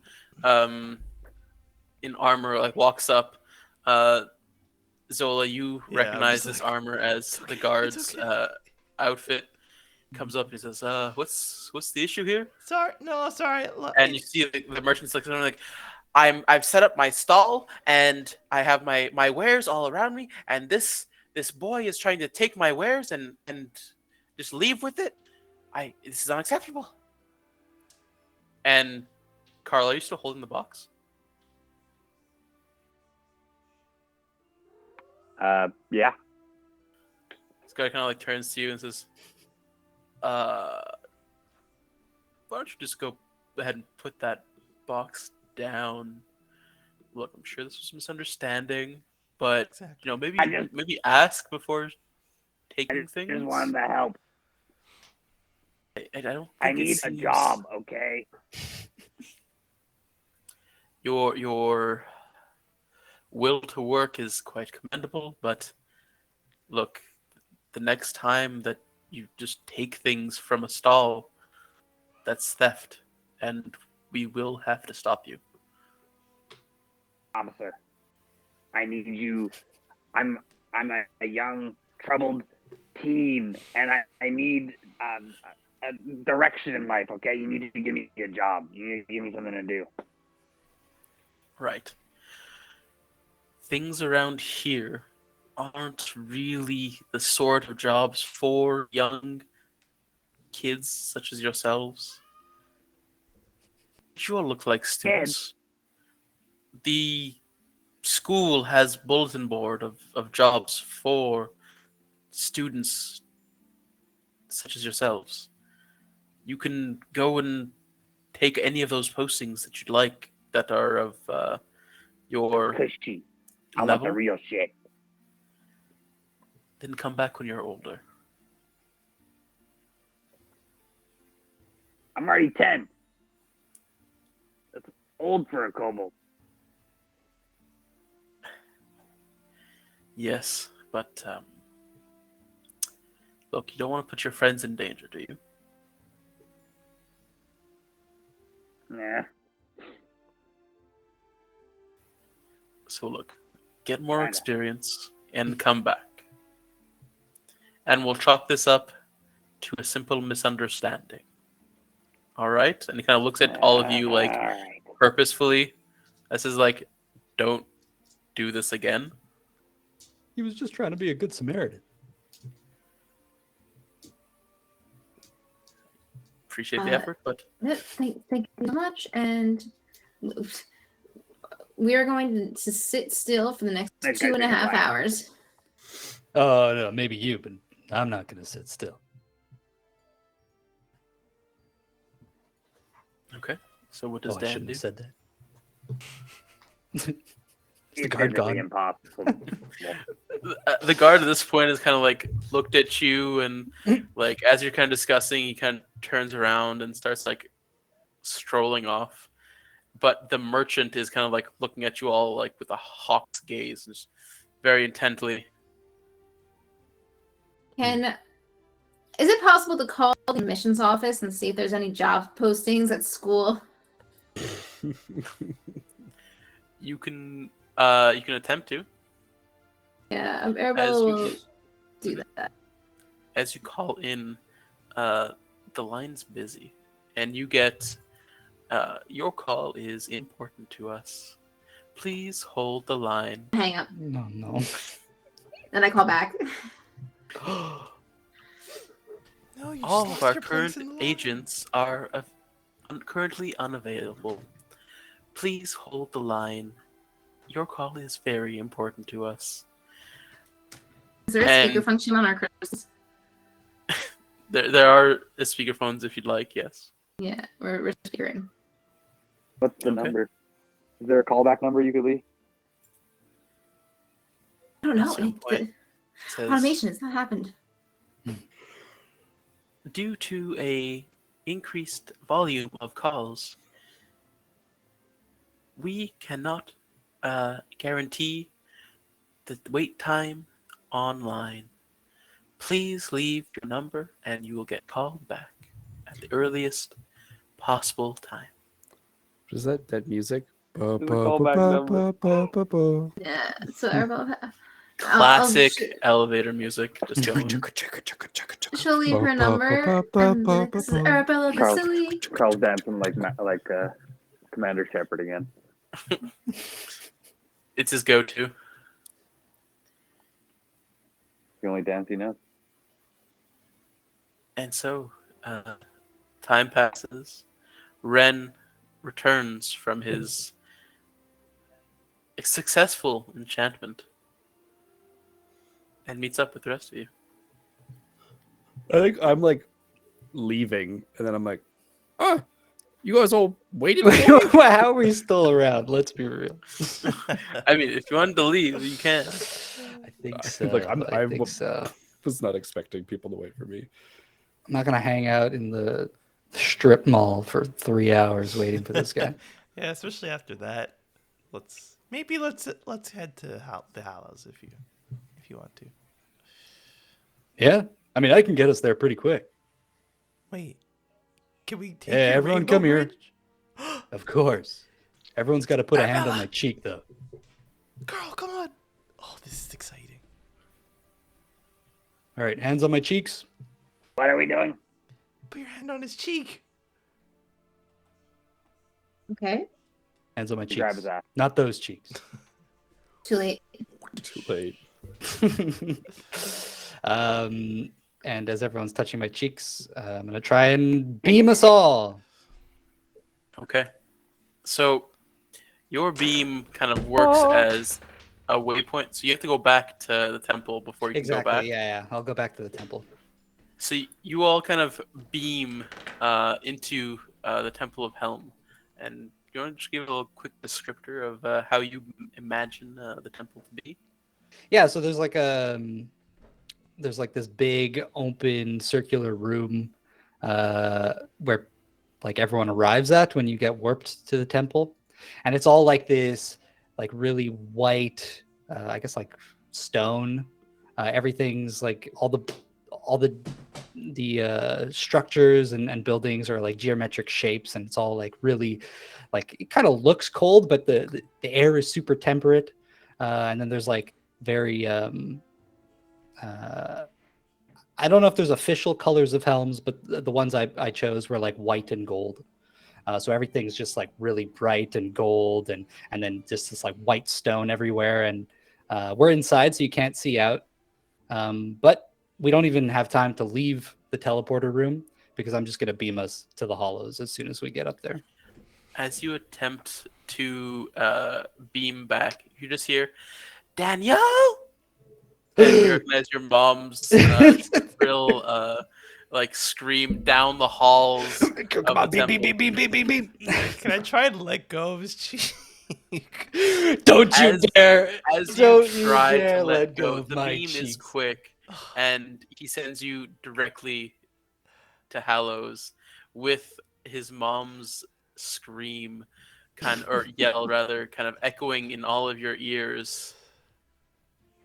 armor like walks up. Zola, you Yeah, recognize I'm this just like, armor as the guard's outfit. Comes up and he says, "What's the issue here?" Sorry. And you see the merchant's like, I've set up my stall and I have my wares all around me, and this boy is trying to take my wares and just leave with it. This is unacceptable. And Carl, are you still holding the box? Yeah. This guy kind of like turns to you and says, why don't you just go ahead and put that box down? Look, I'm sure this was a misunderstanding, but Exactly. maybe ask before I taking things. just wanted to help. I don't. I think it need a seems- job, okay? Your will to work is quite commendable, but look, the next time that you just take things from a stall, that's theft, and we will have to stop you. Officer, I need you. I'm a young, troubled teen, and I need a direction in life, okay? You need to give me a job. You need to give me something to do. Right. things around here aren't really the sort of jobs for young kids such as yourselves. You all look like students. The school has bulletin board of jobs for students such as yourselves. You can go and take any of those postings that you'd like that are of your Cushy. I want the level. real shit. Then come back when you're older. I'm already 10. That's old for a kobold. Yes, but look, you don't want to put your friends in danger, do you? Yeah. So look, get more Kinda. experience and come back. And we'll chalk this up to a simple misunderstanding. All right? And he kind of looks at all of you like All right. purposefully. This is like, don't do this again. He was just trying to be a good Samaritan. Appreciate the effort, but Yep, thank you so much. And we are going to sit still for the next Next guy's 2.5 gonna laugh. hours. Oh, no, maybe you, but I'm not going to sit still. okay. So what does I Dan shouldn't do? have said that. It's guard physically gone? impossible. The guard at this point is kind of like looked at you and like as you're kind of discussing, he kind of turns around and starts like strolling off. But the merchant is kind of like looking at you all like with a hawk's gaze, just very intently. Is it possible to call the admissions office and see if there's any job postings at school? You can attempt to. Yeah, As Arabella you- will do that. As you call in, the line's busy, and you get your call is important to us. Please hold the line. Hang up. No. Then I call back. No, you All just of lost our your place current in the line. agents are currently unavailable. Please hold the line. Your call is very important to us. Is there a And- speaker function on our Christmas? There are speakerphones if you'd like, yes. Yeah, we're speakering. What's the Okay. number? Is there a callback number you could leave? I don't know. At some point, The it says, automation has not happened. due to a increased volume of calls, we cannot guarantee the wait time online. Please leave your number and you will get called back at the earliest possible time. Is that music? There's a callback number. Yeah, so Arabella. Classic sh- elevator music. Just going. She'll leave her number. And this is Arabella Charles. Vasily. Charles dancing like Commander Shepard again. It's his go-to. The only dance he knows. And so, time passes. Ren returns from his successful enchantment and meets up with the rest of you. I think I'm like leaving, and then I'm like, oh, you guys all waited. for me?" How are we still around? Let's be real. I mean, if you wanted to leave, you can. I think so. Like, I think so. Was not expecting people to wait for me. I'm not gonna hang out in the strip mall for 3 hours waiting for this guy. Yeah, especially after that. Let's head to the Hallows if you want to. Yeah, I mean, I can get us there pretty quick. Wait, can we take Hey, your everyone, rainbow come here. bridge? Of course. Everyone's got to put a hand on my cheek, though. Girl, come on! Oh, this is exciting. All right, hands on my cheeks. What are we doing? Put your hand on his cheek. Okay. Hands on my You grab cheeks. his ass. Not those cheeks. Too late. Too late. And as everyone's touching my cheeks, I'm gonna try and beam us all. Okay. So your beam kind of works as a waypoint. So you have to go back to the temple before you can go back. Exactly. Yeah. I'll go back to the temple. So you all kind of beam into the Temple of Helm, and you want to just give a little quick descriptor of how you imagine the temple to be? Yeah. So there's like this big open circular room where like everyone arrives at when you get warped to the temple, and it's all like this like really white I guess like stone. Everything's like all the structures and buildings are like geometric shapes, and it's all like really like it kind of looks cold, but the air is super temperate. And then there's like very I don't know if there's official colors of Helms, but the ones I chose were like white and gold. So everything's just like really bright and gold, and then just this like white stone everywhere. And we're inside, so you can't see out. But we don't even have time to leave the teleporter room because I'm just going to beam us to the hollows as soon as we get up there. As you attempt to beam back, you just hear, Danielle! And you recognize your mom's shrill like scream down the halls Come of on, the beam, temple. beam. Can I try and let go of his cheek? Don't you dare! As Don't you you try dare to let let go go, of the my beam is cheeks. quick, and he sends you directly to Hallows with his mom's scream, or yell rather, kind of echoing in all of your ears.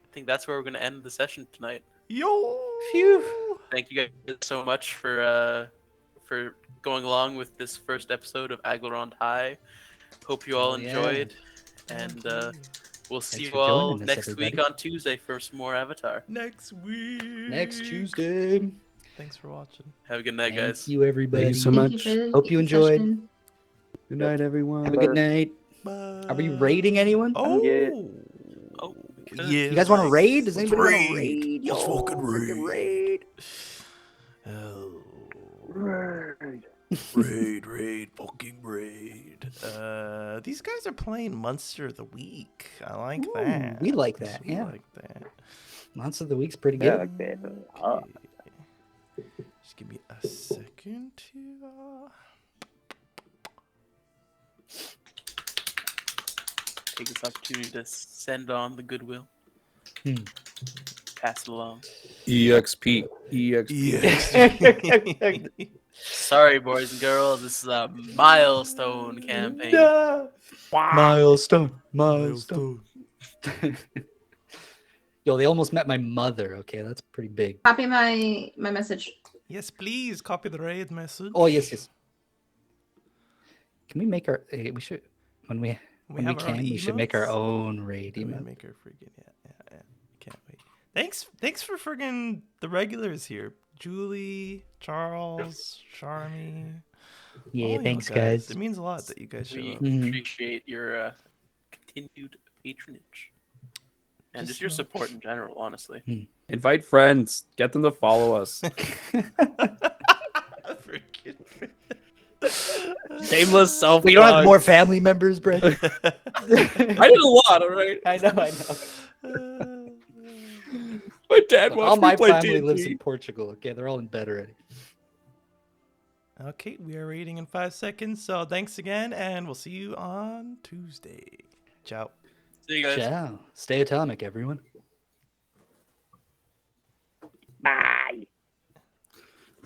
I think that's where we're going to end the session tonight. Yo! Phew. Thank you guys so much for going along with this first episode of Aglarond High. Hope you all Hell yeah. enjoyed, and we'll see Thanks you for all joining us, next everybody. week on Tuesday for some more Avatar. Next week. Next Tuesday. Thanks for watching. Have a good night, guys. Thank you, everybody. Thank you so Thank you much. for the Hope you enjoyed. session. Good night, everyone. Have a good night. Are we raiding anyone? Oh, Oh, we could. yeah. You guys want to raid? Does Let's anybody want to raid? Let's Yo, fucking freaking raid. Oh. Right. Raid, fucking raid. These guys are playing Monster of the Week. I like Ooh, that. we like that, We yeah. like that. Monster of the Week's pretty Yeah, good. like that. Okay. Just give me a second here. Take this opportunity to send on the goodwill. Hmm. Pass it along. EXP. Sorry, boys and girls. This is a milestone campaign. Milestone. Milestone. Yo, they almost met my mother. Okay, that's pretty big. Copy my message. Yes, please copy the raid message. Oh, yes. Can we make our? We should when we have our own we should make our emotes? own raid We emote. make her friggin' yeah. Can't wait. Thanks for friggin' the regulars here. Julie, Charles, Charmy. Yeah, all you thanks, guys. It means a lot that you guys show We up. Mhm. appreciate your continued patronage and just your know- support in general, honestly. Invite friends. Get them to follow us. Friggin' Shameless self. We don't have more family members, Brett. I did a lot, all right? I know. My dad All watched my me play family lives D&D. in Portugal. Okay, they're all in bed already. Okay, we are rating in 5 seconds. So thanks again, and we'll see you on Tuesday. Ciao. See you guys. Ciao. Stay atomic, everyone. Bye.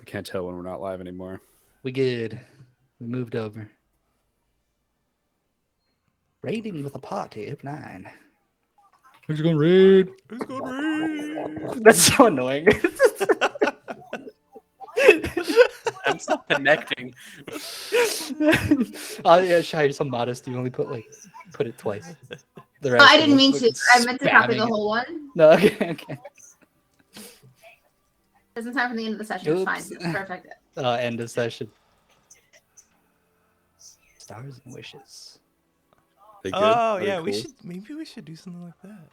I can't tell when we're not live anymore. We good. We moved over. Raiding with a party of 9. Who's gonna raid? Who's going to raid? That's so annoying. I'm still connecting. Oh yeah, Shy, you're so modest. You only put it twice. The Oh, rest I of didn't us mean look to. I meant to copy the spamming it. whole one. No, okay. It's in time for the end of the session. It's fine. Oops. It's perfect. End of session. Stars and wishes. They good? Oh Are they yeah, we cool? should maybe we should do something like that.